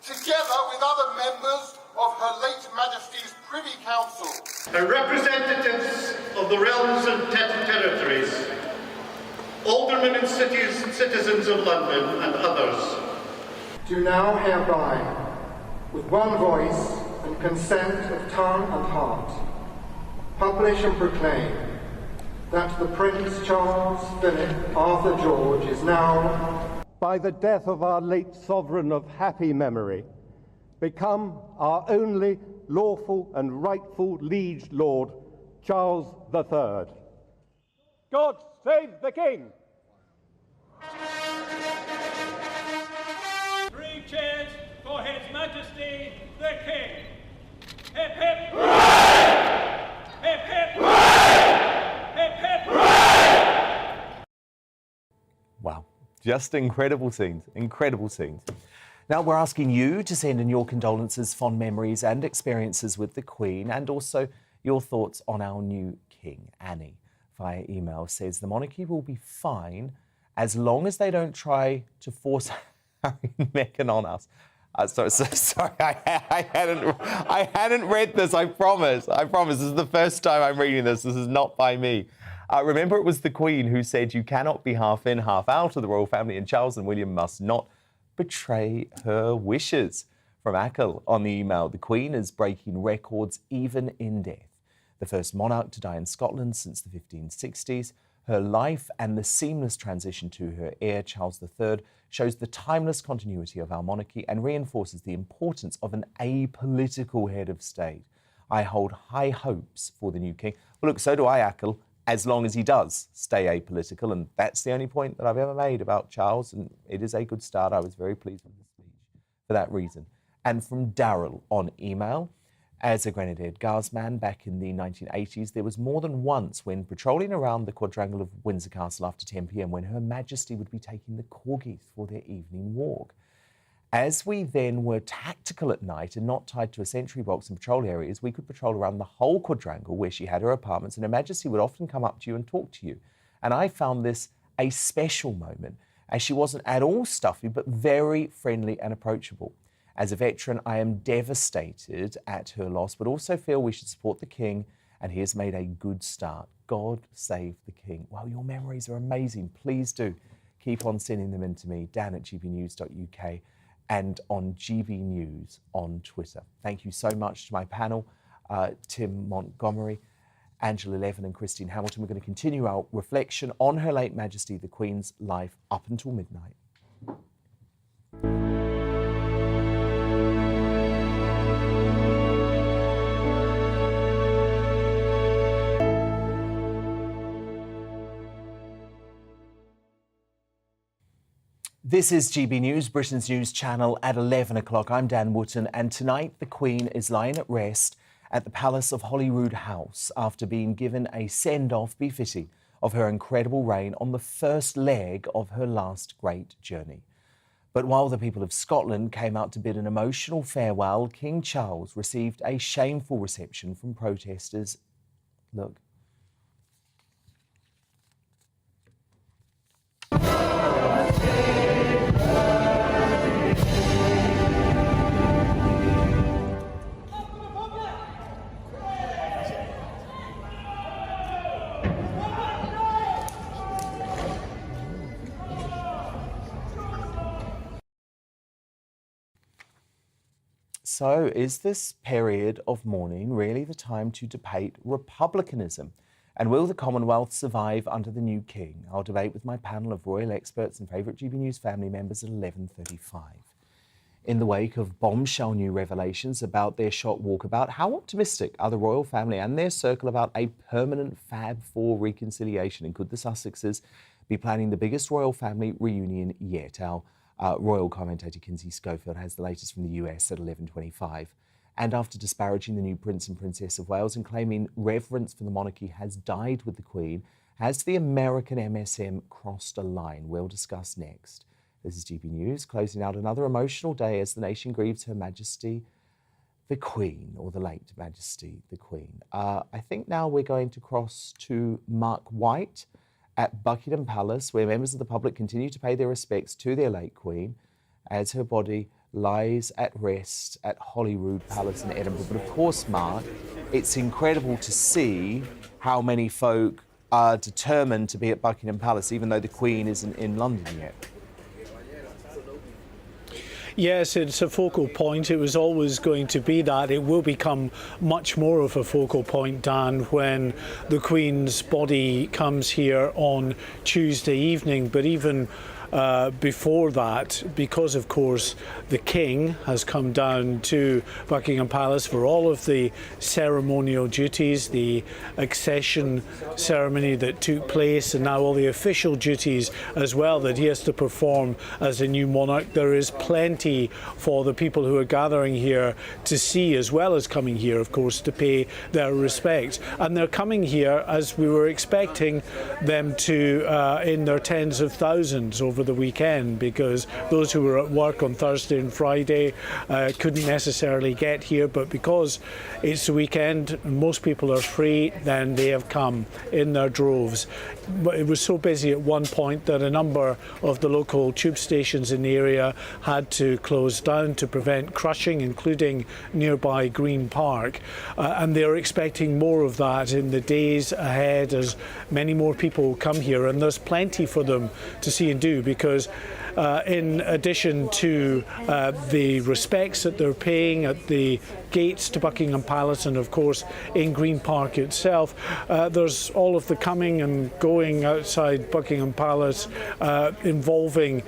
together with other members of Her late Majesty's Privy Council, and representatives of the realms and territories, aldermen and citizens of London and others, do now hereby, with one voice and consent of tongue and heart, publish and proclaim that the Prince Charles Philip Arthur George is now, by the death of our late sovereign of happy memory, become our only lawful and rightful liege lord, Charles III. God save the King! 3 cheers for His Majesty the King. Hip hip! Hip hip! Hip hip! Wow, just incredible scenes, incredible scenes. Now we're asking you to send in your condolences, fond memories and experiences with the Queen, and also your thoughts on our new King. Annie, via email, says the monarchy will be fine as long as they don't try to force Harry and Meghan on us. Sorry, I hadn't read this, I promise. This is the first time I'm reading this. This is not by me. Remember, it was the Queen who said you cannot be half in, half out of the royal family, and Charles and William must not betray her wishes. From Ackle on the email, the Queen is breaking records even in death. The first monarch to die in Scotland since the 1560s. Her life and the seamless transition to her heir, Charles III, shows the timeless continuity of our monarchy and reinforces the importance of an apolitical head of state. I hold high hopes for the new king. Well, look, so do I, Ackle, as long as he does stay apolitical, and that's the only point that I've ever made about Charles, and it is a good start. I was very pleased with the speech for that reason. And from Darryl on email, as a Grenadier Guardsman back in the 1980s, there was more than once when patrolling around the quadrangle of Windsor Castle after 10 p.m. when Her Majesty would be taking the corgis for their evening walk. As we then were tactical at night and not tied to a sentry box in patrol areas, we could patrol around the whole quadrangle where she had her apartments, and Her Majesty would often come up to you and talk to you. And I found this a special moment, as she wasn't at all stuffy, but very friendly and approachable. As a veteran, I am devastated at her loss, but also feel we should support the King, and he has made a good start. God save the King. Well, your memories are amazing. Please do keep on sending them in to me, dan@gbnews.uk, and on GBNews on Twitter. Thank you so much to my panel, Tim Montgomery, Angela Levin and Christine Hamilton. We're going to continue our reflection on Her late Majesty the Queen's life up until midnight. This is GB News, Britain's news channel at 11 o'clock. I'm Dan Wootton, and tonight the Queen is lying at rest at the Palace of Holyrood House after being given a send-off befitting of her incredible reign on the first leg of her last great journey. But while the people of Scotland came out to bid an emotional farewell, King Charles received a shameful reception from protesters. Look. So, is this period of mourning really the time to debate republicanism? And will the Commonwealth survive under the new king? I'll debate with my panel of royal experts and favourite GB News family members at 11:35. In the wake of bombshell new revelations about their shock walkabout, how optimistic are the royal family and their circle about a permanent Fab Four reconciliation? And could the Sussexes be planning the biggest royal family reunion yet? Our royal commentator Kinsey Schofield has the latest from the US at 11:25. And after disparaging the new Prince and Princess of Wales and claiming reverence for the monarchy has died with the Queen, has the American MSM crossed a line? We'll discuss next. This is GB News, closing out another emotional day as the nation grieves Her Majesty the Queen, or the late Majesty the Queen. I think now we're going to cross to Mark White at Buckingham Palace, where members of the public continue to pay their respects to their late Queen as her body lies at rest at Holyrood Palace in Edinburgh. But of course, Mark, it's incredible to see how many folk are determined to be at Buckingham Palace, even though the Queen isn't in London yet. Yes, it's a focal point. It was always going to be that. It will become much more of a focal point, Dan, when the Queen's body comes here on Tuesday evening. But even before that, because of course the King has come down to Buckingham Palace for all of the ceremonial duties, the accession ceremony that took place, and now all the official duties as well that he has to perform as a new monarch. There is plenty for the people who are gathering here to see, as well as coming here, of course, to pay their respects. And they're coming here as we were expecting them to in their tens of thousands over the weekend, because those who were at work on Thursday and Friday couldn't necessarily get here, but because it's the weekend and most people are free, then they have come in their droves. But it was so busy at one point that a number of the local tube stations in the area had to close down to prevent crushing, including nearby Green Park, and they're expecting more of that in the days ahead as many more people come here, and there's plenty for them to see and do, because in addition to the respects that they're paying at the gates to Buckingham Palace and of course in Green Park itself, there's all of the coming and going outside Buckingham Palace involving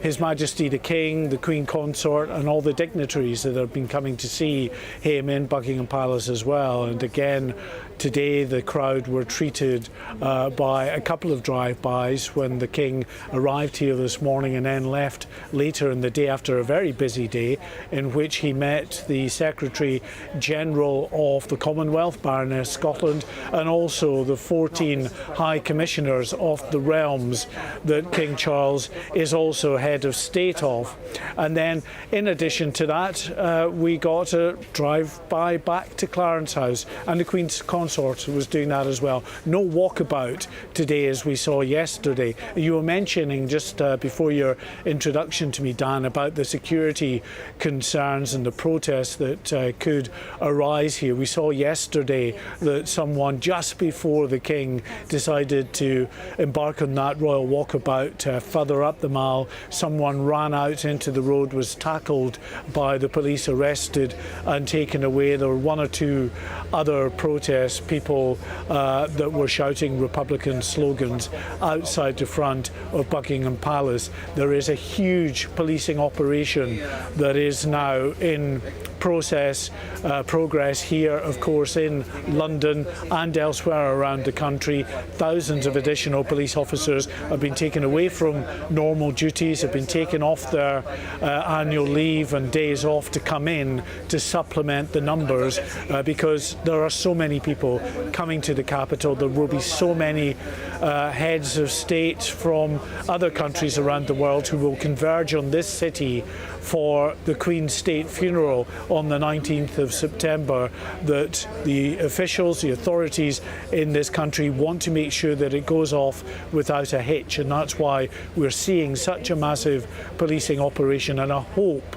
His Majesty the King, the Queen Consort, and all the dignitaries that have been coming to see him in Buckingham Palace as well. And again, today the crowd were treated by a couple of drive-bys when the King arrived here this morning and then left later in the day after a very busy day in which he met the Secretary General of the Commonwealth, Baroness Scotland, and also the 14 High Commissioners of the realms that King Charles is also head of state of. And then in addition to that, we got a drive-by back to Clarence House, and the Queen's Consort was doing that as well. No walkabout today as we saw yesterday. You were mentioning just before your introduction to me, Dan, about the security concerns and the protests that could arise here. We saw yesterday that someone just before the King decided to embark on that royal walkabout further up the Mall, someone ran out into the road, was tackled by the police, arrested and taken away. There were one or two other protests, people that were shouting Republican slogans outside the front of Buckingham Palace. There is a huge policing operation that is now in progress here, of course, in London and elsewhere around the country. Thousands of additional police officers have been taken away from normal duties, have have been taken off their annual leave and days off to come in to supplement the numbers because there are so many people coming to the capital. There will be so many heads of state from other countries around the world who will converge on this city for the Queen's state funeral on the 19th of September, that the officials, the authorities in this country want to make sure that it goes off without a hitch, and that's why we're seeing such a massive policing operation, and I hope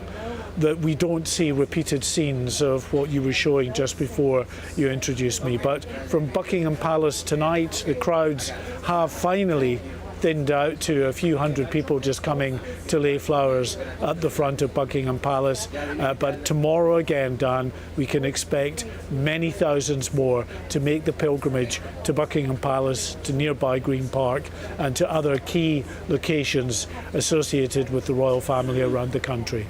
that we don't see repeated scenes of what you were showing just before you introduced me. But from Buckingham Palace tonight, the crowds have finally thinned out to a few hundred people just coming to lay flowers at the front of Buckingham Palace. But tomorrow again, Dan, we can expect many thousands more to make the pilgrimage to Buckingham Palace, to nearby Green Park and to other key locations associated with the royal family around the country.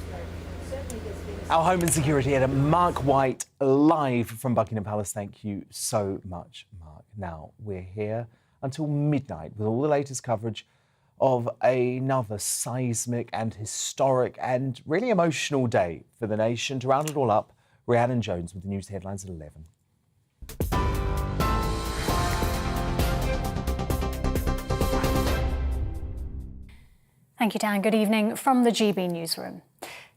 Our Home and Security editor, Mark White, live from Buckingham Palace. Thank you so much, Mark. Now, we're here until midnight with all the latest coverage of another seismic and historic and really emotional day for the nation. To round it all up, Rhiannon Jones with the news headlines at 11. Thank you, Dan. Good evening from the GB newsroom.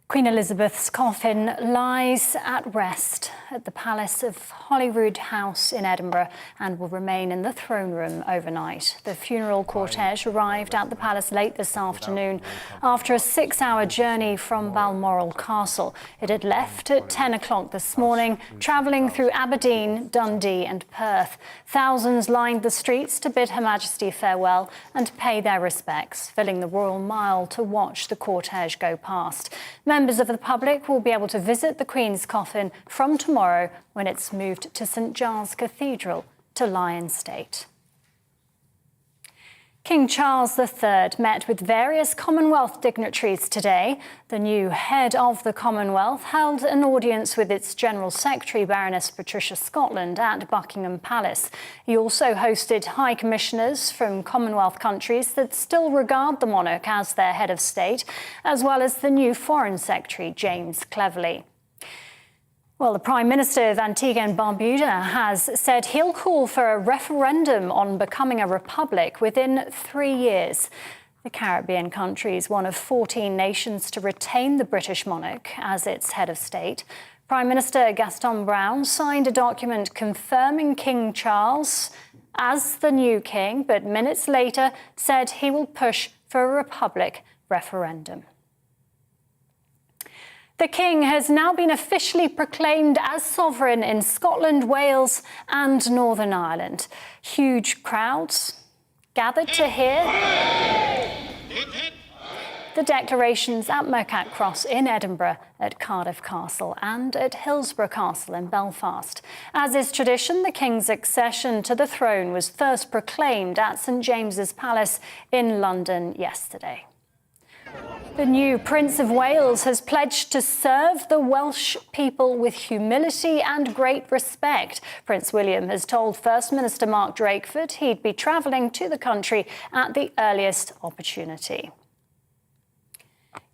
Queen Elizabeth's coffin lies at rest at the Palace of Holyrood House in Edinburgh and will remain in the throne room overnight. The funeral cortege arrived at the palace late this afternoon after a 6-hour journey from Balmoral Castle. It had left at 10 o'clock this morning, travelling through Aberdeen, Dundee and Perth. Thousands lined the streets to bid Her Majesty farewell and pay their respects, filling the Royal Mile to watch the cortege go past. Members of the public will be able to visit the Queen's coffin from tomorrow when it's moved to St Giles Cathedral to lie in state. King Charles III met with various Commonwealth dignitaries today. The new head of the Commonwealth held an audience with its General Secretary, Baroness Patricia Scotland, at Buckingham Palace. He also hosted High Commissioners from Commonwealth countries that still regard the monarch as their head of state, as well as the new Foreign Secretary, James Cleverly. Well, the Prime Minister of Antigua and Barbuda has said he'll call for a referendum on becoming a republic within 3 years. The Caribbean country is one of 14 nations to retain the British monarch as its head of state. Prime Minister Gaston Brown signed a document confirming King Charles as the new king, but minutes later said he will push for a republic referendum. The King has now been officially proclaimed as sovereign in Scotland, Wales and Northern Ireland. Huge crowds gathered to hear the declarations at Mercat Cross in Edinburgh, at Cardiff Castle and at Hillsborough Castle in Belfast. As is tradition, the King's accession to the throne was first proclaimed at St James's Palace in London yesterday. The new Prince of Wales has pledged to serve the Welsh people with humility and great respect. Prince William has told First Minister Mark Drakeford he'd be travelling to the country at the earliest opportunity.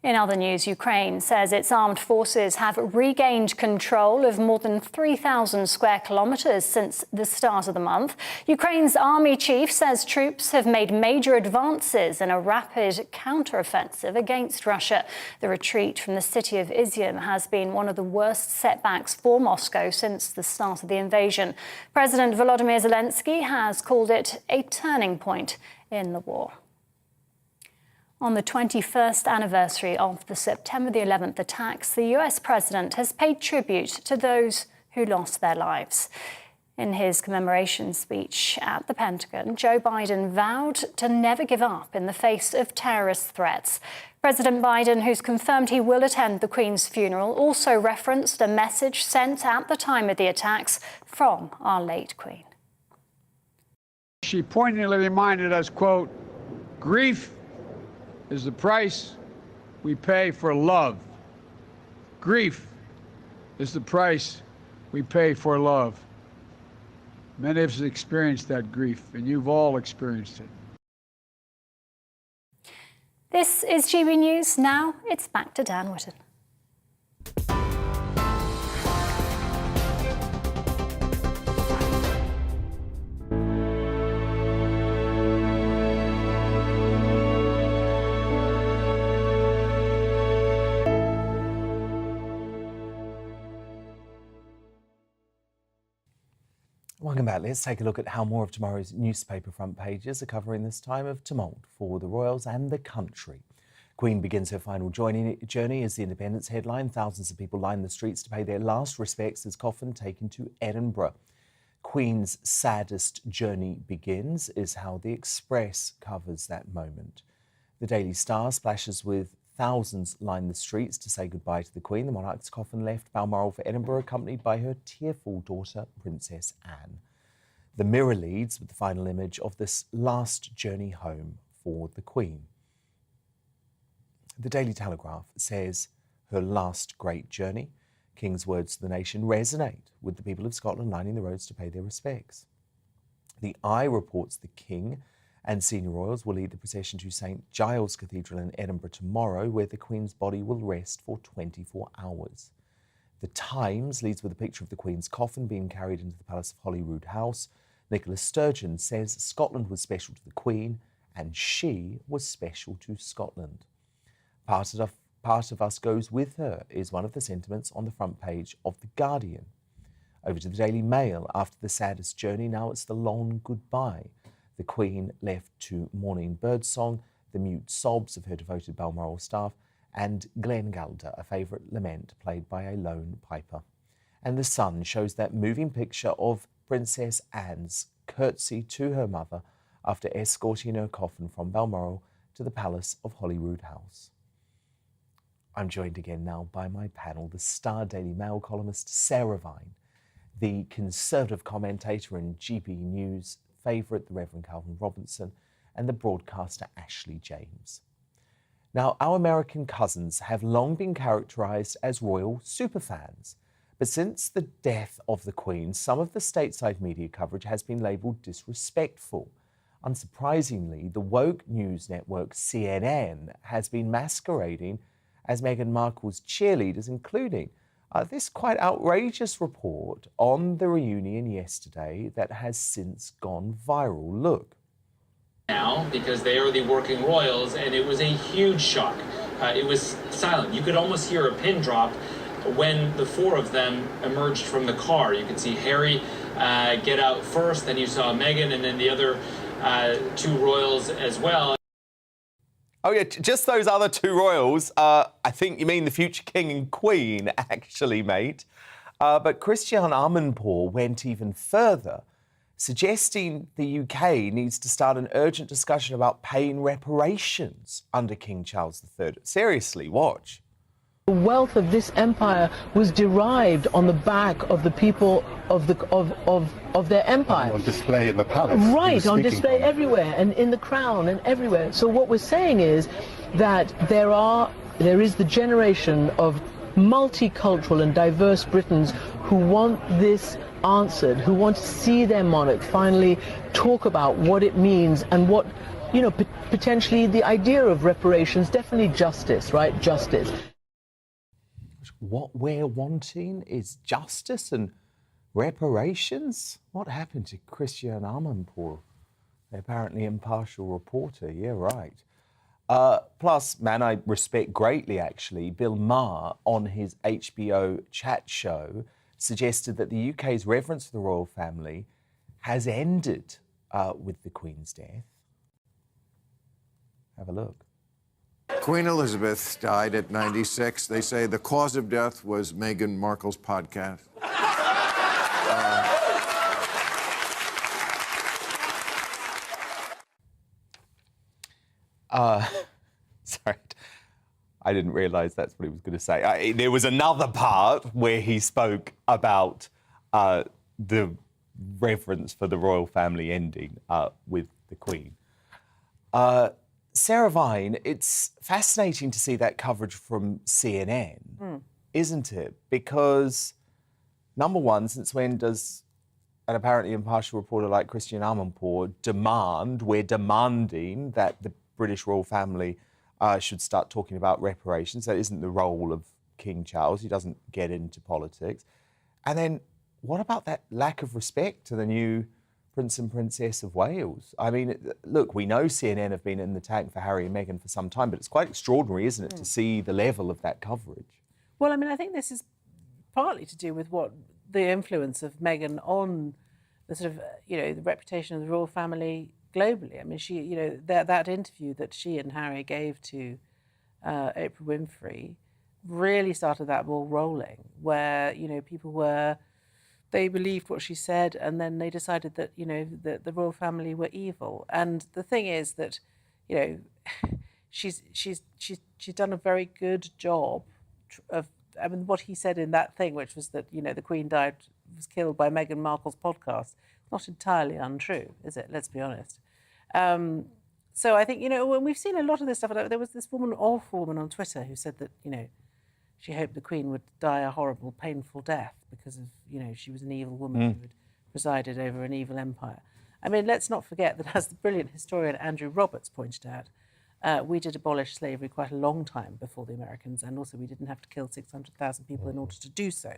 In other news, Ukraine says its armed forces have regained control of more than 3,000 square kilometres since the start of the month. Ukraine's army chief says troops have made major advances in a rapid counter-offensive against Russia. The retreat from the city of Izium has been one of the worst setbacks for Moscow since the start of the invasion. President Volodymyr Zelensky has called it a turning point in the war. On the 21st anniversary of the September the 11th attacks, the US president has paid tribute to those who lost their lives. In his commemoration speech at the Pentagon, Joe Biden vowed to never give up in the face of terrorist threats. President Biden, who's confirmed he will attend the Queen's funeral, also referenced a message sent at the time of the attacks from our late Queen. She poignantly reminded us, quote, "Grief is the price we pay for love. Grief is the price we pay for love." Many of us experienced that grief, and you've all experienced it. This is GB News. Now it's back to Dan Wootton. Welcome back. Let's take a look at how more of tomorrow's newspaper front pages are covering this time of tumult for the royals and the country. Queen begins her final journey as the Independence headline. Thousands of people line the streets to pay their last respects as coffin taken to Edinburgh. Queen's saddest journey begins is how the Express covers that moment. The Daily Star splashes with thousands line the streets to say goodbye to the Queen. The monarch's coffin left Balmoral for Edinburgh, accompanied by her tearful daughter, Princess Anne. The Mirror leads with the final image of this last journey home for the Queen. The Daily Telegraph says her last great journey. King's words to the nation resonate with the people of Scotland lining the roads to pay their respects. The Eye reports the King and senior royals will lead the procession to St Giles Cathedral in Edinburgh tomorrow, where the Queen's body will rest for 24 hours. The Times leads with a picture of the Queen's coffin being carried into the Palace of Holyrood House. Nicola Sturgeon says Scotland was special to the Queen and she was special to Scotland. Part of us goes with her is one of the sentiments on the front page of The Guardian. Over to the Daily Mail. After the saddest journey, now it's the long goodbye. The Queen left to mourning birdsong, the mute sobs of her devoted Balmoral staff, and Glengalder, a favourite lament played by a lone piper. And The Sun shows that moving picture of Princess Anne's curtsy to her mother after escorting her coffin from Balmoral to the Palace of Holyrood House. I'm joined again now by my panel, the Star Daily Mail columnist Sarah Vine, the Conservative commentator and GBNews favourite, the Reverend Calvin Robinson, and the broadcaster Ashley James. Now, our American cousins have long been characterised as royal superfans, but since the death of the Queen, some of the stateside media coverage has been labelled disrespectful. Unsurprisingly, the woke news network CNN has been masquerading as Meghan Markle's cheerleaders, including this quite outrageous report on the reunion yesterday that has since gone viral. Look. Now, because they are the working royals, and it was a huge shock. It was silent. You could almost hear a pin drop when the four of them emerged from the car. You could see Harry get out first, then you saw Meghan, and then the other two royals as well. Oh yeah, just those other two royals. I think you mean the future king and queen, actually, mate. But Christian Amanpour went even further, suggesting the UK needs to start an urgent discussion about paying reparations under King Charles III. Seriously, watch. The wealth of this empire was derived on the back of the people of their empire. On display in the palace. Right, on display everywhere, and in the crown and everywhere. So what we're saying is that there is the generation of multicultural and diverse Britons who want this answered, who want to see their monarch finally talk about what it means and what, you know, potentially the idea of reparations, definitely justice, right? Justice. What we're wanting is justice and reparations? What happened to Christian Amanpour, the apparently impartial reporter? Yeah, right. Plus, man, I respect greatly, actually, Bill Maher on his HBO chat show suggested that the UK's reverence for the royal family has ended with the Queen's death. Have a look. Queen Elizabeth died at 96. They say the cause of death was Meghan Markle's podcast. Sorry, I didn't realise that's what he was going to say. There was another part where he spoke about the reverence for the royal family ending with the Queen. Sarah Vine, it's fascinating to see that coverage from CNN, isn't it? Because, number one, since when does an apparently impartial reporter like Christian Amanpour we're demanding that the British royal family should start talking about reparations. That isn't the role of King Charles. He doesn't get into politics. And then what about that lack of respect to the new Prince and Princess of Wales? I mean, look, we know CNN have been in the tank for Harry and Meghan for some time, but it's quite extraordinary, isn't it, to see the level of that coverage? Well, I mean, I think this is partly to do with what the influence of Meghan on the sort of, the reputation of the royal family globally. I mean, she, that interview that she and Harry gave to Oprah Winfrey really started that ball rolling, where, they believed what she said, and then they decided that, that the royal family were evil. And the thing is that, she's done a very good job of, I mean, what he said in that thing, which was that, the Queen was killed by Meghan Markle's podcast, not entirely untrue, is it? Let's be honest. So I think, when we've seen a lot of this stuff, there was this awful woman on Twitter who said that, she hoped the Queen would die a horrible, painful death because of, she was an evil woman who had presided over an evil empire. I mean, let's not forget that, as the brilliant historian Andrew Roberts pointed out, we did abolish slavery quite a long time before the Americans, and also we didn't have to kill 600,000 people in order to do so.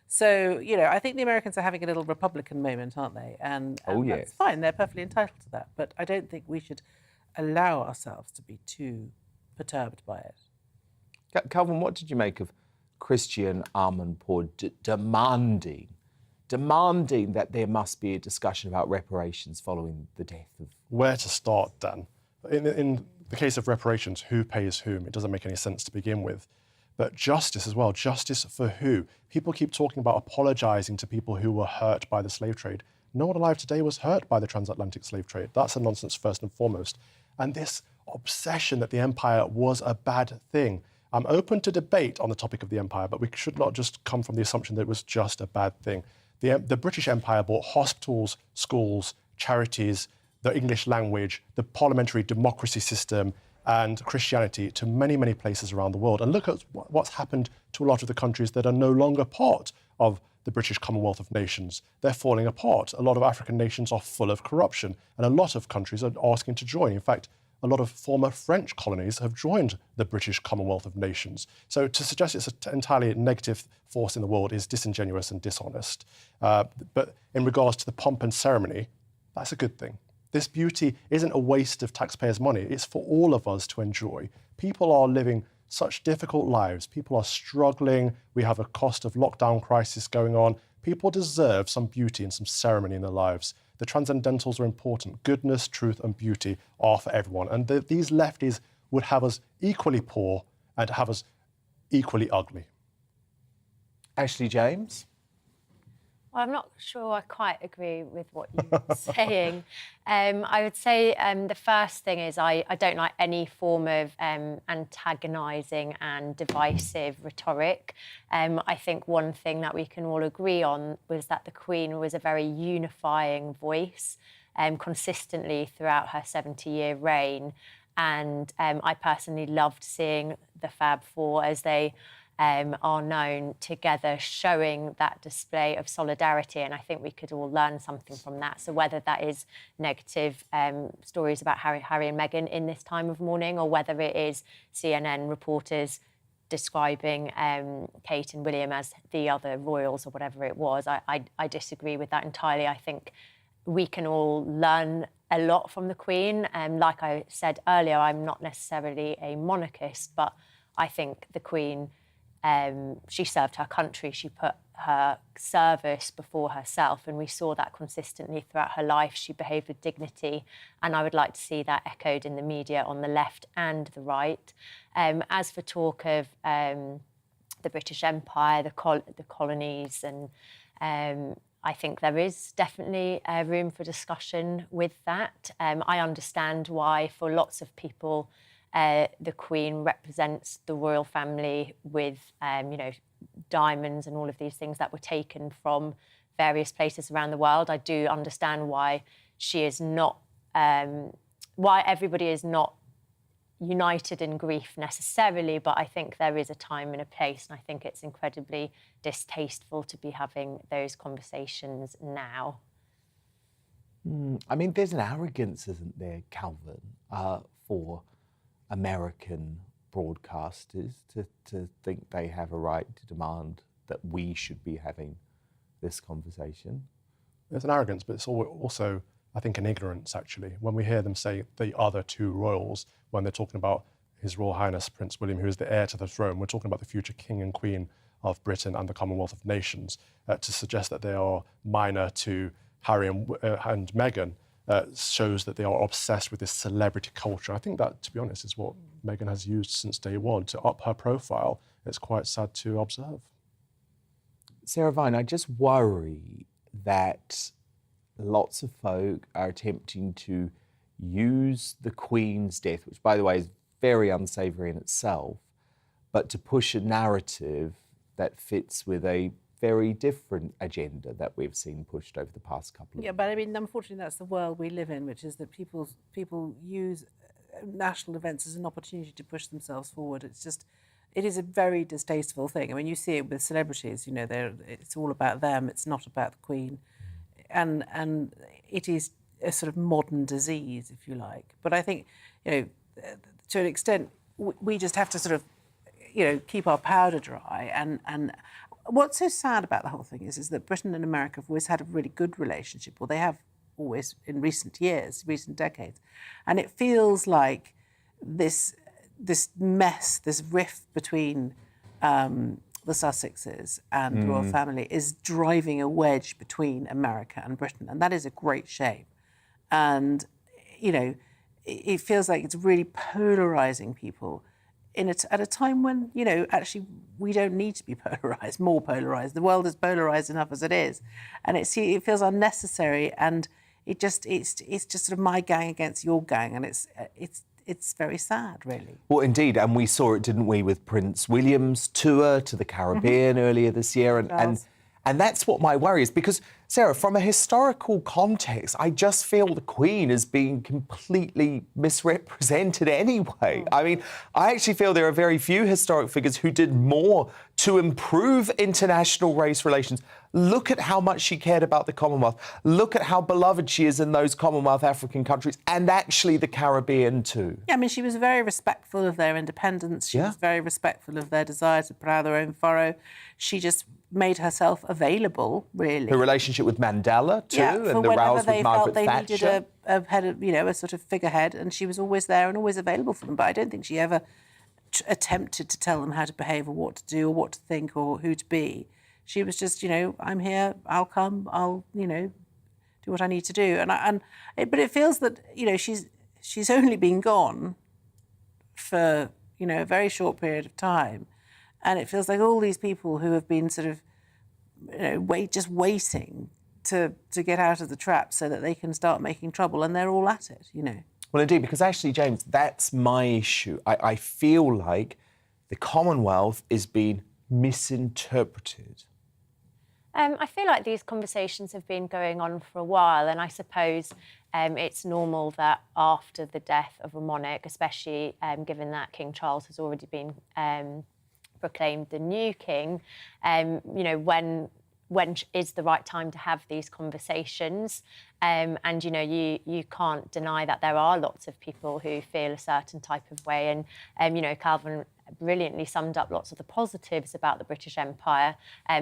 So, I think the Americans are having a little Republican moment, aren't they? And that's fine, they're perfectly entitled to that. But I don't think we should allow ourselves to be too perturbed by it. Calvin, what did you make of Christian Amanpour demanding that there must be a discussion about reparations following the death of... Where to start, Dan? In the case of reparations, who pays whom? It doesn't make any sense to begin with. But justice as well, justice for who? People keep talking about apologising to people who were hurt by the slave trade. No one alive today was hurt by the transatlantic slave trade. That's a nonsense first and foremost. And this obsession that the empire was a bad thing. I'm open to debate on the topic of the empire, but we should not just come from the assumption that it was just a bad thing. The British Empire brought hospitals, schools, charities, the English language, the parliamentary democracy system, and Christianity to many, many places around the world. And look at what's happened to a lot of the countries that are no longer part of the British Commonwealth of Nations. They're falling apart. A lot of African nations are full of corruption, and a lot of countries are asking to join. In fact, a lot of former French colonies have joined the British Commonwealth of Nations. So to suggest it's an entirely negative force in the world is disingenuous and dishonest. But in regards to the pomp and ceremony, that's a good thing. This beauty isn't a waste of taxpayers' money. It's for all of us to enjoy. People are living such difficult lives. People are struggling. We have a cost of lockdown crisis going on. People deserve some beauty and some ceremony in their lives. The transcendentals are important. Goodness, truth, and beauty are for everyone. And these lefties would have us equally poor and have us equally ugly. Ashley James? Well, I'm not sure I quite agree with what you're saying. I would say the first thing is I don't like any form of antagonising and divisive rhetoric. I think one thing that we can all agree on was that the Queen was a very unifying voice consistently throughout her 70-year reign. And I personally loved seeing the Fab Four, as they are known, together, showing that display of solidarity, and I think we could all learn something from that. So whether that is negative stories about Harry and Meghan in this time of mourning, or whether it is CNN reporters describing Kate and William as the other royals or whatever it was, I disagree with that entirely. I think we can all learn a lot from the Queen. Like I said earlier, I'm not necessarily a monarchist, but I think the Queen, she served her country. She put her service before herself, and we saw that consistently throughout her life. She behaved with dignity, and I would like to see that echoed in the media on the left and the right. As for talk of the British Empire, the colonies, and I think there is definitely room for discussion with that. I understand why, for lots of people, the Queen represents the royal family with, diamonds and all of these things that were taken from various places around the world. I do understand why she is not, why everybody is not united in grief necessarily, but I think there is a time and a place, and I think it's incredibly distasteful to be having those conversations now. I mean, there's an arrogance, isn't there, Calvin, for American broadcasters to think they have a right to demand that we should be having this conversation? There's an arrogance, but it's also, I think, an ignorance, actually. When we hear them say the other two royals, when they're talking about His Royal Highness Prince William, who is the heir to the throne, we're talking about the future King and Queen of Britain and the Commonwealth of Nations, to suggest that they are minor to Harry and Meghan shows that they are obsessed with this celebrity culture. I think that, to be honest, is what Meghan has used since day one to up her profile. It's quite sad to observe. Sarah Vine, I just worry that lots of folk are attempting to use the Queen's death, which, by the way, is very unsavoury in itself, but to push a narrative that fits with a very different agenda that we've seen pushed over the past couple of years. Yeah, but I mean, unfortunately, that's the world we live in, which is that people use national events as an opportunity to push themselves forward. It is a very distasteful thing. I mean, you see it with celebrities, you know, it's all about them, it's not about the Queen. And it is a sort of modern disease, if you like. But I think, you know, to an extent, we just have to sort of, you know, keep our powder dry. And what's so sad about the whole thing is that Britain and America have always had a really good relationship, or they have always in recent years, recent decades. And it feels like this mess, this rift between the Sussexes and the royal family is driving a wedge between America and Britain, and that is a great shame. And, you know, it feels like it's really polarising people at a time when, you know, actually we don't need to be polarised, more polarised. The world is polarised enough as it is. And it feels unnecessary, and it's just sort of my gang against your gang, and it's very sad, really. Well, indeed, and we saw it, didn't we, with Prince William's tour to the Caribbean earlier this year, and that's what my worry is, because, Sarah, from a historical context, I just feel the Queen is being completely misrepresented anyway. I mean, I actually feel there are very few historic figures who did more to improve international race relations. Look at how much she cared about the Commonwealth. Look at how beloved she is in those Commonwealth African countries, and actually the Caribbean too. Yeah, I mean, she was very respectful of their independence. She was very respectful of their desire to plough their own furrow. She just made herself available, really. Her relationship with Mandela too, yeah, and the rows with Margaret they Thatcher. Needed a head of, you know, a sort of figurehead, and she was always there and always available for them. But I don't think she ever attempted to tell them how to behave or what to do or what to think or who to be. She was just, you know, I'm here, I'll come, I'll, you know, do what I need to do. But it feels that, you know, she's only been gone for, you know, a very short period of time. And it feels like all these people who have been sort of, you know, waiting to get out of the trap so that they can start making trouble, and they're all at it, you know. Well, indeed, because actually, James, that's my issue. I feel like the Commonwealth is being misinterpreted. I feel like these conversations have been going on for a while, and I suppose it's normal that after the death of a monarch, especially given that King Charles has already been proclaimed the new king, you know, when is the right time to have these conversations? And, you know, you can't deny that there are lots of people who feel a certain type of way. And, you know, Calvin brilliantly summed up lots of the positives about the British Empire,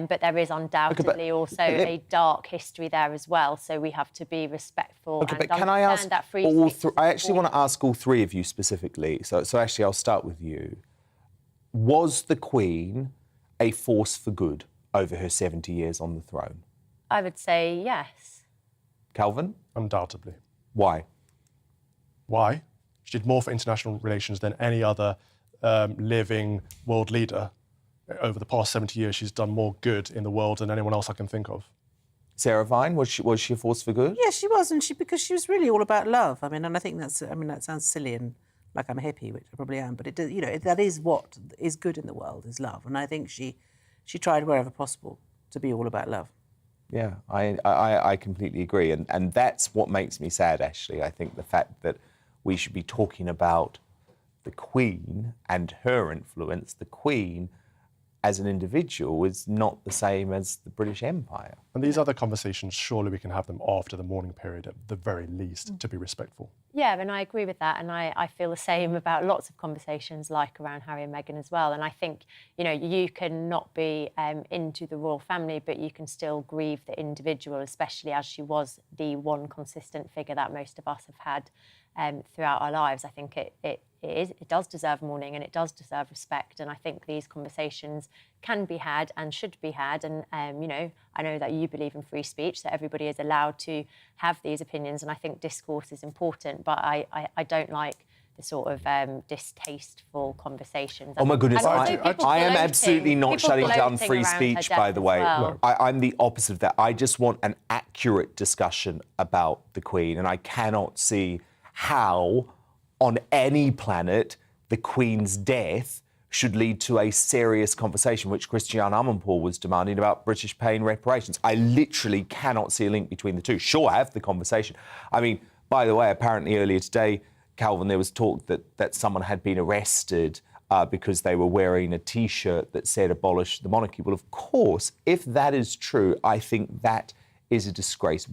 but there is undoubtedly also a dark history there as well. So we have to be respectful and can I ask that free all speech I actually want to ask all three of you specifically. So actually, I'll start with you. Was the Queen a force for good over her 70 years on the throne? I would say yes. Calvin? Undoubtedly. Why? Why? She did more for international relations than any other living world leader. Over the past 70 years, she's done more good in the world than anyone else I can think of. Sarah Vine, was she a force for good? Yes, she was, and because she was really all about love. I mean, and I think that sounds silly and like I'm a hippie, which I probably am, but it does, you know, that is what is good in the world, is love. And I think she tried wherever possible to be all about love. Yeah, I completely agree. And that's what makes me sad, actually. I think the fact that we should be talking about the Queen and her influence, the Queen as an individual is not the same as the British Empire. And these other conversations, surely we can have them after the mourning period at the very least, to be respectful. Yeah, and I agree with that, and I feel the same about lots of conversations like around Harry and Meghan as well. And I think, you know, you can not be into the royal family, but you can still grieve the individual, especially as she was the one consistent figure that most of us have had throughout our lives. I think it does deserve mourning and it does deserve respect. And I think these conversations can be had and should be had. And, you know, I know that you believe in free speech, that everybody is allowed to have these opinions. And I think discourse is important, but I don't like the sort of distasteful conversations. Oh my goodness, I am absolutely not shutting down gloating free around her speech, death by the as way. well. I'm the opposite of that. I just want an accurate discussion about the Queen, and I cannot see how, on any planet, the Queen's death should lead to a serious conversation, which Christiane Amanpour was demanding about British paying reparations. I literally cannot see a link between the two. Sure, have the conversation. I mean, by the way, apparently earlier today, Calvin, there was talk that someone had been arrested because they were wearing a T-shirt that said abolish the monarchy. Well, of course, if that is true, I think that is a disgrace.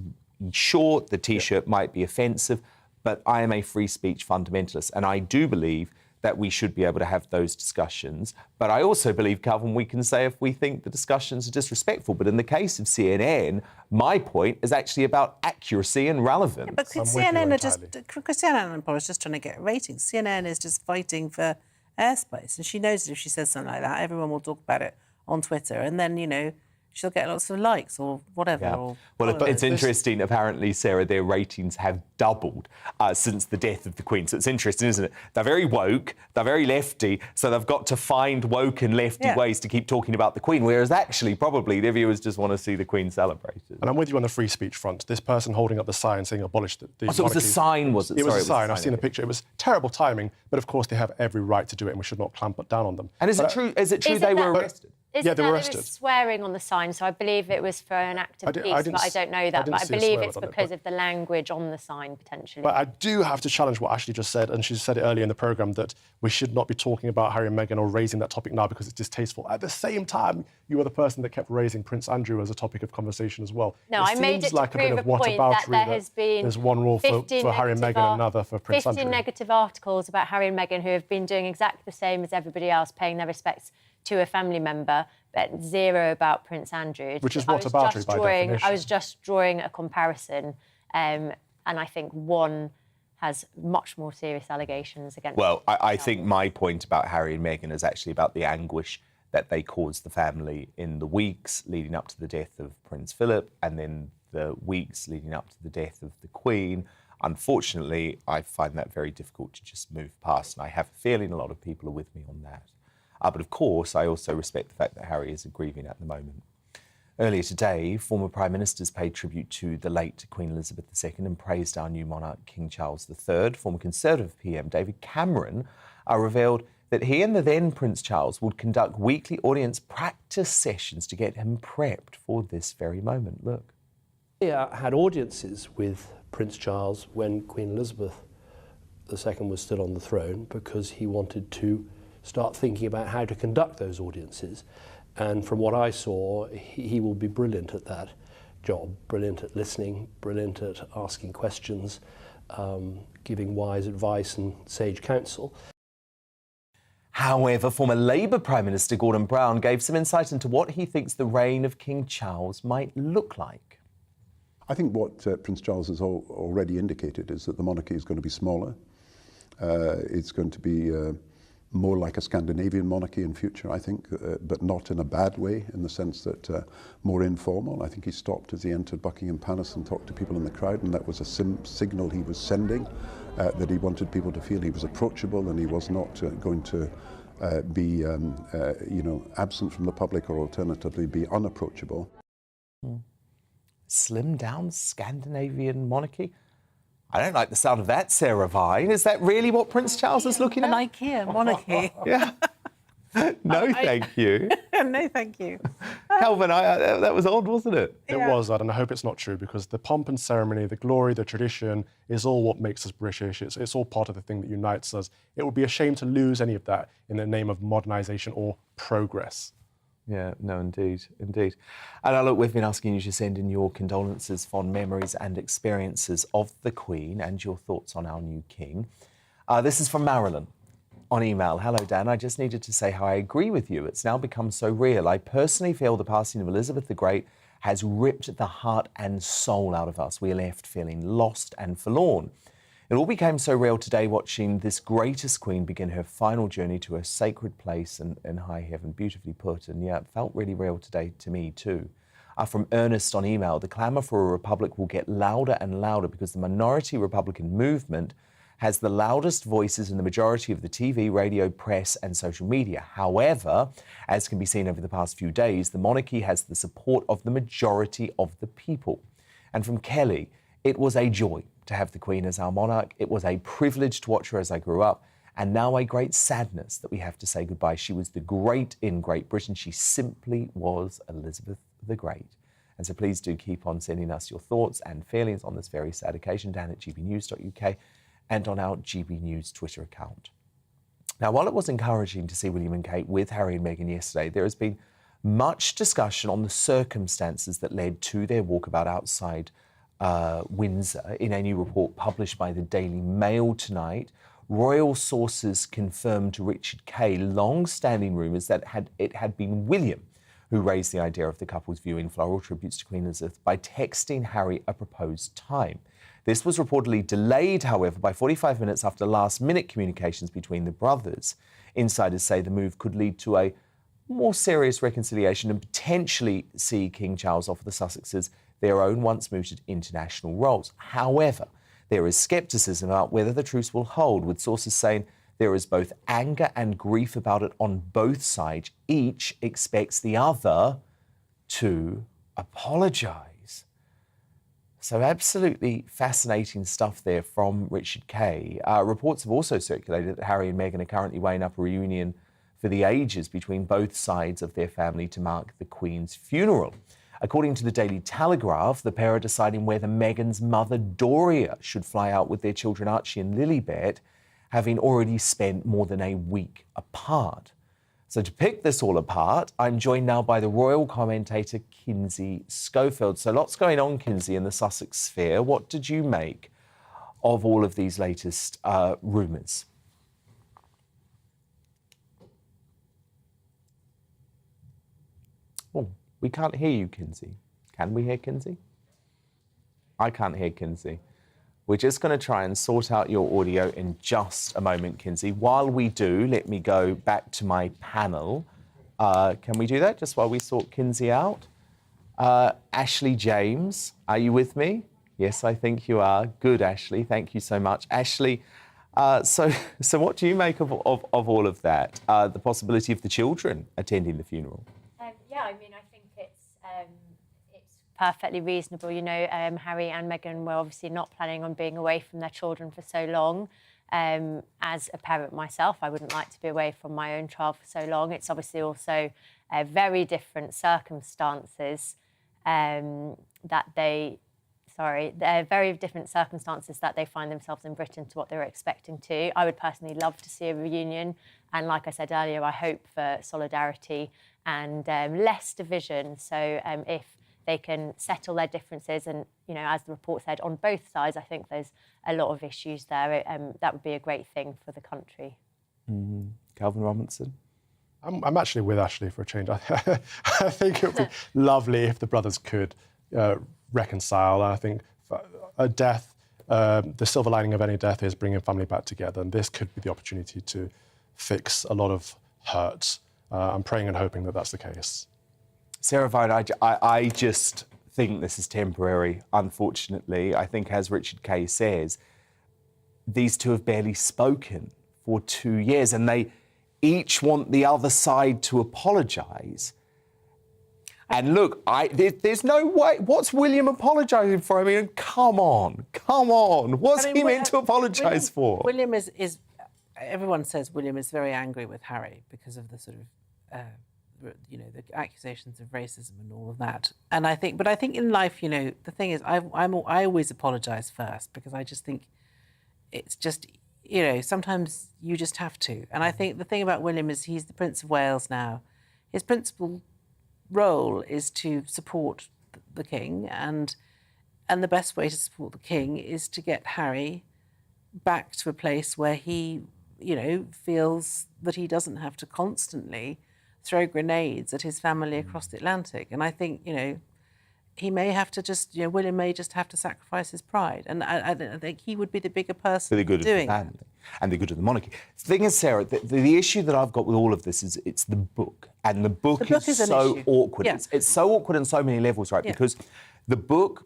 Sure, the T-shirt might be offensive, but I am a free speech fundamentalist, and I do believe that we should be able to have those discussions. But I also believe, Calvin, we can say if we think the discussions are disrespectful. But in the case of CNN, my point is actually about accuracy and relevance. Yeah, but CNN are just... Christiane Amanpour is just trying to get ratings. CNN is just fighting for airspace. And she knows that if she says something like that, everyone will talk about it on Twitter. And then, you know, she'll get lots of likes or whatever. Yeah. Or well, it's interesting. Apparently, Sarah, their ratings have doubled since the death of the Queen. So it's interesting, isn't it? They're very woke, they're very lefty, so they've got to find woke and lefty ways to keep talking about the Queen, whereas actually, probably, their viewers just want to see the Queen celebrated. And I'm with you on the free speech front. This person holding up the sign saying abolish the so it was a sign, was it? It was a sign. I've seen the picture. It was terrible timing, but of course they have every right to do it and we should not clamp down on them. And is it true they were arrested? Yeah, they were arrested. There was swearing on the sign, so I believe it was for an act of peace, but I don't know that. But I believe it's because of the language on the sign, potentially. But I do have to challenge what Ashley just said, and she said it earlier in the programme, that we should not be talking about Harry and Meghan or raising that topic now because it's distasteful. At the same time, you were the person that kept raising Prince Andrew as a topic of conversation as well. No, I made it to prove a point that there has been there's one rule for Harry and Meghan and another for Prince 15 Andrew. negative articles about Harry and Meghan who have been doing exactly the same as everybody else, paying their respects to a family member, but zero about Prince Andrew. Which is whataboutery by definition. I was just drawing a comparison, and I think one has much more serious allegations against... Well, I think my point about Harry and Meghan is actually about the anguish that they caused the family in the weeks leading up to the death of Prince Philip and then the weeks leading up to the death of the Queen. Unfortunately, I find that very difficult to just move past, and I have a feeling a lot of people are with me on that. But of course, I also respect the fact that Harry is grieving at the moment. Earlier today, former Prime Ministers paid tribute to the late Queen Elizabeth II and praised our new monarch, King Charles III. Former Conservative PM David Cameron revealed that he and the then Prince Charles would conduct weekly audience practice sessions to get him prepped for this very moment. Look. He had audiences with Prince Charles when Queen Elizabeth II was still on the throne because he wanted to start thinking about how to conduct those audiences. And from what I saw, he will be brilliant at that job, brilliant at listening, brilliant at asking questions, giving wise advice and sage counsel. However, former Labour Prime Minister Gordon Brown gave some insight into what he thinks the reign of King Charles might look like. I think what Prince Charles has already indicated is that the monarchy is going to be smaller. It's going to be more like a Scandinavian monarchy in future, I think, but not in a bad way, in the sense that more informal. I think he stopped as he entered Buckingham Palace and talked to people in the crowd, and that was a signal he was sending, that he wanted people to feel he was approachable and he was not going to be absent from the public or alternatively be unapproachable. Slim down Scandinavian monarchy? I don't like the sound of that, Sarah Vine. Is that really what Prince Charles is looking at? An IKEA monarchy. Yeah. No, thank you. No, thank you. Calvin, that was odd, wasn't it? It was odd, and I hope it's not true, because the pomp and ceremony, the glory, the tradition is all what makes us British. It's all part of the thing that unites us. It would be a shame to lose any of that in the name of modernisation or progress. Yeah, no, indeed. And look, we've been asking you to send in your condolences, fond memories and experiences of the Queen and your thoughts on our new king. This is from Marilyn on email. Hello, Dan. I just needed to say how I agree with you. It's now become so real. I personally feel the passing of Elizabeth the Great has ripped the heart and soul out of us. We are left feeling lost and forlorn. It all became so real today watching this greatest queen begin her final journey to a sacred place in high heaven. Beautifully put. And yeah, it felt really real today to me too. From Ernest on email, the clamour for a republic will get louder and louder because the minority Republican movement has the loudest voices in the majority of the TV, radio, press and social media. However, as can be seen over the past few days, the monarchy has the support of the majority of the people. And from Kelly, it was a joy to have the Queen as our monarch. It was a privilege to watch her as I grew up, and now a great sadness that we have to say goodbye. She was the great in Great Britain. She simply was Elizabeth the Great. And so please do keep on sending us your thoughts and feelings on this very sad occasion down at gbnews.uk and on our GB News Twitter account. Now, while it was encouraging to see William and Kate with Harry and Meghan yesterday, there has been much discussion on the circumstances that led to their walkabout outside Windsor. In a new report published by the Daily Mail tonight, royal sources confirmed to Richard Kay long-standing rumours that it had been William who raised the idea of the couple's viewing floral tributes to Queen Elizabeth by texting Harry a proposed time. This was reportedly delayed, however, by 45 minutes after last-minute communications between the brothers. Insiders say the move could lead to a more serious reconciliation and potentially see King Charles offer the Sussexes their own once-mooted international roles. However, there is skepticism about whether the truce will hold, with sources saying there is both anger and grief about it on both sides. Each expects the other to apologise. So absolutely fascinating stuff there from Richard Kay. Reports have also circulated that Harry and Meghan are currently weighing up a reunion for the ages between both sides of their family to mark the Queen's funeral. According to the Daily Telegraph, the pair are deciding whether Meghan's mother, Doria, should fly out with their children Archie and Lilibet, having already spent more than a week apart. So to pick this all apart, I'm joined now by the royal commentator, Kinsey Schofield. So lots going on, Kinsey, in the Sussex sphere. What did you make of all of these latest rumours? Oh, we can't hear you, Kinsey. Can we hear Kinsey? I can't hear Kinsey. We're just going to try and sort out your audio in just a moment, Kinsey. While we do, let me go back to my panel. Can we do that just while we sort Kinsey out? Ashley James, are you with me? Yes, I think you are. Good, Ashley. Thank you so much. Ashley, so what do you make of all of that? The possibility of the children attending the funeral? Yeah, I mean, I think it's perfectly reasonable. You know, Harry and Meghan were obviously not planning on being away from their children for so long. As a parent myself, I wouldn't like to be away from my own child for so long. It's obviously also very different circumstances they're very different circumstances that they find themselves in Britain to what they were expecting to. I would personally love to see a reunion. And like I said earlier, I hope for solidarity and less division. So if they can settle their differences and, you know, as the report said, on both sides, I think there's a lot of issues there. That would be a great thing for the country. Mm-hmm. Calvin Robinson? I'm actually with Ashley for a change. I think it would be lovely if the brothers could reconcile. I think a death, the silver lining of any death is bringing family back together, and this could be the opportunity to fix a lot of hurt. I'm praying and hoping that that's the case. Sarah Vine, I just think this is temporary, unfortunately. I think, as Richard Kay says, these two have barely spoken for 2 years, and they each want the other side to apologise. And look, there's no way. What's William apologising for? I mean, come on. What's he meant to apologise for? William is. Everyone says William is very angry with Harry because of the sort of, the accusations of racism and all of that. And I think in life, the thing is, I always apologise first, because I just think it's just, sometimes you just have to. And I think the thing about William is he's the Prince of Wales now. His principal role is to support the king, and the best way to support the king is to get Harry back to a place where he, you know, feels that he doesn't have to constantly throw grenades at his family across the Atlantic. And I think, you know, he may have to just, you know, William may just have to sacrifice his pride. And I think he would be the bigger person for the good doing of the family and the good of the monarchy. The thing is, Sarah, the issue that I've got with all of this is it's the book. And the book is so awkward. Yeah. It's so awkward on so many levels, right? Yeah. Because the book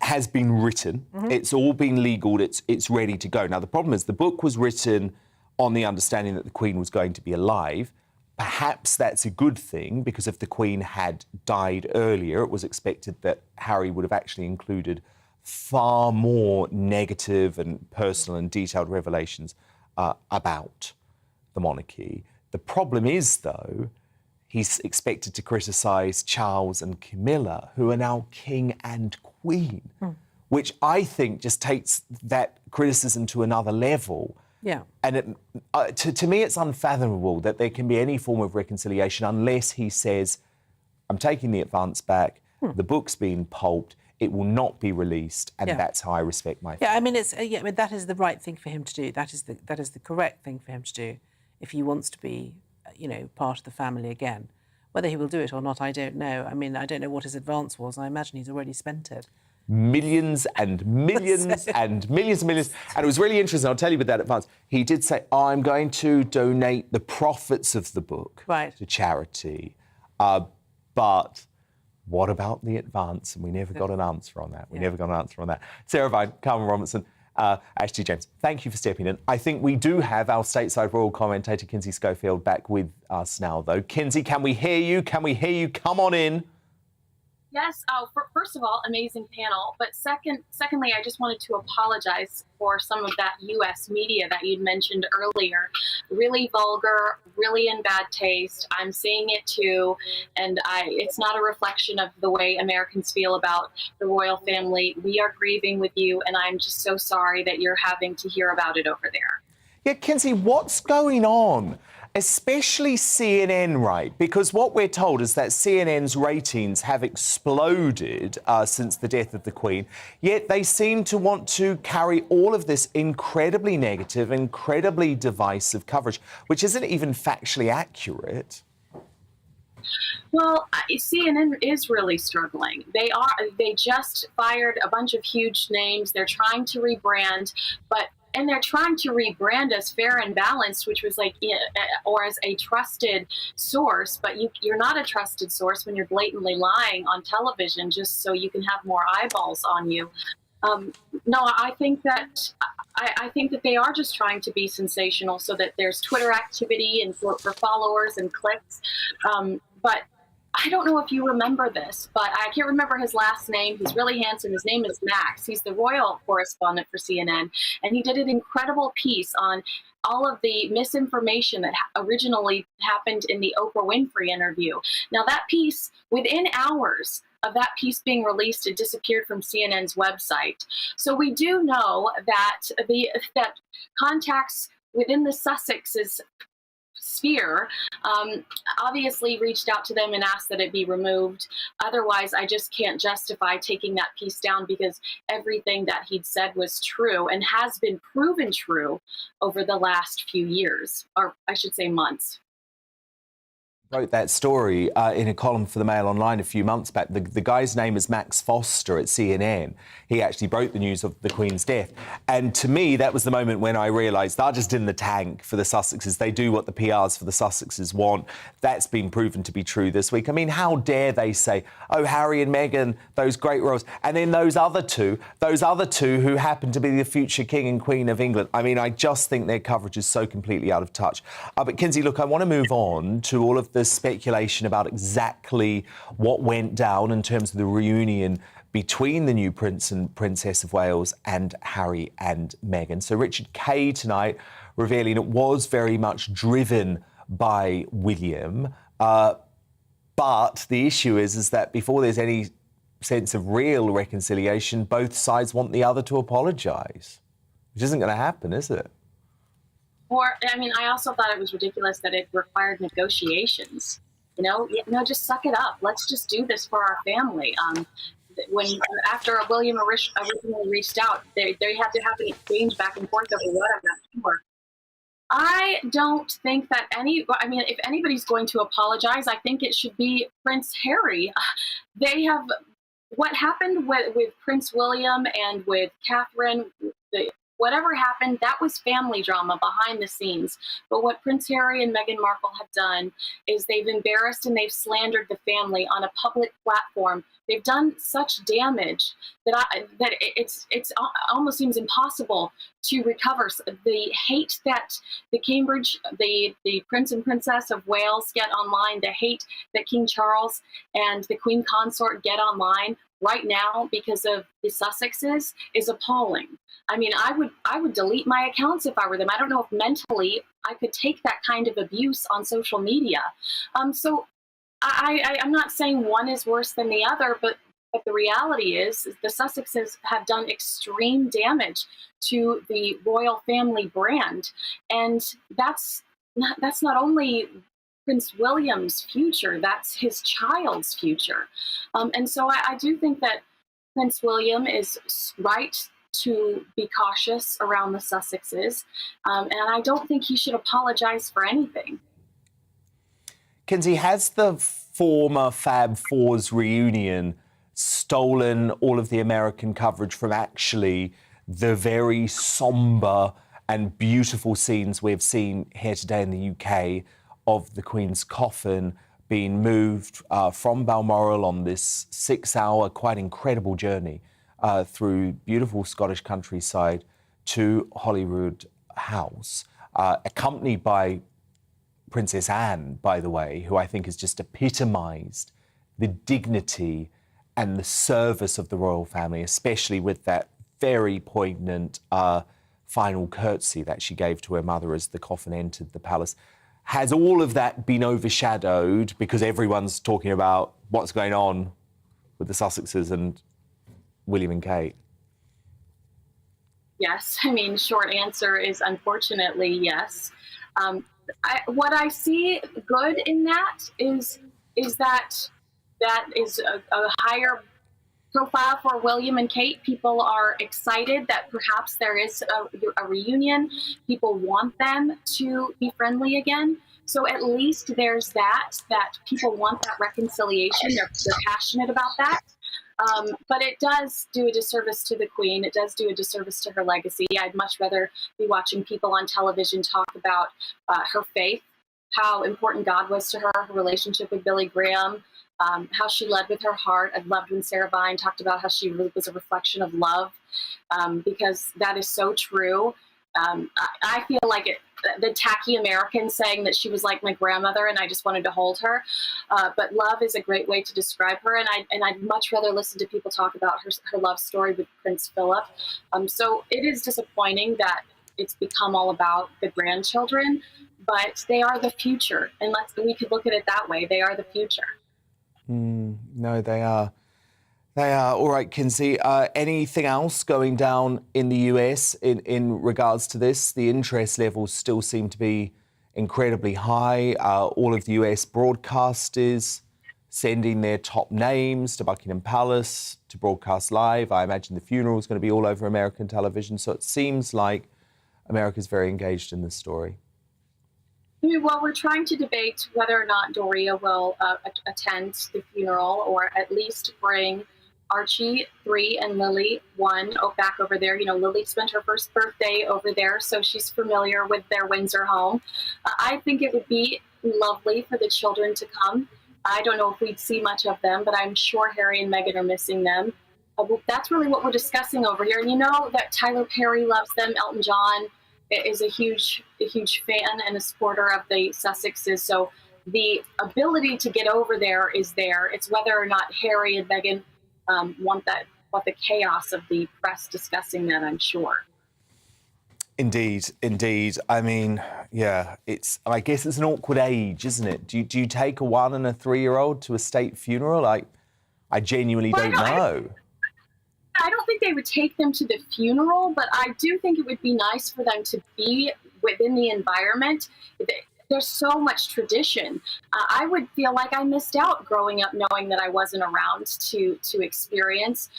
has been written. It's all been legal. It's ready to go. Now, the problem is the book was written on the understanding that the Queen was going to be alive. Perhaps that's a good thing, because if the Queen had died earlier, it was expected that Harry would have actually included far more negative and personal and detailed revelations about the monarchy. The problem is, though, he's expected to criticise Charles and Camilla, who are now king and queen, which I think just takes that criticism to another level. Yeah. And to me, it's unfathomable that there can be any form of reconciliation unless he says, I'm taking the advance back, the book's been pulped, it will not be released, and that's how I respect my family. Yeah, I mean, I mean, that is the right thing for him to do. That is the correct thing for him to do if he wants to be, you know, part of the family again. Whether he will do it or not, I don't know. I mean, I don't know what his advance was. I imagine he's already spent it. Millions and millions and millions and millions. And it was really interesting, I'll tell you with that advance. He did say, I'm going to donate the profits of the book to charity. But what about the advance? And we never got an answer on that. We never got an answer on that. Sarah Vine, Carmen Robinson, Ashley James, thank you for stepping in. I think we do have our stateside royal commentator, Kinsey Schofield, back with us now, though. Kinsey, can we hear you? Can we hear you? Come on in. Yes. First of all, amazing panel. But secondly, I just wanted to apologize for some of that U.S. media that you'd mentioned earlier. Really vulgar, really in bad taste. I'm seeing it too, and it's not a reflection of the way Americans feel about the royal family. We are grieving with you, and I'm just so sorry that you're having to hear about it over there. Yeah, Kinsey, what's going on? Especially CNN, right? Because what we're told is that CNN's ratings have exploded since the death of the Queen, yet they seem to want to carry all of this incredibly negative, incredibly divisive coverage, which isn't even factually accurate. Well, CNN is really struggling. They just fired a bunch of huge names. They're trying to rebrand, and they're trying to rebrand us fair and balanced, which was like, or as a trusted source, but you're not a trusted source when you're blatantly lying on television just so you can have more eyeballs on you. No, I think that they are just trying to be sensational so that there's Twitter activity and for followers and clicks. But I don't know if you remember this, but I can't remember his last name. He's really handsome. His name is Max. He's the royal correspondent for CNN, and he did an incredible piece on all of the misinformation that originally happened in the Oprah Winfrey interview. Now, that piece, within hours of that piece being released, it disappeared from CNN's website. So we do know that that contacts within the Sussexes sphere obviously reached out to them and asked that it be removed. Otherwise, I just can't justify taking that piece down, because everything that he'd said was true and has been proven true over the last few years, or I should say months. Wrote that story in a column for the Mail Online a few months back. The guy's name is Max Foster at CNN. He actually broke the news of the Queen's death. And to me, that was the moment when I realised they're just in the tank for the Sussexes. They do what the PRs for the Sussexes want. That's been proven to be true this week. I mean, how dare they say, oh, Harry and Meghan, those great royals, and then those other two who happen to be the future King and Queen of England. I mean, I just think their coverage is so completely out of touch. But Kinsey, look, I want to move on to all of the speculation about exactly what went down in terms of the reunion between the new Prince and Princess of Wales and Harry and Meghan. So Richard Kay tonight revealing it was very much driven by William. But the issue is that before there's any sense of real reconciliation, both sides want the other to apologise, which isn't going to happen, is it? Or, I mean, I also thought it was ridiculous that it required negotiations. Just suck it up. Let's just do this for our family. After William originally reached out, they had to have an exchange back and forth over what, I'm not sure. I don't think that if anybody's going to apologize, I think it should be Prince Harry. What happened with Prince William and with Catherine, whatever happened, that was family drama behind the scenes. But what Prince Harry and Meghan Markle have done is they've embarrassed and they've slandered the family on a public platform. They've done such damage that it almost seems impossible to recover. The hate that the Prince and Princess of Wales get online, the hate that King Charles and the Queen Consort get online right now because of the Sussexes is appalling. I mean, I would delete my accounts if I were them. I don't know if mentally I could take that kind of abuse on social media. So I'm not saying one is worse than the other, but the reality is the Sussexes have done extreme damage to the royal family brand, and that's not only Prince William's future, that's his child's future. And so I do think that Prince William is right to be cautious around the Sussexes, and I don't think he should apologize for anything. Kinsey, has the former Fab Four's reunion stolen all of the American coverage from actually the very sombre and beautiful scenes we've seen here today in the UK of the Queen's coffin being moved from Balmoral on this 6-hour, quite incredible journey through beautiful Scottish countryside to Holyrood House, accompanied by Princess Anne, by the way, who I think has just epitomised the dignity and the service of the royal family, especially with that very poignant final curtsy that she gave to her mother as the coffin entered the palace. Has all of that been overshadowed because everyone's talking about what's going on with the Sussexes and William and Kate? Yes, I mean, short answer is unfortunately yes. What I see good in that is that is a higher profile for William and Kate. People are excited that perhaps there is a reunion. People want them to be friendly again. So at least there's that people want that reconciliation. They're passionate about that. But it does do a disservice to the Queen. It does do a disservice to her legacy. I'd much rather be watching people on television talk about her faith, how important God was to her, her relationship with Billy Graham, how she led with her heart. I loved when Sarah Vine talked about how she was a reflection of love, because that is so true. I feel like the tacky American saying that she was like my grandmother and I just wanted to hold her. But love is a great way to describe her. And I'd much rather listen to people talk about her love story with Prince Philip. So it is disappointing that it's become all about the grandchildren, but they are the future. And we could look at it that way. They are the future. No, they are. They are. All right, Kinsey, anything else going down in the US in regards to this? The interest levels still seem to be incredibly high. All of the US broadcasters sending their top names to Buckingham Palace to broadcast live. I imagine the funeral is going to be all over American television. So it seems like America's very engaged in this story. Well, we're trying to debate whether or not Doria will attend the funeral, or at least bring Archie 3 and Lily 1 back over there. You know, Lily spent her first birthday over there, so she's familiar with their Windsor home. I think it would be lovely for the children to come. I don't know if we'd see much of them, but I'm sure Harry and Meghan are missing them. That's really what we're discussing over here. And you know that Tyler Perry loves them. Elton John is a huge fan and a supporter of the Sussexes. So the ability to get over there is there. It's whether or not Harry and Meghan want the chaos of the press discussing that, I'm sure. Indeed, indeed. I mean, yeah, I guess it's an awkward age, isn't it? Do you take a 1 and a 3-year-old to a state funeral? I genuinely don't know. I don't think they would take them to the funeral, but I do think it would be nice for them to be within the environment. there's so much tradition. I would feel like I missed out growing up knowing that I wasn't around to experience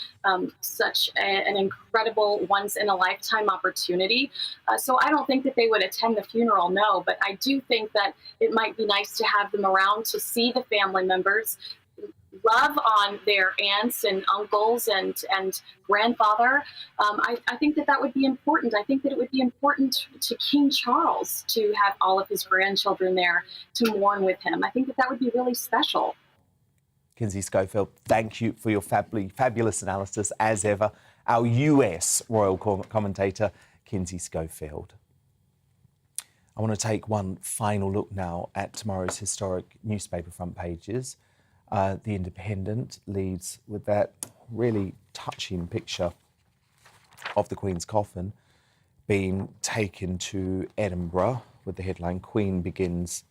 such an incredible once-in-a-lifetime opportunity. So I don't think that they would attend the funeral, no, but I do think that it might be nice to have them around to see the family members, love on their aunts and uncles and grandfather. I think that would be important. I think that it would be important to King Charles to have all of his grandchildren there to mourn with him. I think that would be really special. Kinsey Schofield, thank you for your fabulous analysis, as ever. Our US royal commentator, Kinsey Schofield. I want to take one final look now at tomorrow's historic newspaper front pages. The Independent leads with that really touching picture of the Queen's coffin being taken to Edinburgh with the headline, Queen begins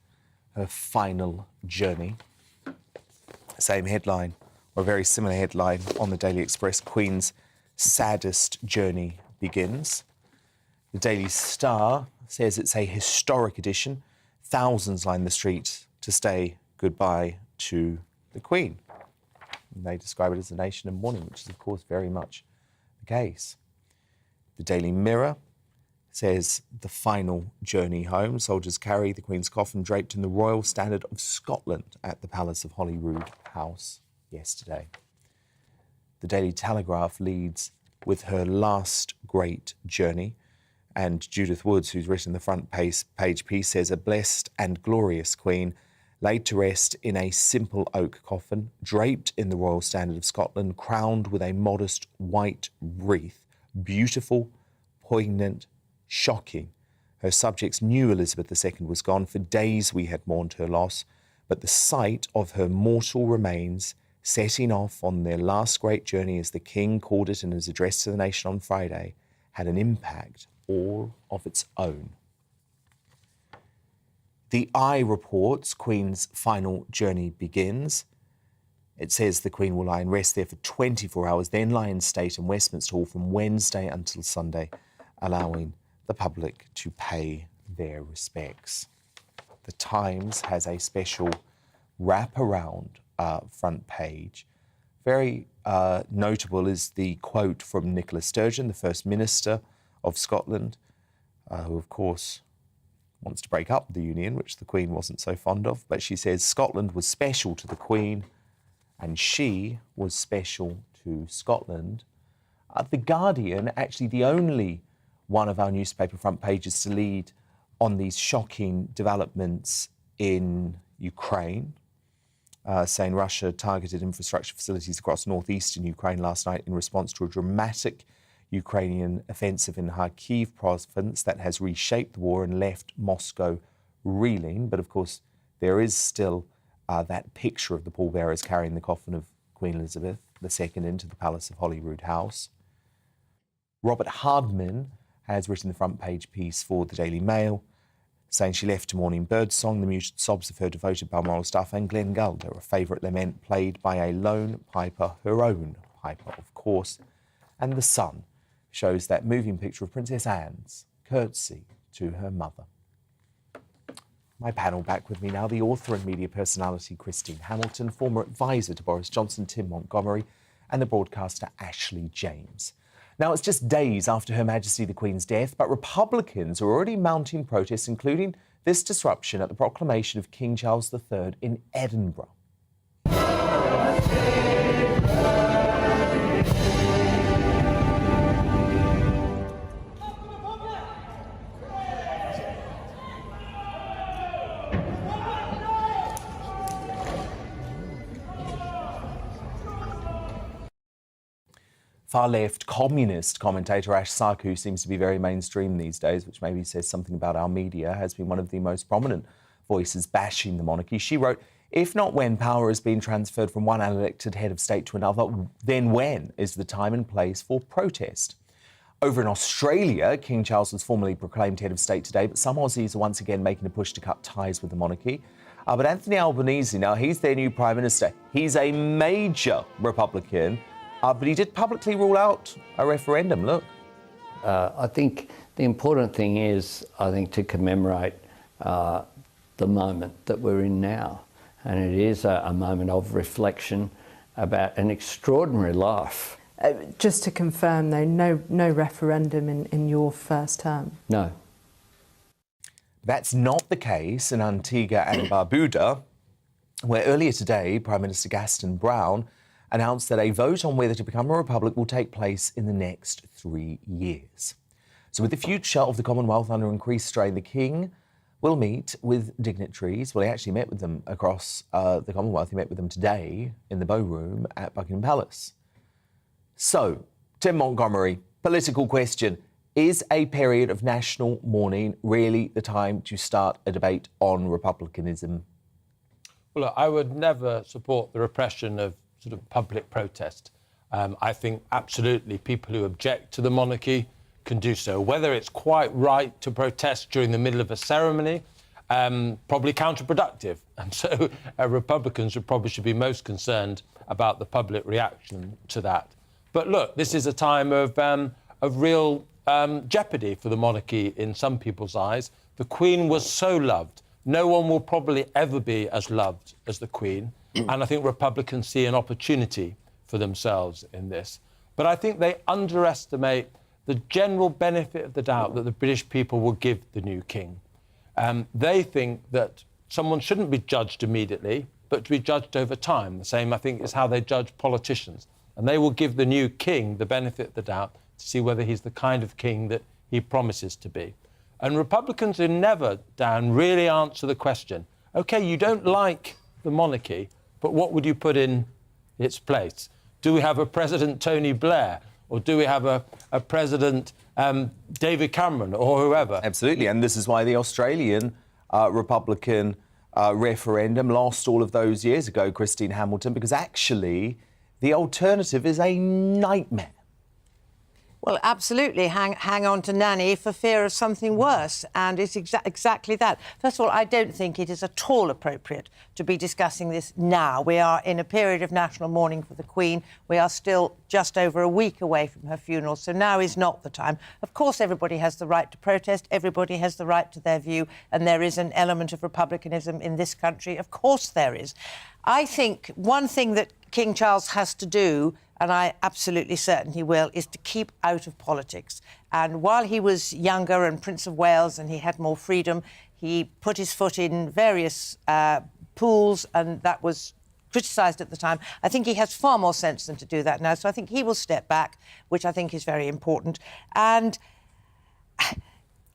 her final journey. Same headline, or a very similar headline on the Daily Express, Queen's saddest journey begins. The Daily Star says it's a historic edition. Thousands line the street to say goodbye to the Queen. And they describe it as a nation in mourning, which is, of course, very much the case. The Daily Mirror says the final journey home. Soldiers carry the Queen's coffin draped in the Royal Standard of Scotland at the Palace of Holyrood House yesterday. The Daily Telegraph leads with her last great journey. And Judith Woods, who's written the front page piece, says a blessed and glorious Queen laid to rest in a simple oak coffin, draped in the Royal Standard of Scotland, crowned with a modest white wreath. Beautiful, poignant, shocking. Her subjects knew Elizabeth II was gone. For days we had mourned her loss, but the sight of her mortal remains setting off on their last great journey, as the King called it in his address to the nation on Friday, had an impact all of its own. The Eye reports Queen's final journey begins. It says the Queen will lie in rest there for 24 hours, then lie in state in Westminster Hall from Wednesday until Sunday, allowing the public to pay their respects. The Times has a special wraparound front page. Very notable is the quote from Nicola Sturgeon, the First Minister of Scotland, who, of course, wants to break up the union, which the Queen wasn't so fond of. But she says Scotland was special to the Queen and she was special to Scotland. The Guardian, actually the only one of our newspaper front pages to lead on these shocking developments in Ukraine, saying Russia targeted infrastructure facilities across northeastern Ukraine last night in response to a dramatic Ukrainian offensive in Kharkiv province that has reshaped the war and left Moscow reeling. But of course, there is still that picture of the pallbearers carrying the coffin of Queen Elizabeth II into the Palace of Holyrood House. Robert Hardman has written the front page piece for the Daily Mail, saying she left to mourning birdsong, the muted sobs of her devoted Balmoral staff, and Glen Gulder, a favourite lament played by a lone piper, her own piper, of course. And The Sun shows that moving picture of Princess Anne's curtsy to her mother. My panel back with me now, the author and media personality Christine Hamilton, former advisor to Boris Johnson, Tim Montgomery, and the broadcaster Ashley James. Now, it's just days after Her Majesty the Queen's death, but Republicans are already mounting protests, including this disruption at the proclamation of King Charles III in Edinburgh. Far-left communist commentator Ash Sark, who seems to be very mainstream these days, which maybe says something about our media, has been one of the most prominent voices bashing the monarchy. She wrote, "If not when power is being transferred from one unelected head of state to another, then when is the time and place for protest?" Over in Australia, King Charles was formally proclaimed head of state today, but some Aussies are once again making a push to cut ties with the monarchy. But Anthony Albanese, now he's their new Prime Minister. He's a major Republican, but he did publicly rule out a referendum. Look. I think the important thing is, I think, to commemorate the the moment that we're in now. And it is a moment of reflection about an extraordinary life. Just to confirm, though, no referendum in your first term? No. That's not the case in Antigua and Barbuda, where earlier today, Prime Minister Gaston Brown announced that a vote on whether to become a republic will take place in the next 3 years. So with the future of the Commonwealth under increased strain, the King will meet with dignitaries. Well, he actually met with them across the Commonwealth. He met with them today in the Bow Room at Buckingham Palace. So, Tim Montgomery, political question. Is a period of national mourning really the time to start a debate on republicanism? Well, look, I would never support the repression of sort of public protest. I think absolutely people who object to the monarchy can do so. Whether it's quite right to protest during the middle of a ceremony, probably counterproductive. And so Republicans should be most concerned about the public reaction to that. But look, this is a time of real jeopardy for the monarchy in some people's eyes. The Queen was so loved. No one will probably ever be as loved as the Queen. And I think Republicans see an opportunity for themselves in this. But I think they underestimate the general benefit of the doubt that the British people will give the new king. They think that someone shouldn't be judged immediately, but to be judged over time. The same, I think, is how they judge politicians. And they will give the new king the benefit of the doubt to see whether he's the kind of king that he promises to be. And Republicans who never, Dan, really answer the question, OK, you don't like the monarchy, but what would you put in its place? Do we have a President Tony Blair? Or do we have a President David Cameron or whoever? Absolutely, and this is why the Australian Republican referendum lost all of those years ago, Christine Hamilton, because actually the alternative is a nightmare. Well, absolutely. Hang on to nanny for fear of something worse. And it's exactly that. First of all, I don't think it is at all appropriate to be discussing this now. We are in a period of national mourning for the Queen. We are still just over a week away from her funeral, so now is not the time. Of course, everybody has the right to protest. Everybody has the right to their view. And there is an element of republicanism in this country. Of course there is. I think one thing that King Charles has to do, and I'm absolutely certain he will, is to keep out of politics. And while he was younger and Prince of Wales and he had more freedom, he put his foot in various pools, and that was criticised at the time. I think he has far more sense than to do that now, so I think he will step back, which I think is very important. And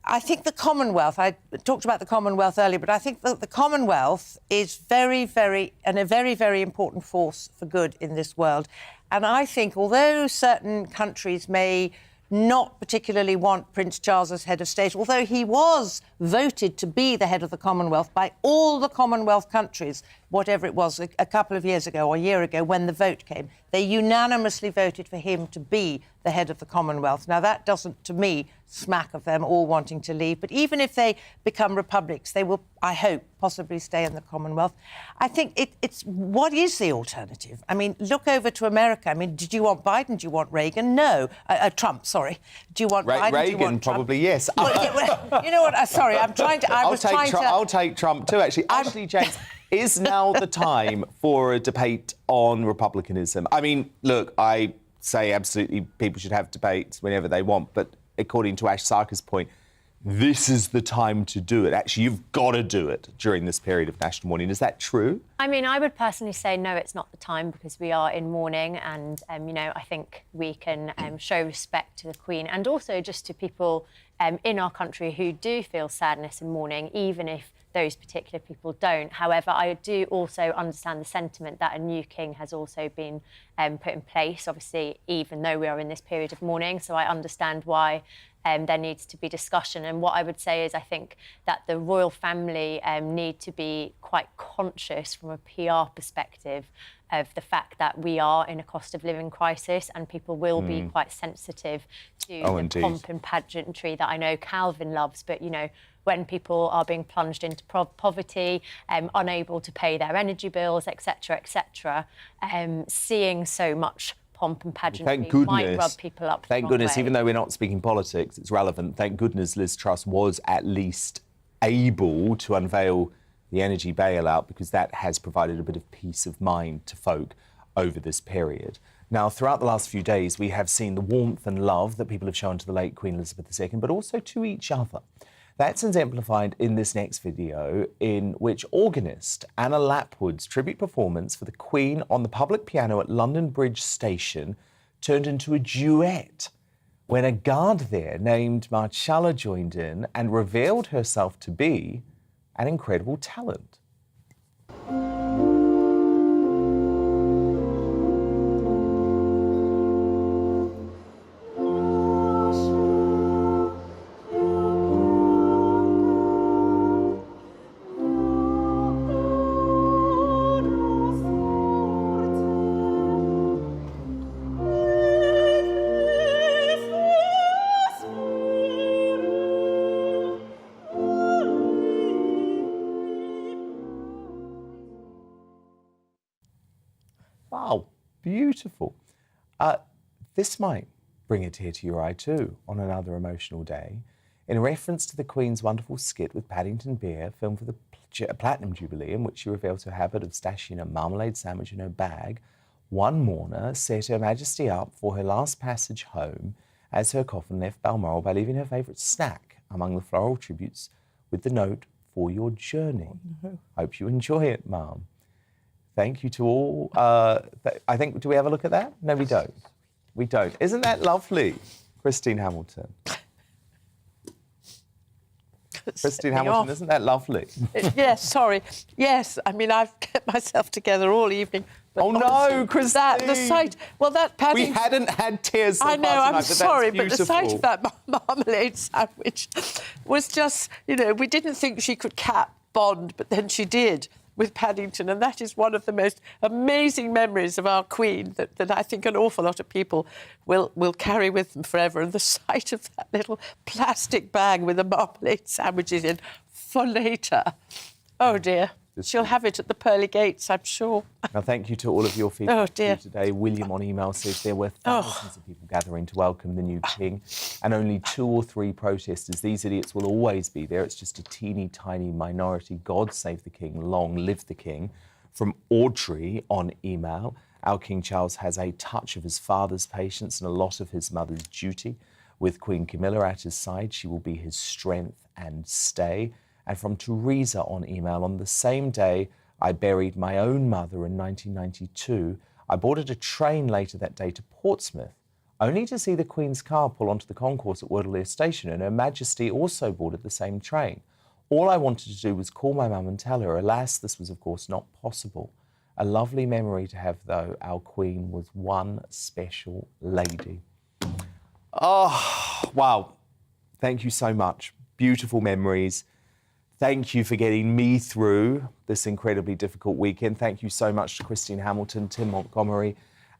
I think the Commonwealth, I talked about the Commonwealth earlier, but I think that the Commonwealth is a very important force for good in this world. And I think although certain countries may not particularly want Prince Charles as head of state, although he was voted to be the head of the Commonwealth by all the Commonwealth countries, whatever it was, a couple of years ago or a year ago when the vote came. They unanimously voted for him to be the head of the Commonwealth. Now, that doesn't, to me, smack of them all wanting to leave. But even if they become republics, they will, I hope, possibly stay in the Commonwealth. I think it's what is the alternative? I mean, look over to America. I mean, did you want Biden? Do you want Reagan? No. Trump, sorry. Do you want Biden? Reagan, do you want Trump? probably, yes. Well, you know what? Sorry, I'm trying to... I'll take Trump too, actually. Actually, James, is now the time for a debate on republicanism? I mean, look, I say absolutely people should have debates whenever they want, but according to Ash Sarkar's point, this is the time to do it. Actually, you've got to do it during this period of national mourning. Is that true? I mean, I would personally say no, it's not the time, because we are in mourning, and you know, I think we can show respect to the Queen and also just to people in our country who do feel sadness and mourning, even if those particular people don't. However, I do also understand the sentiment that a new king has also been put in place, obviously, even though we are in this period of mourning. So I understand why there needs to be discussion. And what I would say is I think that the royal family need to be quite conscious from a PR perspective of the fact that we are in a cost of living crisis, and people will be quite sensitive to the pomp and pageantry that I know Calvin loves. But, you know, when people are being plunged into poverty, unable to pay their energy bills, etc., seeing so much pomp and pageantry might rub people up. Thank goodness, even though we're not speaking politics, it's relevant. Thank goodness Liz Truss was at least able to unveil the energy bailout, because that has provided a bit of peace of mind to folk over this period. Now, throughout the last few days, we have seen the warmth and love that people have shown to the late Queen Elizabeth II, but also to each other. That's exemplified in this next video, in which organist Anna Lapwood's tribute performance for the Queen on the public piano at London Bridge Station turned into a duet when a guard there named Marcella joined in and revealed herself to be an incredible talent. Wow, beautiful. This might bring a tear to your eye too on another emotional day. In reference to the Queen's wonderful skit with Paddington Bear, filmed for the Platinum Jubilee, in which she reveals her habit of stashing a marmalade sandwich in her bag, one mourner set Her Majesty up for her last passage home as her coffin left Balmoral by leaving her favourite snack among the floral tributes with the note, "For your journey." Oh, no. Hope you enjoy it, Mum. Thank you to all. I think, do we have a look at that? No, we don't. We don't. Isn't that lovely, Christine Hamilton? Christine Hamilton, isn't that lovely? Yes, sorry. Yes, I mean, I've kept myself together all evening. Oh, no, Christine! The sight, well, that Paddington... We hadn't had tears so I know, far tonight, I'm sorry, but the sight of that marmalade sandwich was just, you know, we didn't think she could cap Bond, but then she did with Paddington, and that is one of the most amazing memories of our Queen that I think an awful lot of people will carry with them forever. And the sight of that little plastic bag with the marmalade sandwiches in for later. Oh, dear. She'll have it at the pearly gates, I'm sure. Now, thank you to all of your feedback today. William on email says there were thousands of people gathering to welcome the new king and only 2 or 3 protesters. These idiots will always be there. It's just a teeny tiny minority. God save the king. Long live the king. From Audrey on email, our King Charles has a touch of his father's patience and a lot of his mother's duty. With Queen Camilla at his side, she will be his strength and stay. And from Teresa on email, on the same day I buried my own mother in 1992, I boarded a train later that day to Portsmouth, only to see the Queen's car pull onto the concourse at Waterloo Station, and Her Majesty also boarded the same train. All I wanted to do was call my mum and tell her. Alas, this was of course not possible. A lovely memory to have, though. Our Queen was one special lady. Oh, wow. Thank you so much. Beautiful memories. Thank you for getting me through this incredibly difficult weekend. Thank you so much to Christine Hamilton, Tim Montgomery,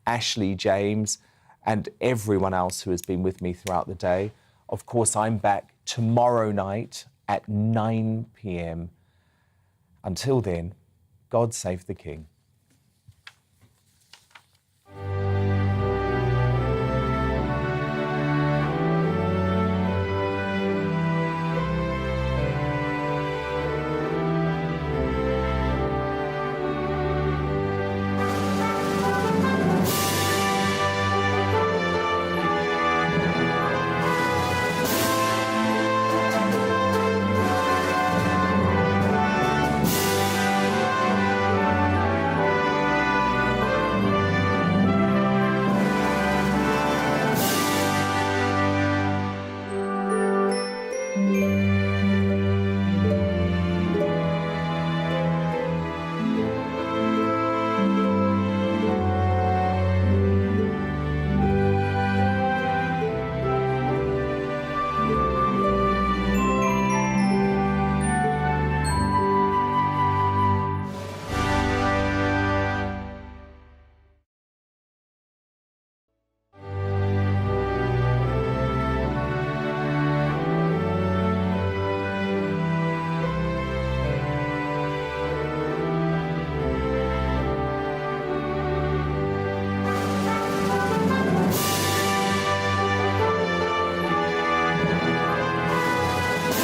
Ashley James, and everyone else who has been with me throughout the day. Of course, I'm back tomorrow night at 9 p.m. Until then, God save the King.